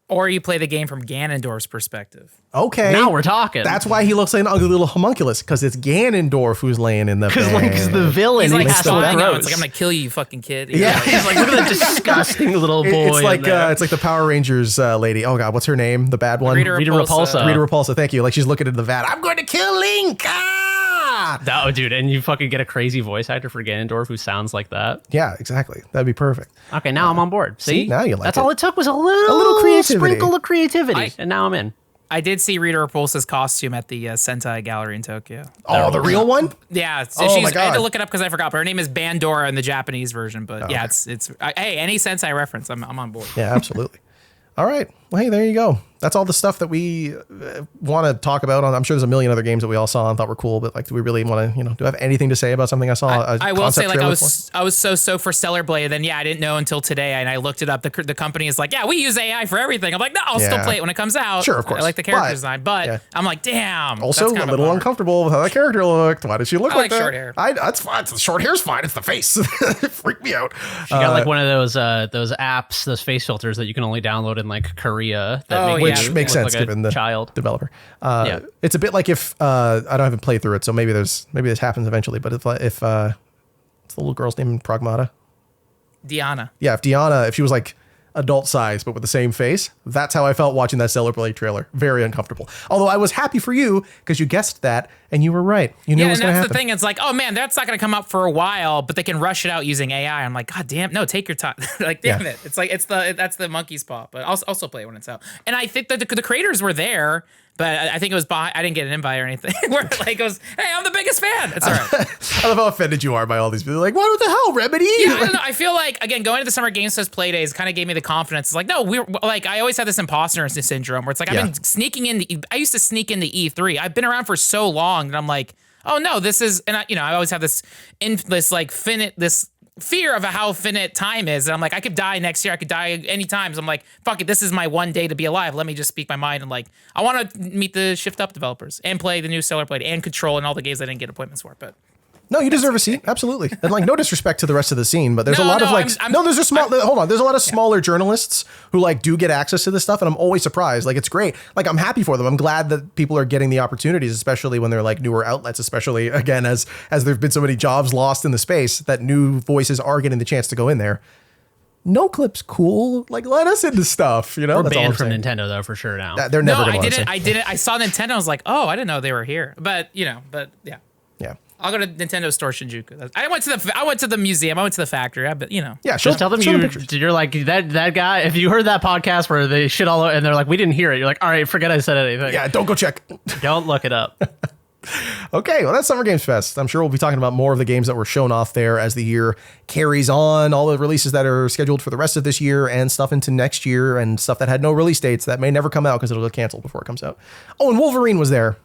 S2: Or you play the game from Ganondorf's perspective.
S1: Okay.
S3: Now we're talking.
S1: That's why he looks like an ugly little homunculus, because it's Ganondorf who's laying in the bed.
S3: Because Link's the villain.
S2: He's like,
S3: it's
S2: like, I'm going to kill you, fucking kid.
S1: Yeah.
S3: He's like, look at that disgusting little boy.
S1: It's like the Power Rangers lady. Oh, God, what's her name? The bad one?
S2: Rita Repulsa.
S1: Rita Repulsa, thank you. Like, she's looking into the vat. I'm going to kill Link!
S3: Oh, dude, and you fucking get a crazy voice actor for Ganondorf who sounds like that.
S1: Yeah, exactly. That'd be perfect.
S3: Okay, now I'm on board. See?
S1: Now you like
S3: That's all it took was a little creativity. Sprinkle of creativity, and now I'm in.
S2: I did see Rita Repulsa's costume at the Sentai Gallery in Tokyo.
S1: Oh, the real one?
S2: Yeah. So I had to look it up because I forgot, but her name is Bandora in the Japanese version. But hey, any Sentai reference, I'm on board.
S1: Yeah, absolutely. All right. Well, hey, there you go. That's all the stuff that we want to talk about. I'm sure there's a million other games that we all saw and thought were cool, but like, do we really want to, do I have anything to say about something I saw?
S2: I will say, like, I was so stoked for Stellar Blade, and I didn't know until today, and I looked it up. The company is like, yeah, we use AI for everything. I'm like, no, I'll still play it when it comes out.
S1: Sure, of course.
S2: I like the character design, but I'm like, damn.
S1: Also, a little uncomfortable with how that character looked. Why did she look like that?
S2: Short hair.
S1: That's fine. The short hair's fine. It's the face. It freaked me out.
S3: She got like one of those apps, those face filters that you can only download in like Korea.
S1: Which makes sense
S3: like
S1: given the
S3: child
S1: developer. It's a bit like if I haven't played through it, so maybe this happens eventually. But if what's the little girl's name in Pragmata?
S2: Diana.
S1: Yeah, if she was like adult size but with the same face, that's how I felt watching that Stellar Blade trailer. Very uncomfortable. Although I was happy for you because you guessed that and you were right. You knew it was going to happen.
S2: That's the thing. It's like, oh man, that's not going to come up for a while, but they can rush it out using AI. I'm like, God damn, no, take your time. Like, damn it. It's like that's the monkey's paw. But I'll also play it when it's out. And I think that the creators were there. But I think it was I didn't get an invite or anything. Where like goes, hey, I'm the biggest fan. It's all right.
S1: I love how offended you are by all these people. Like, what the hell, Remedy?
S2: Yeah, I don't know. I feel like, again, going to the Summer Games Fest play days kind of gave me the confidence. It's like, no, we're like, I always had this imposter syndrome where it's like, I've been sneaking in. I used to sneak into E3. I've been around for so long, and I'm like, oh no, this is, and I always have this fear of how finite time is. And I'm like, I could die next year. I could die anytime. So I'm like, fuck it. This is my one day to be alive. Let me just speak my mind. And like, I want to meet the Shift Up developers and play the new Stellar Blade and Control and all the games I didn't get appointments for. But
S1: no, you deserve a seat. Absolutely. And like, no disrespect to the rest of the scene, but there's a lot of like, there's a lot of smaller journalists who like do get access to this stuff. And I'm always surprised. Like, it's great. Like, I'm happy for them. I'm glad that people are getting the opportunities, especially when they're like newer outlets, especially again, as there've been so many jobs lost in the space that new voices are getting the chance to go in there. Noclip's cool. Like, let us into stuff, you know?
S3: We're banned from Nintendo, though, for sure now.
S1: They're never
S2: I didn't. I saw Nintendo. I was like, oh, I didn't know they were here. But, yeah.
S1: Yeah.
S2: I'll go to Nintendo Store Shinjuku. I went to the museum. I went to the factory. But,
S1: Yeah,
S3: just tell them you're like, that guy, if you heard that podcast where they shit all over and they're like, we didn't hear it. You're like, all right, forget I said anything.
S1: Yeah, don't go check.
S3: Don't look it up.
S1: Okay, well, that's Summer Games Fest. I'm sure we'll be talking about more of the games that were shown off there as the year carries on, all the releases that are scheduled for the rest of this year and stuff into next year and stuff that had no release dates that may never come out because it'll get canceled before it comes out. Oh, and Wolverine was there.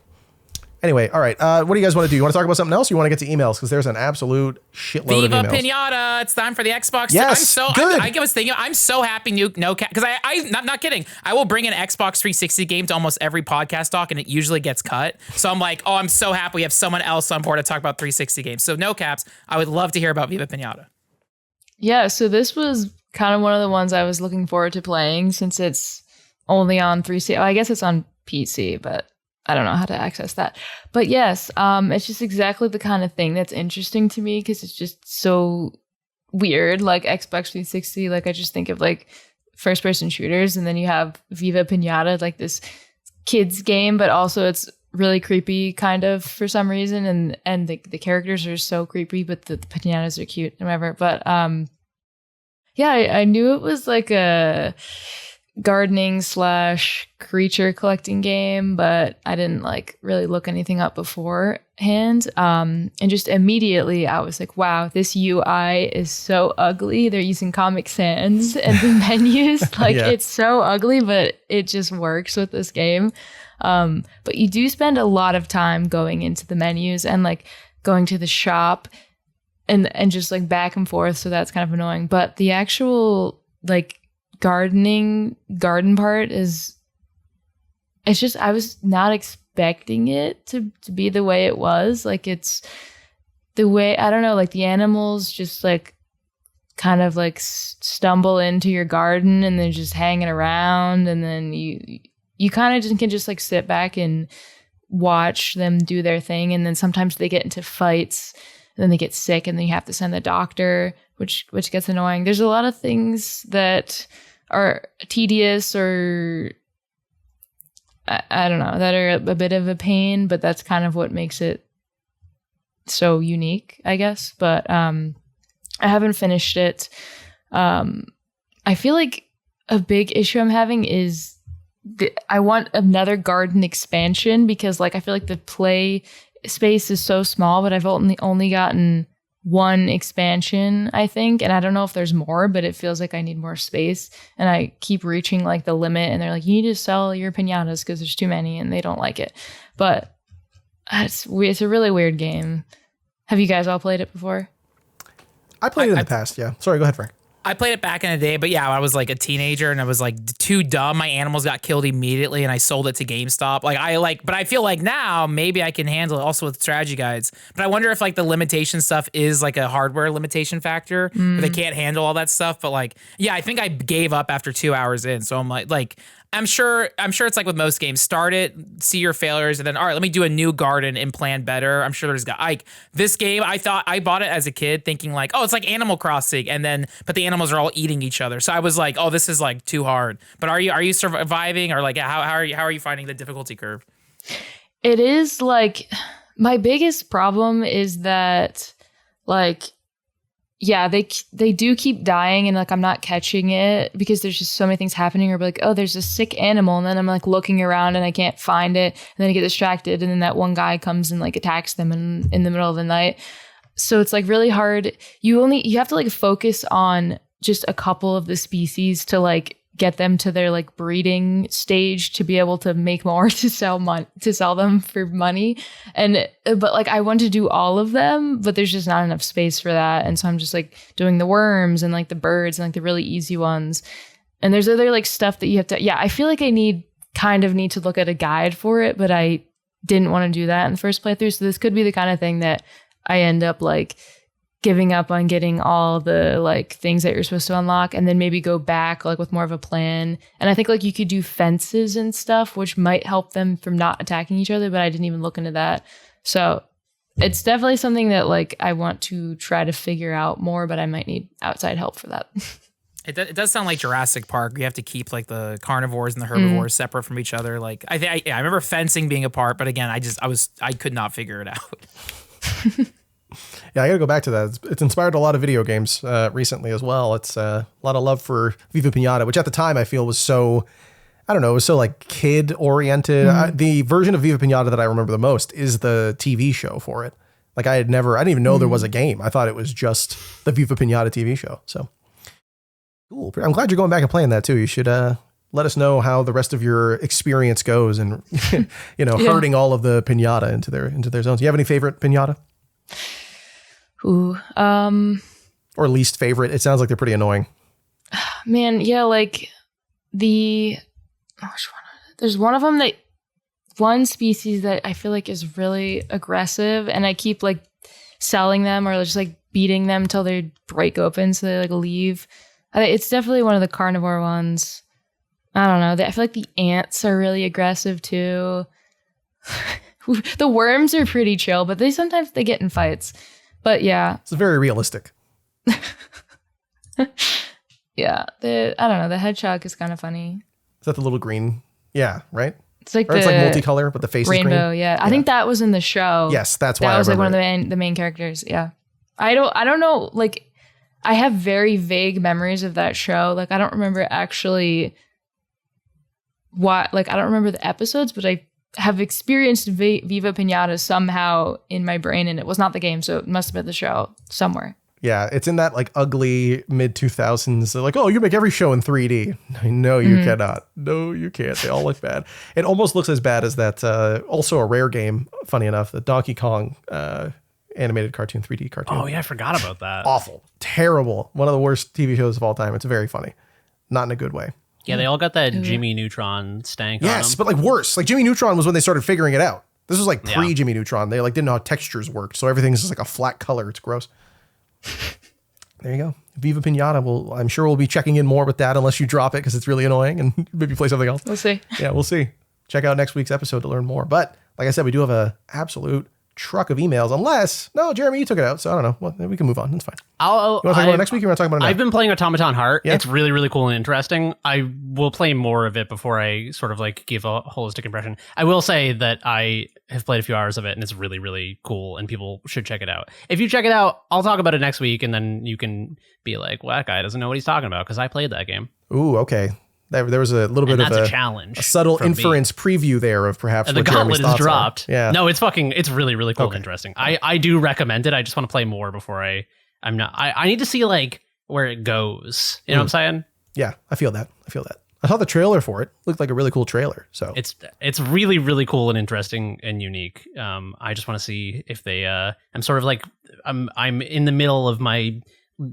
S1: Anyway, all right. What do you guys want to do? You want to talk about something else? Or you want to get to emails? Because there's an absolute shitload of emails.
S2: Viva Piñata. It's time for the Xbox.
S1: Yes, good.
S2: I was thinking, I'm so happy because I'm not kidding. I will bring an Xbox 360 game to almost every podcast talk, and it usually gets cut. So I'm like, oh, I'm so happy we have someone else on board to talk about 360 games. So no caps. I would love to hear about Viva Piñata.
S4: Yeah, so this was kind of one of the ones I was looking forward to playing since it's only on 360. I guess it's on PC, but I don't know how to access that. But yes, it's just exactly the kind of thing that's interesting to me because it's just so weird. Like Xbox 360, like I just think of like first person shooters, and then you have Viva Piñata, like this kids game, but also it's really creepy kind of for some reason, and the characters are so creepy, but the piñatas are cute and whatever. But yeah, I knew it was like a gardening / creature collecting game, but I didn't like really look anything up beforehand. And just immediately I was like, wow, this UI is so ugly. They're using Comic Sans and the menus. Like It's so ugly, but it just works with this game. But you do spend a lot of time going into the menus and like going to the shop and just like back and forth. So that's kind of annoying. But the actual like garden part it's just, I was not expecting it to be the way it was. Like it's the way, I don't know, like the animals just like kind of like stumble into your garden and they're just hanging around, and then you kind of just can just like sit back and watch them do their thing, and then sometimes they get into fights and then they get sick and then you have to send the doctor, which gets annoying. There's a lot of things that are tedious or I don't know, that are a bit of a pain, but that's kind of what makes it so unique, I guess. But I haven't finished it. I feel like a big issue I'm having is I want another garden expansion because like I feel like the play space is so small, but I've only gotten one expansion, I think, and I don't know if there's more, but it feels like I need more space, and I keep reaching like the limit, and they're like, you need to sell your piñatas because there's too many, and they don't like it. But it's a really weird game. Have you guys all played it before?
S1: I played it in the past, yeah. Sorry, go ahead, Frank.
S2: I played it back in the day, but yeah, I was like a teenager and I was like too dumb. My animals got killed immediately and I sold it to GameStop. But I feel like now maybe I can handle it also with strategy guides. But I wonder if like the limitation stuff is like a hardware limitation factor where they can't handle all that stuff. But like, yeah, I think I gave up after 2 hours in. So I'm like, I'm sure it's like with most games. Start it, see your failures, and then all right, let me do a new garden and plan better. I'm sure there's like this game. I thought I bought it as a kid, thinking like, oh, it's like Animal Crossing, but the animals are all eating each other. So I was like, oh, this is like too hard. But are you surviving, or like how are you finding the difficulty curve?
S4: It is like my biggest problem is that like. Yeah, they do keep dying, and like I'm not catching it because there's just so many things happening. Or like, oh, there's a sick animal, and then I'm like looking around and I can't find it, and then I get distracted, and then that one guy comes and like attacks them in the middle of the night. So it's like really hard. You have to like focus on just a couple of the species to like get them to their like breeding stage to be able to make more to sell them for money. But like I want to do all of them, but there's just not enough space for that. And so I'm just like doing the worms and like the birds and like the really easy ones. And there's other like stuff that you have to, I feel like I need to look at a guide for it, but I didn't want to do that in the first playthrough. So this could be the kind of thing that I end up like giving up on getting all the like things that you're supposed to unlock, and then maybe go back like with more of a plan. And I think like you could do fences and stuff, which might help them from not attacking each other, but I didn't even look into that. So it's definitely something that like I want to try to figure out more, but I might need outside help for that.
S2: It does sound like Jurassic Park. You have to keep like the carnivores and the herbivores separate from each other. Like I remember fencing being a part, but again, I could not figure it out.
S1: Yeah, I got to go back to that. It's inspired a lot of video games recently as well. It's a lot of love for Viva Piñata, which at the time I feel was so, I don't know, it was so like kid oriented. The version of Viva Piñata that I remember the most is the TV show for it. Like I didn't even know there was a game. I thought it was just the Viva Piñata TV show. So cool. I'm glad you're going back and playing that too. You should let us know how the rest of your experience goes and, herding all of the piñata into their zones. Do you have any favorite piñata?
S4: Ooh,
S1: or least favorite? It sounds like they're pretty annoying.
S4: Man, yeah, like there's one of them that one species that I feel like is really aggressive, and I keep like selling them or just like beating them until they break open so they like leave. It's definitely one of the carnivore ones. I don't know. I feel like the ants are really aggressive too. The worms are pretty chill, but sometimes they get in fights. But yeah.
S1: It's very realistic.
S4: Yeah. I don't know. The hedgehog is kind of funny.
S1: Is that the little green? Yeah, right?
S4: It's like
S1: it's like multicolor, but the face
S4: rainbow,
S1: is green.
S4: Yeah. I think that was in the show.
S1: Yes, that's why
S4: that was like one
S1: it.
S4: of the main characters. Yeah. I don't know. Like, I have very vague memories of that show. Like, I don't remember actually I don't remember the episodes, but I have experienced Viva Piñata somehow in my brain, and it was not the game, so it must have been the show somewhere.
S1: Yeah, it's in that like ugly mid-2000s. They're like, oh, you make every show in 3D. No, you cannot. No, you can't. They all look bad. It almost looks as bad as that, also a rare game, funny enough, the Donkey Kong animated cartoon, 3D cartoon.
S3: Oh, yeah, I forgot about that.
S1: Awful. Terrible. One of the worst TV shows of all time. It's very funny. Not in a good way.
S3: Yeah, they all got that Jimmy Neutron stank on them.
S1: Yes, but like worse. Like Jimmy Neutron was when they started figuring it out. This was like pre-Jimmy Neutron. They like didn't know how textures worked, so everything's just like a flat color. It's gross. There you go. Viva Piñata. I'm sure we'll be checking in more with that unless you drop it because it's really annoying and maybe play something else.
S4: We'll see.
S1: Yeah, we'll see. Check out next week's episode to learn more. But like I said, we do have a absolute truck of emails. No, Jeremy, you took it out, so I don't know. Well, we can move on. That's fine. You want to talk about it next week? Or you want to talk about it now?
S3: I've been playing Automaton Heart.
S1: Yeah?
S3: It's really, really cool and interesting. I will play more of it before I sort of like give a holistic impression. I will say that I have played a few hours of it, and it's really, really cool, and people should check it out. If you check it out, I'll talk about it next week, and then you can be like, well, that guy doesn't know what he's talking about, because I played that game.
S1: Ooh, okay. There was a little bit of
S3: a challenge,
S1: a subtle inference preview there of perhaps
S3: the gauntlet is dropped.
S1: Yeah,
S3: no, it's really, really cool and interesting. I do recommend it. I just want to play more before I need to see like where it goes. You know what I'm saying?
S1: Yeah, I feel that. I saw the trailer for it. Looked like a really cool trailer. So
S3: it's really, really cool and interesting and unique. I just want to see if they. I'm sort of like I'm in the middle of my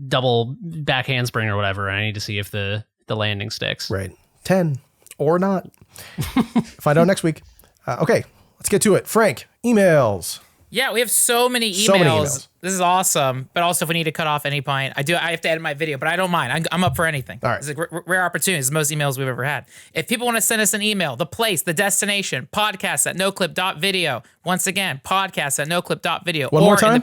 S3: double back handspring or whatever. And I need to see if the landing sticks.
S1: Right. 10 or not. Find out next week. Okay, let's get to it. Frank, emails.
S2: Yeah, we have so many emails. This is awesome. But also, if we need to cut off any point, I have to edit my video, but I don't mind. I'm up for anything.
S1: All right.
S2: It's like rare opportunities. It's the most emails we've ever had. If people want to send us an email, the place, the destination, podcast@noclip.video. Once again, podcast@noclip.video.
S1: One more time?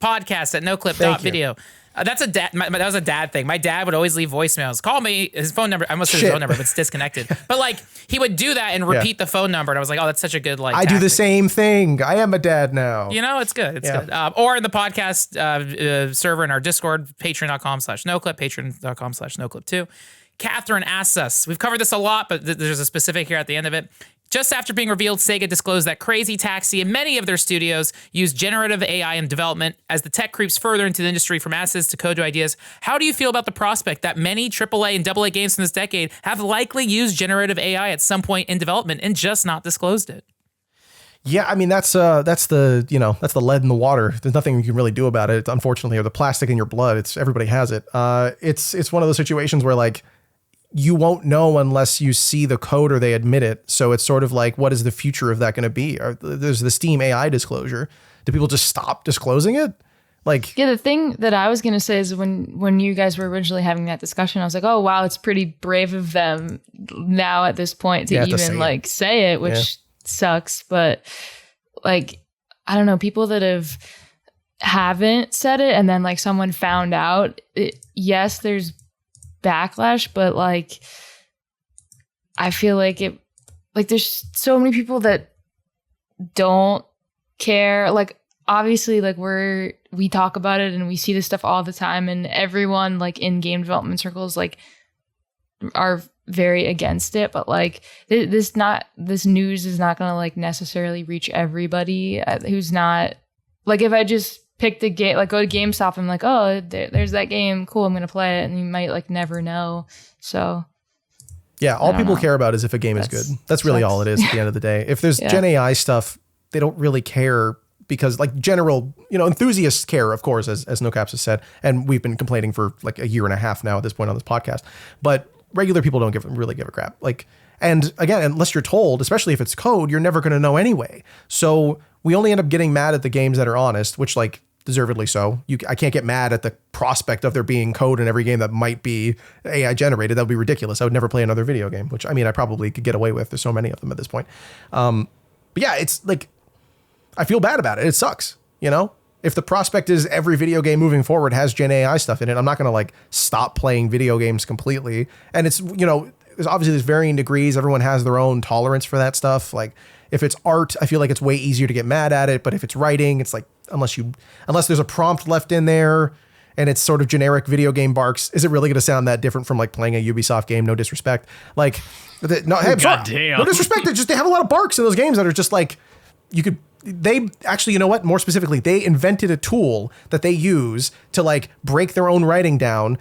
S2: Podcast@noclip.video. That's that was a dad thing. My dad would always leave voicemails. Call me. His phone number. I must have his phone number, but it's disconnected. But like he would do that and repeat the phone number, and I was like, oh, that's such a good like.
S1: I do the same thing. I am a dad now.
S2: You know, it's good. It's good. Or in the podcast server in our Discord, patreon.com/noclip, patreon.com/noclip2. Catherine asks us. We've covered this a lot, but there's a specific here at the end of it. Just after being revealed, Sega disclosed that Crazy Taxi and many of their studios use generative AI in development. As the tech creeps further into the industry from assets to code to ideas, how do you feel about the prospect that many AAA and AA games from this decade have likely used generative AI at some point in development and just not disclosed it?
S1: Yeah, I mean that's the lead in the water. There's nothing you can really do about it. It's unfortunately, or the plastic in your blood. Everybody has it. It's one of those situations where like you won't know unless you see the code or they admit it. So it's sort of like, what is the future of that going to be? There's the Steam AI disclosure. Do people just stop disclosing it? Like,
S4: yeah, the thing that I was going to say is when you guys were originally having that discussion, I was like, oh, wow, it's pretty brave of them now at this point to even say it, which sucks. But like, I don't know, people that haven't said it and then like someone found out, yes, there's backlash, but like I feel like there's so many people that don't care. Like obviously like we talk about it and we see this stuff all the time, and everyone like in game development circles like are very against it, but like this news is not going to like necessarily reach everybody who's not like, if I just pick the game, like go to GameStop, I'm like, oh, there's that game, cool, I'm going to play it, and you might like never know. So
S1: yeah, all people care about is if a game is good. That's really all it is at the end of the day. If there's Gen AI stuff, they don't really care, because like general, enthusiasts care, of course, as Nocaps has said, and we've been complaining for like a year and a half now at this point on this podcast, but regular people don't really give a crap. Like, and again, unless you're told, especially if it's code, you're never going to know anyway. So we only end up getting mad at the games that are honest, which like deservedly so. I can't get mad at the prospect of there being code in every game that might be AI generated. That would be ridiculous. I would never play another video game, which I mean, I probably could get away with. There's so many of them at this point. But yeah, it's like, I feel bad about it. It sucks, If the prospect is every video game moving forward has Gen AI stuff in it, I'm not going to like stop playing video games completely. And it's, there's obviously there's varying degrees. Everyone has their own tolerance for that stuff. Like if it's art, I feel like it's way easier to get mad at it. But if it's writing, it's like, unless there's a prompt left in there and it's sort of generic video game barks, is it really going to sound that different from like playing a Ubisoft game? No disrespect. Like, no, hey, no disrespect. They have a lot of barks in those games that are just like, they actually, more specifically, they invented a tool that they use to like break their own writing down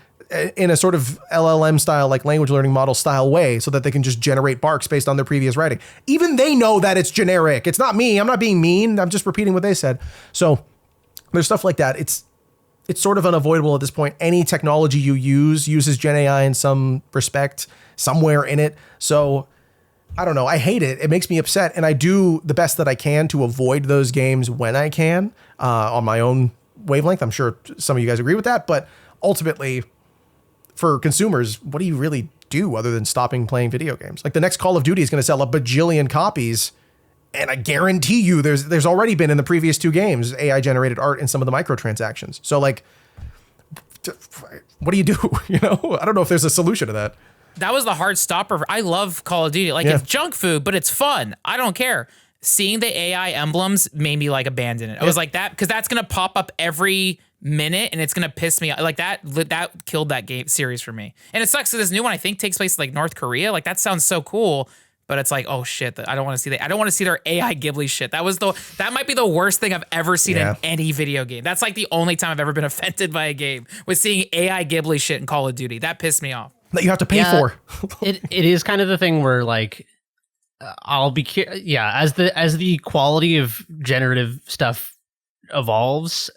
S1: in a sort of LLM style, like language learning model style way, so that they can just generate barks based on their previous writing. Even they know that it's generic. It's not me. I'm not being mean. I'm just repeating what they said. So there's stuff like that. It's sort of unavoidable at this point. Any technology you uses Gen AI in some respect somewhere in it. So I don't know. I hate it. It makes me upset. And I do the best that I can to avoid those games when I can on my own wavelength. I'm sure some of you guys agree with that. But ultimately, for consumers, what do you really do other than stopping playing video games? Like the next Call of Duty is going to sell a bajillion copies. And I guarantee you there's already been in the previous 2 games AI generated art in some of the microtransactions. So like, what do you do? I don't know if there's a solution to that.
S2: That was the hard stopper. I love Call of Duty. Like it's junk food, but it's fun. I don't care. Seeing the AI emblems made me like abandon it. I was like that, because that's going to pop up every minute and it's going to piss me off. Like that killed that game series for me. And it sucks that this new one, I think, takes place in like North Korea. Like that sounds so cool, but it's like, oh shit, I don't want to see that. I don't want to see their AI Ghibli shit. That might be the worst thing I've ever seen in any video game. That's like the only time I've ever been offended by a game, was seeing AI Ghibli shit in Call of Duty. That pissed me off.
S1: That you have to pay for.
S3: it is kind of the thing where like I'll be as the quality of generative stuff evolves,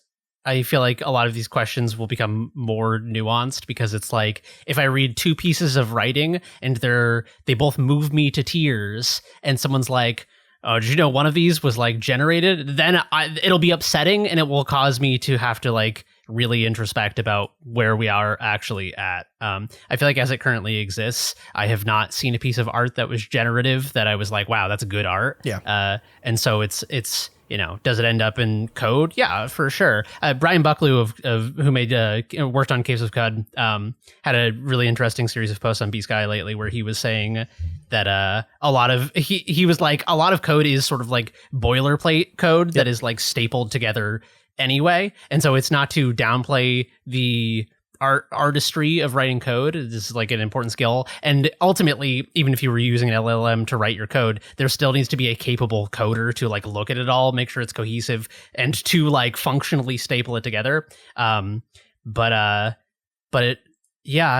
S3: I feel like a lot of these questions will become more nuanced, because it's like if I read 2 pieces of writing and they both move me to tears, and someone's like, oh, did you know one of these was like generated? Then it'll be upsetting, and it will cause me to have to like really introspect about where we are actually at. I feel like as it currently exists, I have not seen a piece of art that was generative that I was like, wow, that's good art.
S1: Yeah.
S3: And so it's does it end up in code? Yeah, for sure. Brian Bucklew of who made worked on Caves of Cud had a really interesting series of posts on B-Sky lately where he was saying that a lot of he was like, a lot of code is sort of like boilerplate code that is like stapled together anyway, and so it's not to downplay the artistry of writing code. This is like an important skill, and ultimately, even if you were using an LLM to write your code, there still needs to be a capable coder to like look at it all, make sure it's cohesive, and to like functionally staple it together. But I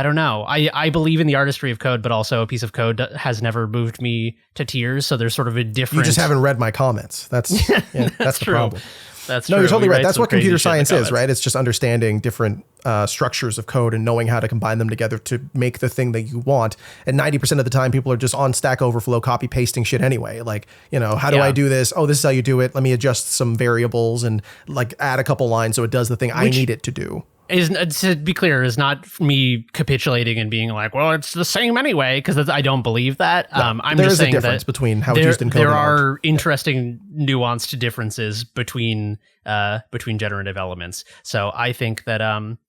S3: don't know. I believe in the artistry of code, but also a piece of code has never moved me to tears. So there's sort of a different.
S1: You just haven't read my comments. That's the
S3: true.
S1: problem.
S3: That's
S1: no,
S3: true.
S1: You're totally right. That's what computer science is, right? It's just understanding different structures of code and knowing how to combine them together to make the thing that you want. And 90% of the time, people are just on Stack Overflow copy pasting shit anyway. Like, how do I do this? Oh, this is how you do it. Let me adjust some variables and like add a couple lines so it does the thing I need it to do.
S3: To be clear, is not me capitulating and being like, well, it's the same anyway, because I don't believe that.
S1: No,
S3: I'm just saying
S1: difference between how it's used in code.
S3: There are interesting nuanced differences between between generative elements. So I think that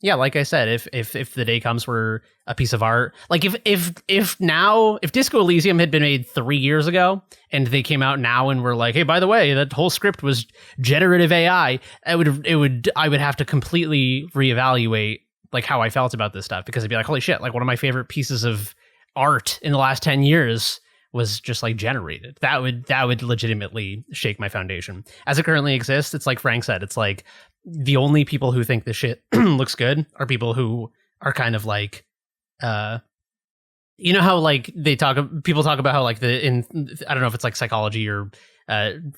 S3: like I said, if the day comes where a piece of art, like if Disco Elysium had been made 3 years ago and they came out now and were like, hey, by the way, that whole script was generative AI, I would have to completely reevaluate like how I felt about this stuff, because I'd be like, holy shit, like one of my favorite pieces of art in the last 10 years was just like generated. That would legitimately shake my foundation. As it currently exists, it's like Frank said, it's like the only people who think this shit looks good are people who are kind of like, you know how like people talk about how like I don't know if it's like psychology or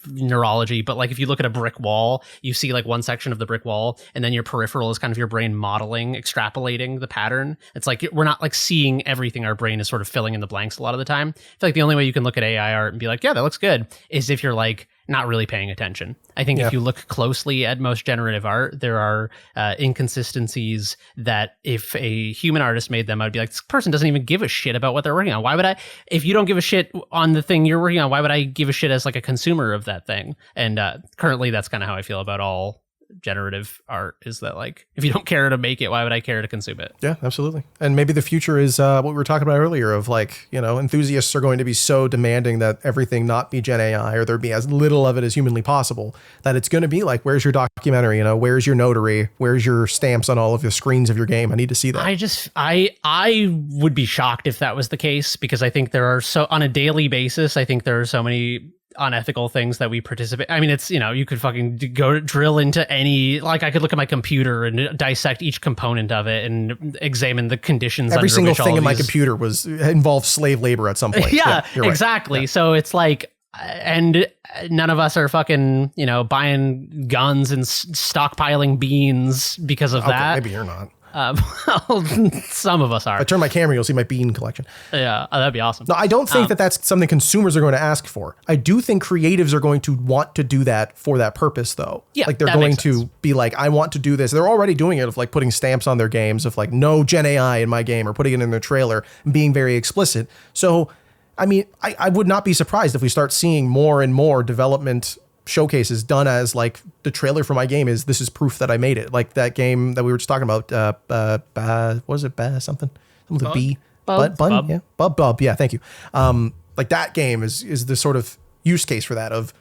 S3: neurology, but like if you look at a brick wall, you see like one section of the brick wall, and then your peripheral is kind of your brain modeling, extrapolating the pattern. It's like we're not like seeing everything. Our brain is sort of filling in the blanks a lot of the time. I feel like the only way you can look at AI art and be like, yeah, that looks good, is if you're like not really paying attention. I think if you look closely at most generative art, there are inconsistencies that if a human artist made them, I'd be like, this person doesn't even give a shit about what they're working on. Why would I? If you don't give a shit on the thing you're working on, why would I give a shit as like a consumer of that thing? And currently that's kind of how I feel about all generative art, is that like, if you don't care to make it, why would I care to consume it?
S1: Yeah, absolutely. And maybe the future is what we were talking about earlier of like, you know, enthusiasts are going to be so demanding that everything not be Gen AI, or there be as little of it as humanly possible, that it's going to be like, where's your documentary? You know, where's your notary? Where's your stamps on all of the screens of your game? I need to see that.
S3: I would be shocked if that was the case, because I think there are on a daily basis, I think there are so many unethical things that we participate. I mean, it's, you know, you could fucking go drill into any, like I could look at my computer and dissect each component of it and examine the conditions.
S1: Every single thing in my computer involved slave labor at some point.
S3: Yeah, exactly. Right. Yeah. So it's like, and none of us are fucking, you know, buying guns and stockpiling beans because of that.
S1: Maybe you're not.
S3: Well, some of us are.
S1: If I turn my camera, you'll see my bean collection.
S3: Yeah, that'd be awesome.
S1: No, I don't think that's something consumers are going to ask for. I do think creatives are going to want to do that for that purpose, though.
S3: Yeah,
S1: like they're going to be like, I want to do this. They're already doing it, of like putting stamps on their games of like no Gen AI in my game, or putting it in their trailer and being very explicit. So, I mean, I would not be surprised if we start seeing more and more development showcases done as like, the trailer for my game is, this is proof that I made it. Like that game that we were just talking about, what was it? Something with a B? Bun? Yeah. Bub. Yeah. Thank you. Like that game is the sort of use case for that, of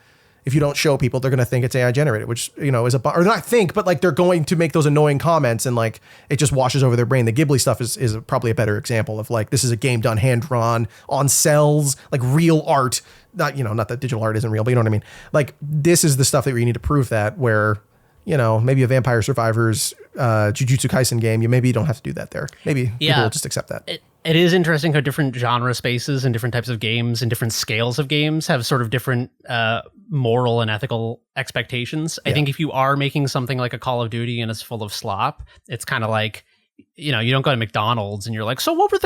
S1: if you don't show people, they're going to think it's AI generated, which, you know, is or not think, but like they're going to make those annoying comments, and like it just washes over their brain. The Ghibli stuff is probably a better example of like, this is a game done hand drawn on cells, like real art. Not that digital art isn't real, but you know what I mean? Like this is the stuff that you need to prove that, where, you know, maybe a Vampire Survivors Jujutsu Kaisen game, you don't have to do that there. Maybe people will just accept that.
S3: It is interesting how different genre spaces and different types of games and different scales of games have sort of different moral and ethical expectations. I think if you are making something like a Call of Duty and it's full of slop, it's kind of like, you know, you don't go to McDonald's and you're like, so what were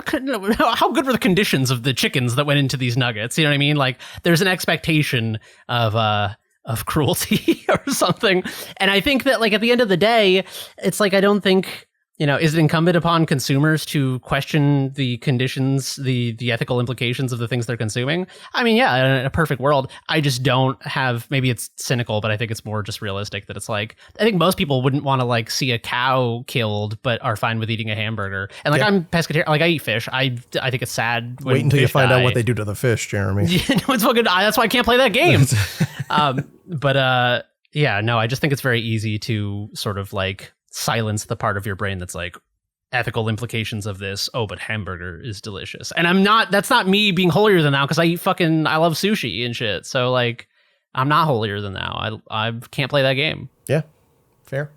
S3: how good were the conditions of the chickens that went into these nuggets? You know what I mean? Like there's an expectation of cruelty or something. And I think that like at the end of the day, it's like, I don't think, you know, is it incumbent upon consumers to question the conditions, the ethical implications of the things they're consuming? I mean, yeah, in a perfect world, I just don't have, maybe it's cynical, but I think it's more just realistic that it's like, I think most people wouldn't want to like see a cow killed, but are fine with eating a hamburger. And like, I'm pescatarian, like I eat fish. I think it's sad.
S1: Wait until you find out what they do to the fish, Jeremy.
S3: It's fucking, that's why I can't play that game. Yeah, no, I just think it's very easy to sort of like silence the part of your brain that's like, ethical implications of this. Oh, but hamburger is delicious. And that's not me being holier than thou, because I love sushi and shit. So like, I'm not holier than thou. I can't play that game.
S1: Yeah, fair.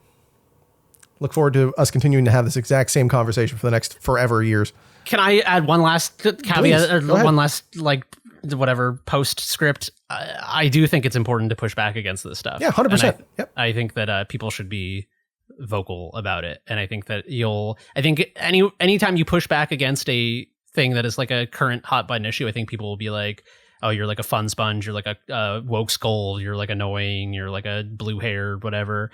S1: Look forward to us continuing to have this exact same conversation for the next forever years.
S3: Can I add one last caveat, or one last like whatever postscript? I do think it's important to push back against this stuff.
S1: Yeah, 100%. Yep.
S3: I think that people should be vocal about it, and I think that anytime you push back against a thing that is like a current hot button issue, I think people will be like, oh, you're like a fun sponge, you're like a woke skull, you're like annoying, you're like a blue hair, whatever.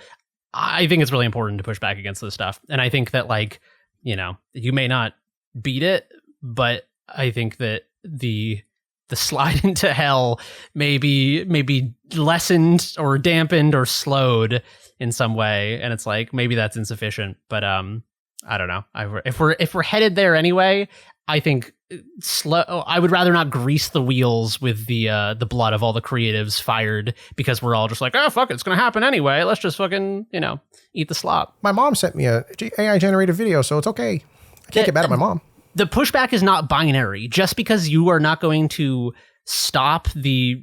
S3: I think it's really important to push back against this stuff, and I think that like, you know, you may not beat it, but I think that the the slide into hell may be lessened or dampened or slowed in some way, and it's like maybe that's insufficient. But I don't know. If we're headed there anyway, I think I would rather not grease the wheels with the blood of all the creatives fired because we're all just like, oh fuck, it's gonna happen anyway. Let's just fucking eat the slop.
S1: My mom sent me a AI generated video, so it's okay. I can't get mad at my mom.
S3: The pushback is not binary. Just because you are not going to stop the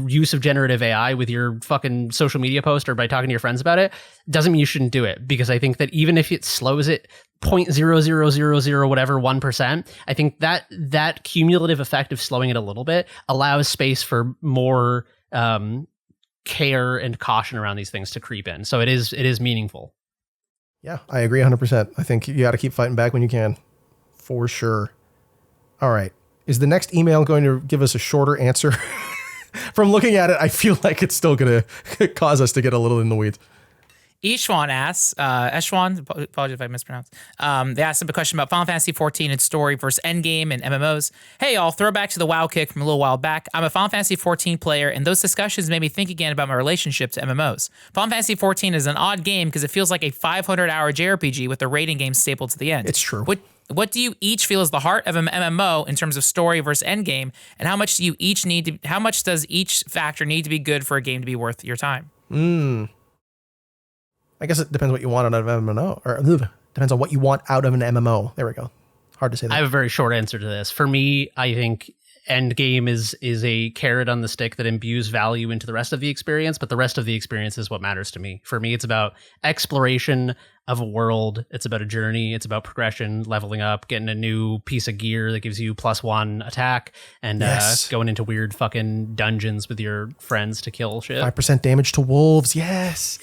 S3: use of generative AI with your fucking social media post or by talking to your friends about it doesn't mean you shouldn't do it. Because I think that even if it slows it 0.0000 whatever 1%, I think that cumulative effect of slowing it a little bit allows space for more care and caution around these things to creep in. So it is meaningful.
S1: Yeah, I agree 100%. I think you got to keep fighting back when you can, for sure. All right. Is the next email going to give us a shorter answer? From looking at it, I feel like it's still going to cause us to get a little in the weeds.
S2: Eshwan asks, apologies if I mispronounced. They asked him a question about Final Fantasy 14 and story versus endgame and MMOs. Hey, I'll throw back to the WoW kick from a little while back. I'm a Final Fantasy 14 player, and those discussions made me think again about my relationship to MMOs. Final Fantasy 14 is an odd game because it feels like a 500-hour JRPG with a rating game stapled to the end.
S1: It's true.
S2: What do you each feel is the heart of an MMO in terms of story versus endgame, and how much does each factor need to be good for a game to be worth your time?
S1: I guess it depends what you want out of an MMO, or depends on what you want out of an MMO. There we go. Hard to say that.
S3: I have a very short answer to this. For me, I think endgame is a carrot on the stick that imbues value into the rest of the experience, but the rest of the experience is what matters to me. For me, it's about exploration of a world. It's about a journey. It's about progression, leveling up, getting a new piece of gear that gives you +1 attack, and going into weird fucking dungeons with your friends to kill shit.
S1: 5% damage to wolves. Yes.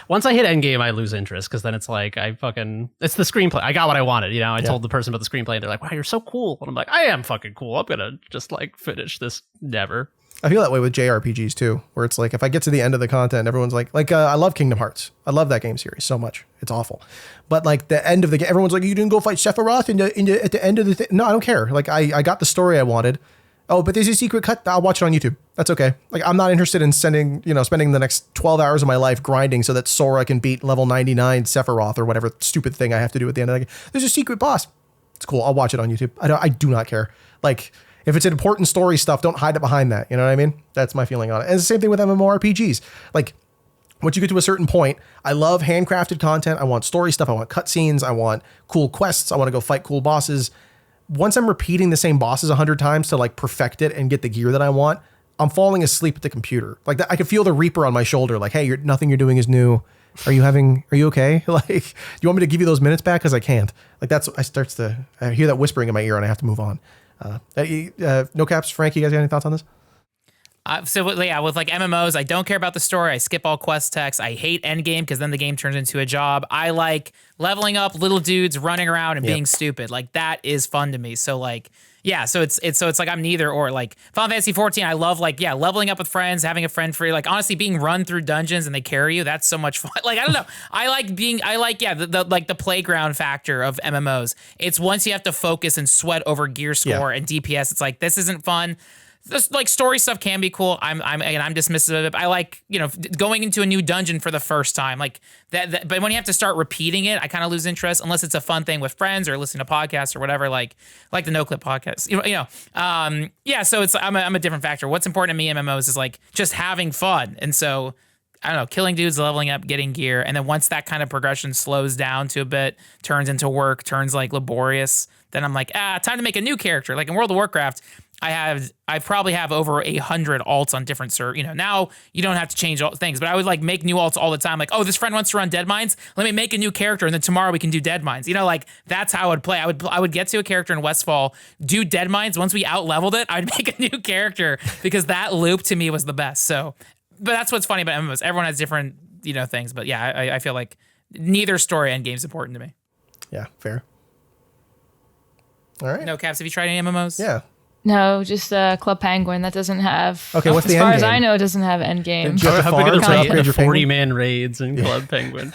S3: Once I hit endgame, I lose interest because then it's like it's the screenplay. I got what I wanted. I told the person about the screenplay, and they're like, "Wow, you're so cool." And I'm like, "I am fucking cool. I'm gonna just finish this never."
S1: I feel that way with JRPGs too, where it's like if I get to the end of the content, everyone's like I love Kingdom Hearts. I love that game series so much. It's awful, but the end of the game, everyone's like, you didn't go fight Sephiroth at the end of the thing. No, I don't care. I got the story I wanted. Oh, but there's a secret cut. I'll watch it on YouTube. That's okay. I'm not interested in spending the next 12 hours of my life grinding so that Sora can beat level 99 Sephiroth or whatever stupid thing I have to do at the end of the game. There's a secret boss. It's cool. I'll watch it on YouTube. I do not care. If it's important story stuff, don't hide it behind that. You know what I mean? That's my feeling on it. And it's the same thing with MMORPGs. Once you get to a certain point, I love handcrafted content. I want story stuff. I want cutscenes. I want cool quests. I want to go fight cool bosses. Once I'm repeating the same bosses 100 times to perfect it and get the gear that I want, I'm falling asleep at the computer. I can feel the Reaper on my shoulder. Hey, nothing you're doing is new. Are you okay? Do you want me to give you those minutes back? Cause I can't. I hear that whispering in my ear and I have to move on. No caps, Frank, you guys got any thoughts on this?
S2: With MMOs, I don't care about the story. I skip all quest text. I hate endgame because then the game turns into a job. I like leveling up little dudes running around and being stupid. That is fun to me. So it's I'm neither or. Final Fantasy 14, I love leveling up with friends, having a friend free. Honestly, being run through dungeons and they carry you. That's so much fun. I don't know. The playground factor of MMOs. It's once you have to focus and sweat over gear score and DPS. It's this isn't fun. This story stuff can be cool. I'm dismissive of it. But I like going into a new dungeon for the first time that. But when you have to start repeating it, I kind of lose interest unless it's a fun thing with friends or listening to podcasts or whatever, like the Noclip podcast. So I'm a different factor. What's important to me in MMOs is just having fun, and so I don't know, killing dudes, leveling up, getting gear, and then once that kind of progression slows down to a bit, turns into work, turns laborious, then I'm time to make a new character. In World of Warcraft, I probably have over 100 alts on different servers. Now you don't have to change all things, but I would make new alts all the time. This friend wants to run Dead Mines. Let me make a new character, and then tomorrow we can do Dead Mines. That's how I would play. I would get to a character in Westfall, do Dead Mines. Once we out leveled it, I'd make a new character because that loop to me was the best. So, but that's what's funny about MMOs. Everyone has different things, but yeah, I feel like neither story end game is important to me.
S1: Yeah, fair. All right.
S2: No caps. Have you tried any MMOs?
S1: Yeah.
S4: No, just Club Penguin. That doesn't have.
S1: Okay, what's the
S4: end game? As far as
S1: game?
S4: I know, it doesn't have end game.
S3: How big are
S1: upgrade
S3: the
S1: your
S3: 40-man raids in Club Penguin?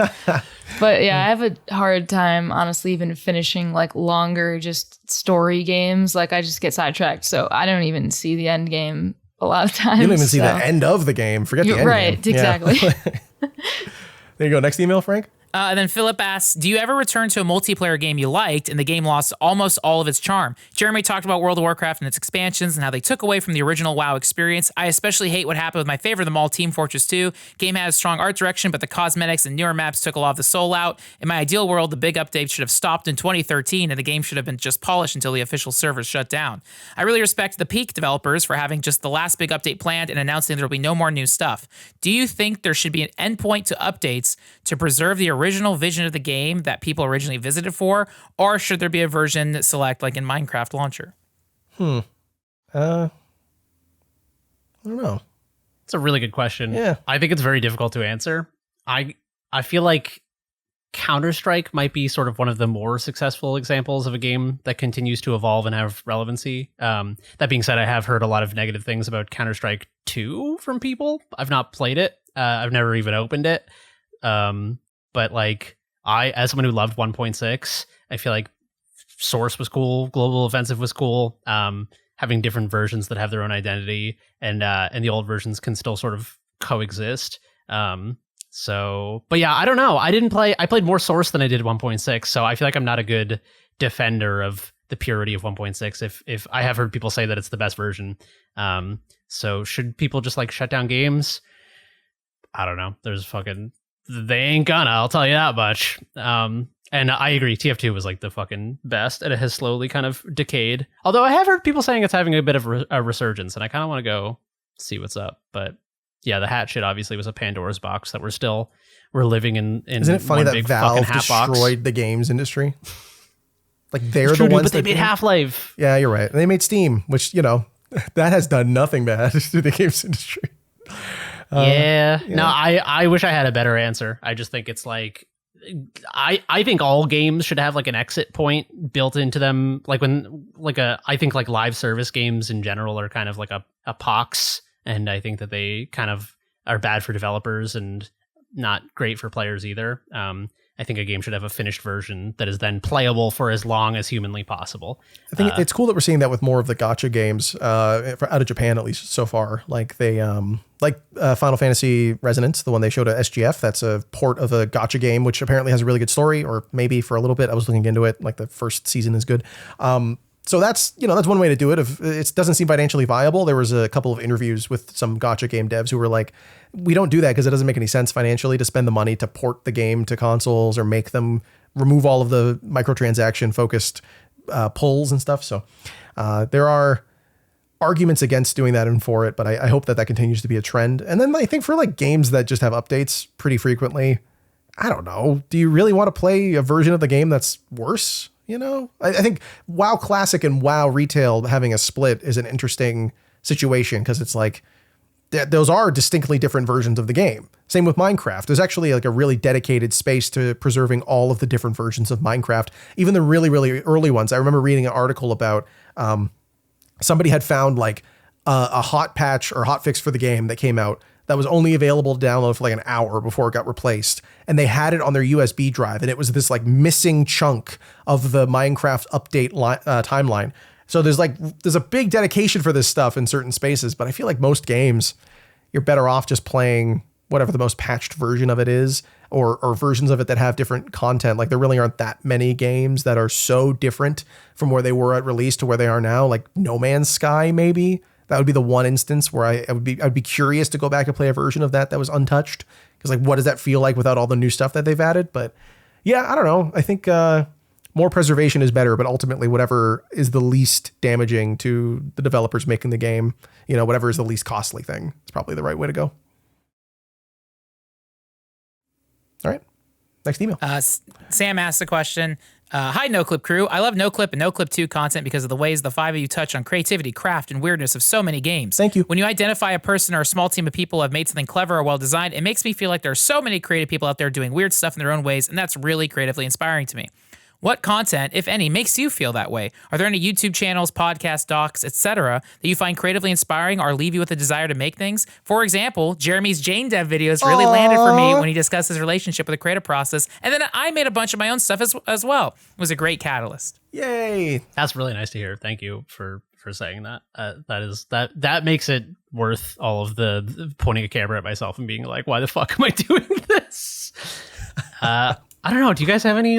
S4: But yeah, I have a hard time, honestly, even finishing like longer just story games. Like I just get sidetracked, so I don't even see the end game a lot of times.
S1: You don't even see the end of the game. Forget the end
S4: right,
S1: game.
S4: Exactly.
S1: Yeah. There you go. Next email, Frank.
S2: And then Philip asks, do you ever return to a multiplayer game you liked and the game lost almost all of its charm? Jeremy talked about World of Warcraft and its expansions and how they took away from the original WoW experience. I especially hate what happened with my favorite of them all, Team Fortress 2. Game had a strong art direction, but the cosmetics and newer maps took a lot of the soul out. In my ideal world, the big update should have stopped in 2013 and the game should have been just polished until the official servers shut down. I really respect the Peak developers for having just the last big update planned and announcing there will be no more new stuff. Do you think there should be an endpoint to updates to preserve the original vision of the game that people originally visited for, or should there be a version select like in Minecraft launcher?
S1: I don't know.
S3: It's a really good question.
S1: Yeah.
S3: I think it's very difficult to answer. I feel like Counter-Strike might be sort of one of the more successful examples of a game that continues to evolve and have relevancy. That being said, I have heard a lot of negative things about Counter-Strike 2 from people. I've not played it. I've never even opened it. But like as someone who loved 1.6, I feel like Source was cool, Global Offensive was cool. Having different versions that have their own identity and the old versions can still sort of coexist. But yeah, I don't know. I played more Source than I did 1.6, so I feel like I'm not a good defender of the purity of 1.6. If I have heard people say that it's the best version. So should people just like shut down games? I don't know. They ain't gonna, I'll tell you that much. And I agree, TF2 was like the fucking best, and it has slowly kind of decayed. Although I have heard people saying it's having a bit of a resurgence, and I kind of want to go see what's up. But yeah, the hat shit obviously was a Pandora's box that we're living in.
S1: Isn't it funny that Valve destroyed the games industry? Like they're the ones
S3: but they made Half-Life.
S1: Yeah, you're right. And they made Steam, which, that has done nothing bad to the games industry.
S3: Yeah. No, I wish I had a better answer. I just think it's like, I think all games should have like an exit point built into them. Like I think like live service games in general are kind of like a pox. And I think that they kind of are bad for developers and not great for players either. I think a game should have a finished version that is then playable for as long as humanly possible.
S1: I think it's cool that we're seeing that with more of the gacha games out of Japan, at least so far. Like they, Final Fantasy Resonance, the one they showed at SGF, that's a port of a gacha game, which apparently has a really good story, or maybe for a little bit. I was looking into it. Like the first season is good. So that's one way to do it. If it doesn't seem financially viable, there was a couple of interviews with some gacha game devs who were like, we don't do that because it doesn't make any sense financially to spend the money to port the game to consoles or make them remove all of the microtransaction focused pulls and stuff. So there are arguments against doing that and for it, but I hope that continues to be a trend. And then I think for like games that just have updates pretty frequently, I don't know. Do you really want to play a version of the game that's worse? I think WoW Classic and WoW Retail having a split is an interesting situation because it's like those are distinctly different versions of the game. Same with Minecraft. There's actually like a really dedicated space to preserving all of the different versions of Minecraft, even the really, really early ones. I remember reading an article about somebody had found like a hot patch or hot fix for the game that came out that was only available to download for like an hour before it got replaced. And they had it on their USB drive. And it was this like missing chunk of the Minecraft update timeline. So there's a big dedication for this stuff in certain spaces. But I feel like most games, you're better off just playing whatever the most patched version of it is, or versions of it that have different content. Like there really aren't that many games that are so different from where they were at release to where they are now. Like No Man's Sky, maybe. That would be the one instance where I'd be curious to go back and play a version of that was untouched. Because like, what does that feel like without all the new stuff that they've added? But yeah, I don't know. I think more preservation is better, but ultimately whatever is the least damaging to the developers making the game, whatever is the least costly thing, is probably the right way to go. All right. Next email.
S2: Sam asked the question. Hi, Noclip crew. I love Noclip and Noclip 2 content because of the ways the five of you touch on creativity, craft, and weirdness of so many games.
S1: Thank you.
S2: When you identify a person or a small team of people who have made something clever or well-designed, it makes me feel like there are so many creative people out there doing weird stuff in their own ways, and that's really creatively inspiring to me. What content, if any, makes you feel that way? Are there any YouTube channels, podcasts, docs, etc. that you find creatively inspiring or leave you with a desire to make things? For example, Jeremy's Jane Dev videos really landed for me when he discussed his relationship with the creative process, and then I made a bunch of my own stuff as well. It was a great catalyst.
S1: Yay!
S3: That's really nice to hear. Thank you for saying that. That makes it worth all of the pointing a camera at myself and being like, why the fuck am I doing this? I don't know. Do you guys have any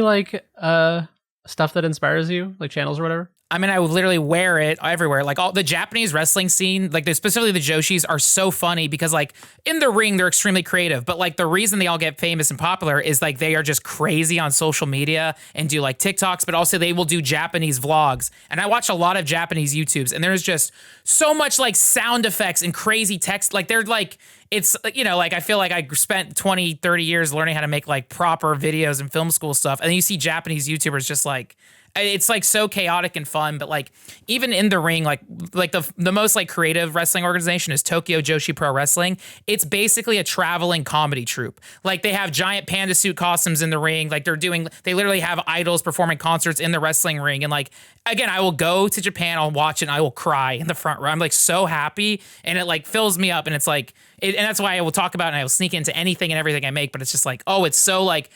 S3: stuff that inspires you, like channels or whatever?
S2: I mean, I would literally wear it everywhere. Like all the Japanese wrestling scene, like specifically the Joshis are so funny because like in the ring, they're extremely creative. But like the reason they all get famous and popular is like they are just crazy on social media and do like TikToks, but also they will do Japanese vlogs. And I watch a lot of Japanese YouTubes and there's just so much like sound effects and crazy text. Like they're like, it's, like I feel like I spent 20, 30 years learning how to make like proper videos and film school stuff. And then you see Japanese YouTubers just like, it's like so chaotic and fun, but like even in the ring, like the most like creative wrestling organization is Tokyo Joshi Pro Wrestling. It's basically a traveling comedy troupe. Like they have giant panda suit costumes in the ring. Like they literally have idols performing concerts in the wrestling ring. And like, again, I will go to Japan, I'll watch it and I will cry in the front row. I'm like so happy and it like fills me up and it's like, and that's why I will talk about it and I will sneak into anything and everything I make, but it's just like, oh, it's so like,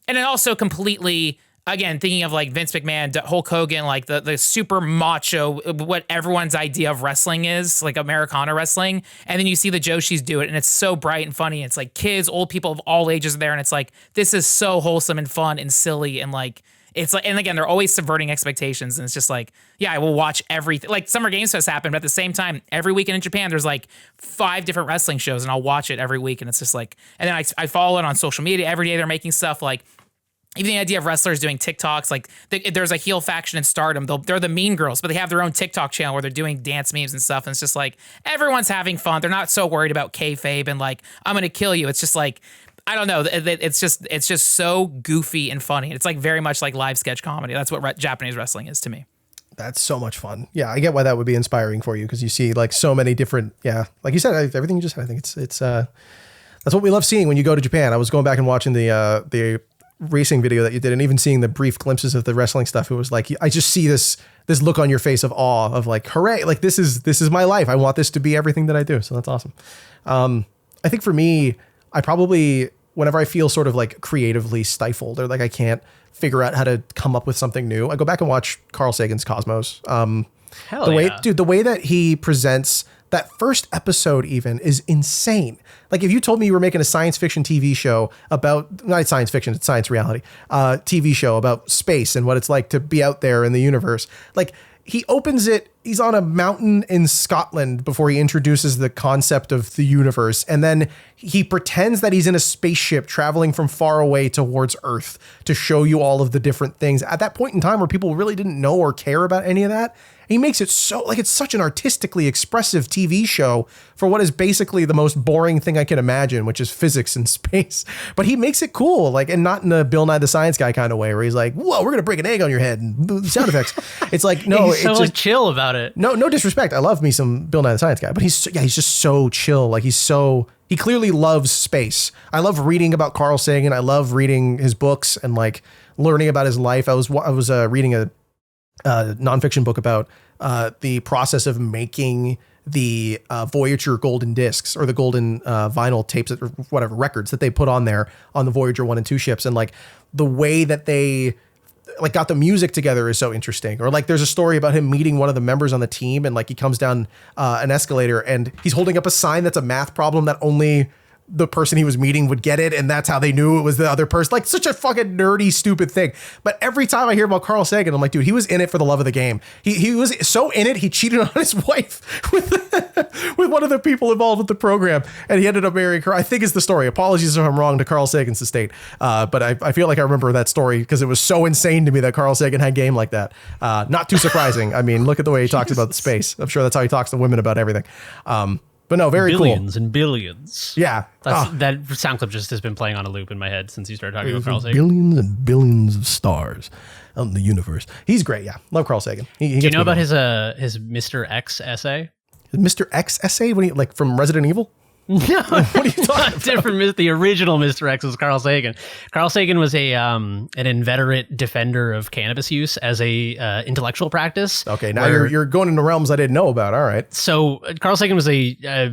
S2: and it also completely, again, thinking of like Vince McMahon, Hulk Hogan, like the super macho, what everyone's idea of wrestling is, like Americana wrestling. And then you see the Joshis do it and it's so bright and funny. It's like kids, old people of all ages are there. And it's like, this is so wholesome and fun and silly. And like, it's like, and again, they're always subverting expectations. And it's just like, yeah, I will watch everything. Like Summer Games Fest happened, but at the same time, every weekend in Japan, there's like 5 different wrestling shows and I'll watch it every week. And it's just like, and then I follow it on social media. Every day they're making stuff like, even the idea of wrestlers doing TikToks, like there's a heel faction in Stardom. They're the Mean Girls, but they have their own TikTok channel where they're doing dance memes and stuff. And it's just like, everyone's having fun. They're not so worried about kayfabe and like, I'm going to kill you. It's just like, I don't know. It's just so goofy and funny. It's like very much like live sketch comedy. That's what Japanese wrestling is to me.
S1: That's so much fun. Yeah, I get why that would be inspiring for you because you see like so many different, like you said, everything you just said, I think it's that's what we love seeing when you go to Japan. I was going back and watching the racing video that you did and even seeing the brief glimpses of the wrestling stuff. It was like, I just see this look on your face of awe of like, hooray, like this is my life. I want this to be everything that I do. So that's awesome. I think for me, I probably, whenever I feel sort of like creatively stifled or like I can't figure out how to come up with something new, I go back and watch Carl Sagan's Cosmos. The way that he presents that first episode even is insane. Like if you told me you were making a science fiction TV show about, not science fiction, it's science reality, TV show about space and what it's like to be out there in the universe. Like he opens it, he's on a mountain in Scotland before he introduces the concept of the universe. And then he pretends that he's in a spaceship traveling from far away towards Earth to show you all of the different things at that point in time where people really didn't know or care about any of that. He makes it so like it's such an artistically expressive TV show for what is basically the most boring thing I can imagine, which is physics and space. But he makes it cool, like, and not in a Bill Nye the Science Guy kind of way where he's like, "Whoa, we're gonna break an egg on your head," and sound effects. It's like no,
S3: he's so it's just chill about it.
S1: No disrespect. I love me some Bill Nye the Science Guy, but he's just so chill. Like he clearly loves space. I love reading about Carl Sagan. I love reading his books and like learning about his life. I was reading a nonfiction book about the process of making the Voyager golden discs or the golden vinyl tapes or whatever records that they put on there on the Voyager 1 and 2 ships. And like the way that they like got the music together is so interesting. Or like there's a story about him meeting one of the members on the team and like he comes down an escalator and he's holding up a sign that's a math problem that only the person he was meeting would get it, and that's how they knew it was the other person. Like such a fucking nerdy, stupid thing. But every time I hear about Carl Sagan, I'm like, dude, he was in it for the love of the game. He was so in it, he cheated on his wife with one of the people involved with the program, and he ended up marrying her. I think is the story. Apologies if I'm wrong to Carl Sagan's estate, but I feel like I remember that story because it was so insane to me that Carl Sagan had game like that. Not too surprising. I mean, look at the way he talks about space. I'm sure that's how he talks to women about everything. But no, very
S3: billions
S1: cool.
S3: And billions.
S1: Yeah.
S3: That sound clip just has been playing on a loop in my head since you started talking about Carl Sagan.
S1: Billions and billions of stars out in the universe. He's great. Yeah. Love Carl Sagan.
S3: Do you know about his Mr. X essay?
S1: Mr. X essay? When he, like from Resident Evil?
S3: No,
S1: What are you talking about?
S3: different. The original Mr. X was Carl Sagan. Carl Sagan was an inveterate defender of cannabis use as a intellectual practice.
S1: Okay, now you're going into realms I didn't know about. All right.
S3: So Carl Sagan was a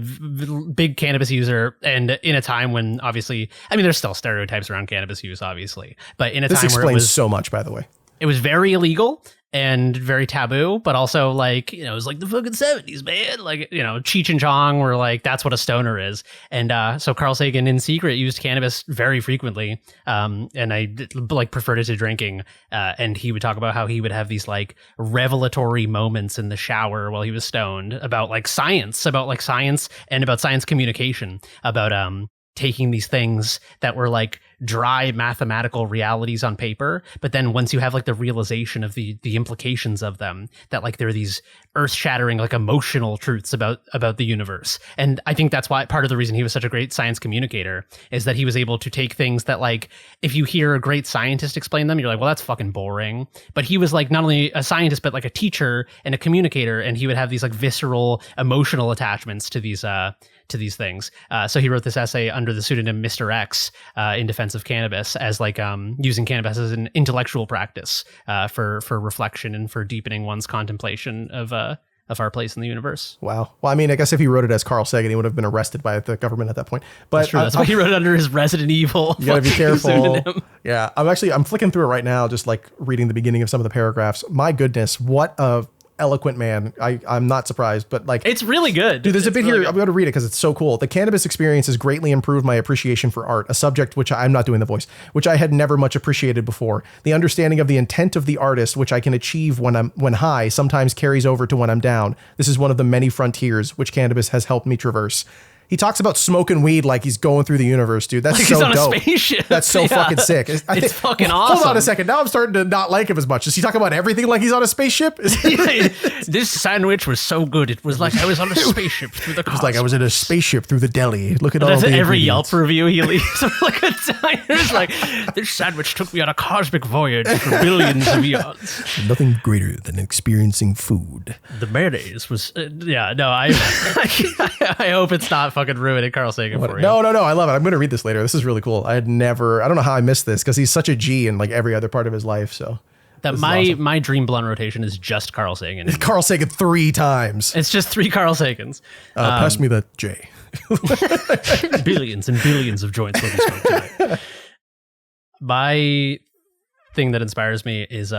S3: big cannabis user, and in a time when obviously, I mean, there's still stereotypes around cannabis use, obviously, but in a
S1: This
S3: time where
S1: explains so much, by the way.
S3: it was very illegal and very taboo, but also like, you know, it was like the fucking 70s, man. Like, you know, Cheech and Chong were like, that's what a stoner is. And so Carl Sagan in secret used cannabis very frequently. And I like preferred it to drinking. And he would talk about how he would have these like revelatory moments in the shower while he was stoned about science and about science communication, about taking these things that were like dry mathematical realities on paper, but then once you have like the realization of the implications of them, that like there are these earth-shattering like emotional truths about the universe. And I think that's why part of the reason he was such a great science communicator is that he was able to take things that like if you hear a great scientist explain them, you're like, well, that's fucking boring. But he was like not only a scientist but like a teacher and a communicator, and he would have these like visceral emotional attachments to these things. So he wrote this essay under the pseudonym Mr. X in defense of cannabis as like using cannabis as an intellectual practice for reflection and for deepening one's contemplation of our place in the universe.
S1: Wow. Well, I mean, I guess if he wrote it as Carl Sagan, he would have been arrested by the government at that point. But
S3: that's true. That's why he wrote it under his Resident Evil.
S1: You gotta be careful.
S3: Pseudonym.
S1: Yeah, I'm flicking through it right now, just like reading the beginning of some of the paragraphs. My goodness, what a eloquent man. I'm not surprised, but like
S3: it's really good.
S1: Dude, there's a bit really here. I'm going to read it because it's so cool. The cannabis experience has greatly improved my appreciation for art, a subject which I'm not doing the voice, which I had never much appreciated before. The understanding of the intent of the artist, which I can achieve when high, sometimes carries over to when I'm down. This is one of the many frontiers which cannabis has helped me traverse. He talks about smoking weed like he's going through the universe, dude. That's so dope.
S3: He's on a spaceship.
S1: That's so fucking sick.
S3: It's fucking awesome.
S1: Hold on a second. Now I'm starting to not like him as much. Does he talk about everything like he's on a spaceship?
S3: This sandwich was so good. It was like I was on a spaceship through the cosmos.
S1: It was like I was in a spaceship through the deli. Look at all the
S3: every
S1: ingredients.
S3: Yelp review he leaves like a diner. Like, this sandwich took me on a cosmic voyage for billions of years.
S1: Nothing greater than experiencing food.
S3: The mayonnaise was, I hope it's not fucking ruining Carl Sagan for you.
S1: No, I love it. I'm going to read this later. This is really cool. I don't know how I missed this because he's such a G in like every other part of his life. So
S3: that my dream blunt rotation is just Carl Sagan.
S1: Carl Sagan 3 times.
S3: It's just 3 Carl Sagans.
S1: Pass me the J.
S3: Billions and billions of joints will be smoked tonight. My thing that inspires me is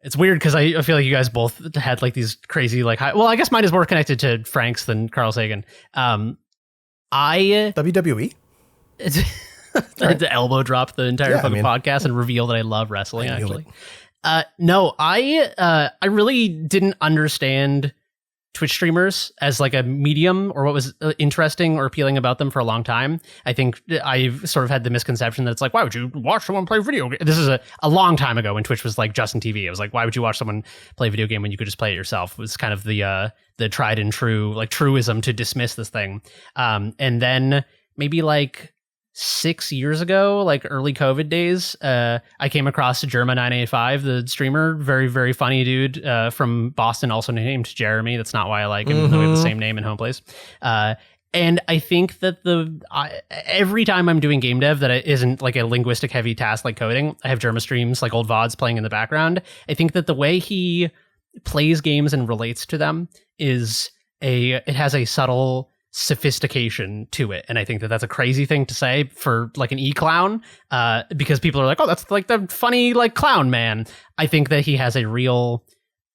S3: it's weird because I feel like you guys both had like these crazy like I guess mine is more connected to Frank's than Carl Sagan.
S1: WWE.
S3: The elbow drop the entire podcast and reveal that I love wrestling. Actually, no, I really didn't understand Twitch streamers as like a medium or what was interesting or appealing about them for a long time. I think I've sort of had the misconception that it's like, why would you watch someone play video game? This is a long time ago when Twitch was like Justin TV. It was like, why would you watch someone play a video game when you could just play it yourself? It was kind of the tried and true, like truism to dismiss this thing. And then maybe like 6 years ago, like early COVID days, I came across Germa985, the streamer, very, very funny dude from Boston, also named Jeremy. That's not why I like him, though we have the same name and home place. And I think that every time I'm doing game dev that isn't like a linguistic heavy task like coding, I have Germa streams, like old VODs playing in the background. I think that the way he plays games and relates to them it has a subtle sophistication to it, and I think that that's a crazy thing to say for like an e-clown, because people are like, oh, that's like the funny like clown man. I think that he has a real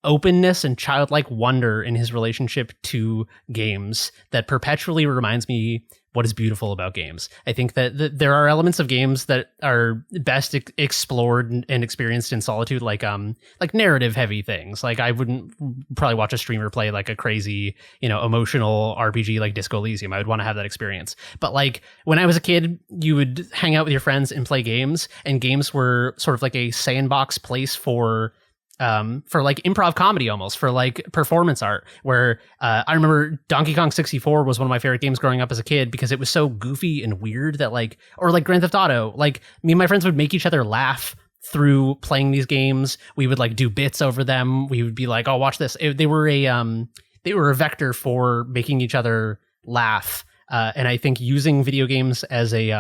S3: openness and childlike wonder in his relationship to games that perpetually reminds me what is beautiful about games. I think that there are elements of games that are best explored and experienced in solitude, like narrative heavy things. Like I wouldn't probably watch a streamer play like a crazy, emotional RPG like Disco Elysium. I would want to have that experience. But like when I was a kid, you would hang out with your friends and play games, and games were sort of like a sandbox place for like improv comedy, almost for like performance art, where I remember Donkey Kong 64 was one of my favorite games growing up as a kid because it was so goofy and weird that or like Grand Theft Auto, like me and my friends would make each other laugh through playing these games. We would like do bits over them. We would be like, oh, watch this. They were a vector for making each other laugh. And I think using video games as a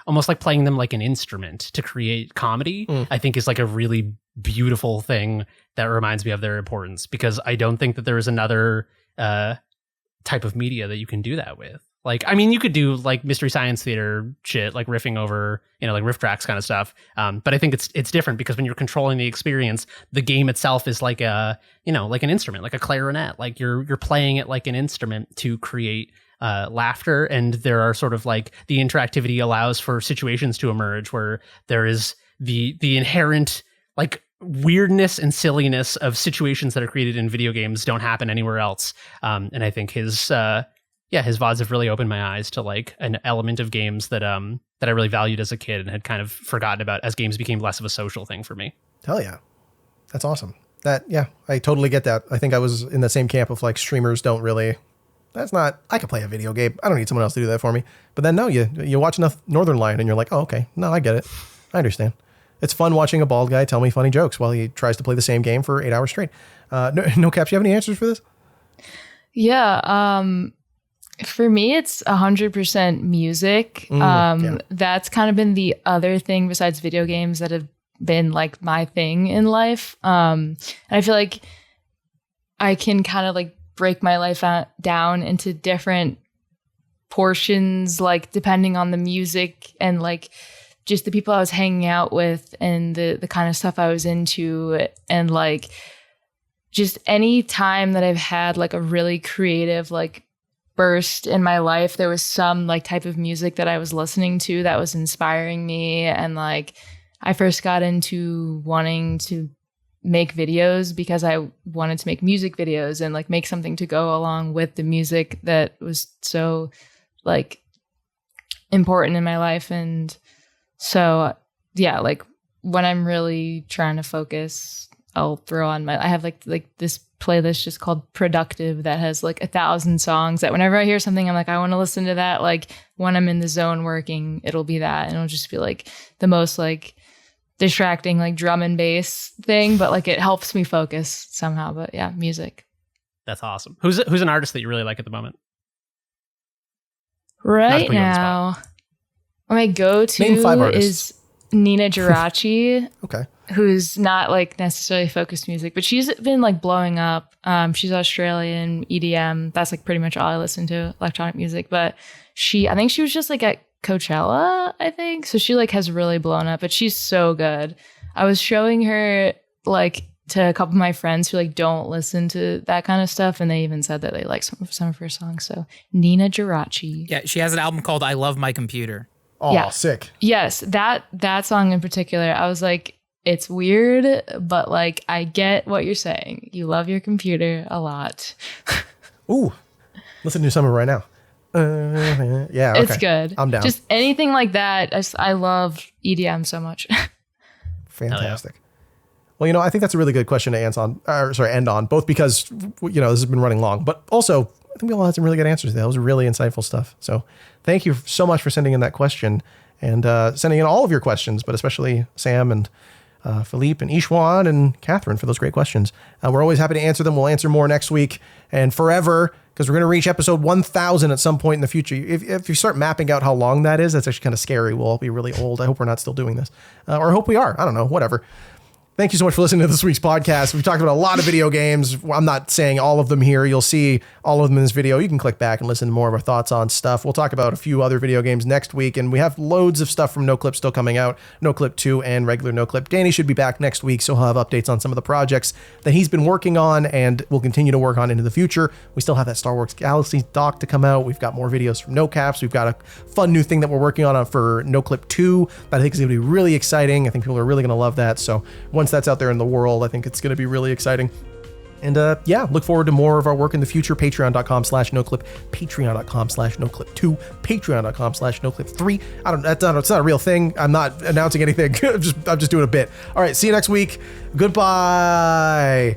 S3: almost like playing them like an instrument to create comedy, I think is like a really beautiful thing that reminds me of their importance, because I don't think that there is another type of media that you can do that with. Like, I mean, you could do like Mystery Science Theater shit, like riffing over, like riff tracks kind of stuff. But I think it's different because when you're controlling the experience, the game itself is like like an instrument, like a clarinet. Like you're playing it like an instrument to create laughter. And there are sort of like the interactivity allows for situations to emerge where there is the inherent like weirdness and silliness of situations that are created in video games don't happen anywhere else. And I think his VODs have really opened my eyes to like an element of games that I really valued as a kid and had kind of forgotten about as games became less of a social thing for me.
S1: Hell yeah. That's awesome. I totally get that. I think I was in the same camp of like streamers don't really, I could play a video game. I don't need someone else to do that for me. But then no, you watch enough Northern Lion and you're like, oh, okay. No, I get it. I understand. It's fun watching a bald guy tell me funny jokes while he tries to play the same game for 8 hours straight. No Caps, you have any answers for this?
S4: Yeah. For me, it's 100% music. That's kind of been the other thing besides video games that have been like my thing in life. And I feel like I can kind of like break my life down into different portions, like depending on the music and like just the people I was hanging out with and the kind of stuff I was into. And like just any time that I've had like a really creative like burst in my life, there was some like type of music that I was listening to that was inspiring me. And like I first got into wanting to make videos because I wanted to make music videos and like make something to go along with the music that was so like important in my life. And so yeah, like when I'm really trying to focus, I'll throw on I have like this playlist just called Productive that has like 1,000 songs that whenever I hear something, I'm like, I want to listen to that. Like when I'm in the zone working, it'll be that. And it'll just be like the most like distracting, like drum and bass thing, but like it helps me focus somehow. But yeah, music.
S3: That's awesome. Who's an artist that you really like at the moment?
S4: Right now, my go-to is Nina Geraci.
S1: Okay.
S4: Who's not like necessarily focused music, but she's been like blowing up. She's Australian EDM. That's like pretty much all I listen to, electronic music. But I think she was just like at Coachella, I think. So she like has really blown up, but she's so good. I was showing her like to a couple of my friends who like don't listen to that kind of stuff, and they even said that they like some of her songs. So Nina Geraci.
S2: Yeah, she has an album called I Love My Computer.
S1: Oh, yeah. Sick.
S4: Yes, that song in particular, I was like, it's weird, but like I get what you're saying. You love your computer a lot.
S1: Ooh, listen to some of it right now. Yeah, okay.
S4: It's good.
S1: I'm down.
S4: Just anything like that. I love EDM so much.
S1: Fantastic. Well, I think that's a really good question to end on, both because this has been running long, but also I think we all had some really good answers. That was really insightful stuff. So thank you so much for sending in that question and sending in all of your questions, but especially Sam and Philippe and Ishwan and Catherine for those great questions. We're always happy to answer them. We'll answer more next week and forever, because we're going to reach episode 1000 at some point in the future. If you start mapping out how long that is, that's actually kind of scary. We'll all be really old. I hope we're not still doing this. Or I hope we are. I don't know. Whatever. Thank you so much for listening to this week's podcast. We've talked about a lot of video games. I'm not saying all of them here. You'll see all of them in this video. You can click back and listen to more of our thoughts on stuff. We'll talk about a few other video games next week, and we have loads of stuff from Noclip still coming out. Noclip 2 and regular Noclip. Danny should be back next week, so he'll have updates on some of the projects that he's been working on and will continue to work on into the future. We still have that Star Wars Galaxy doc to come out. We've got more videos from NoCaps. We've got a fun new thing that we're working on for Noclip 2 that I think is going to be really exciting. I think people are really going to love that. So once that's out there in the world, I think it's going to be really exciting. And look forward to more of our work in the future. Patreon.com/NoClip, Patreon.com/NoClip2, Patreon.com/NoClip3. It's not a real thing. I'm not announcing anything. I'm just doing a bit. All right. See you next week. Goodbye.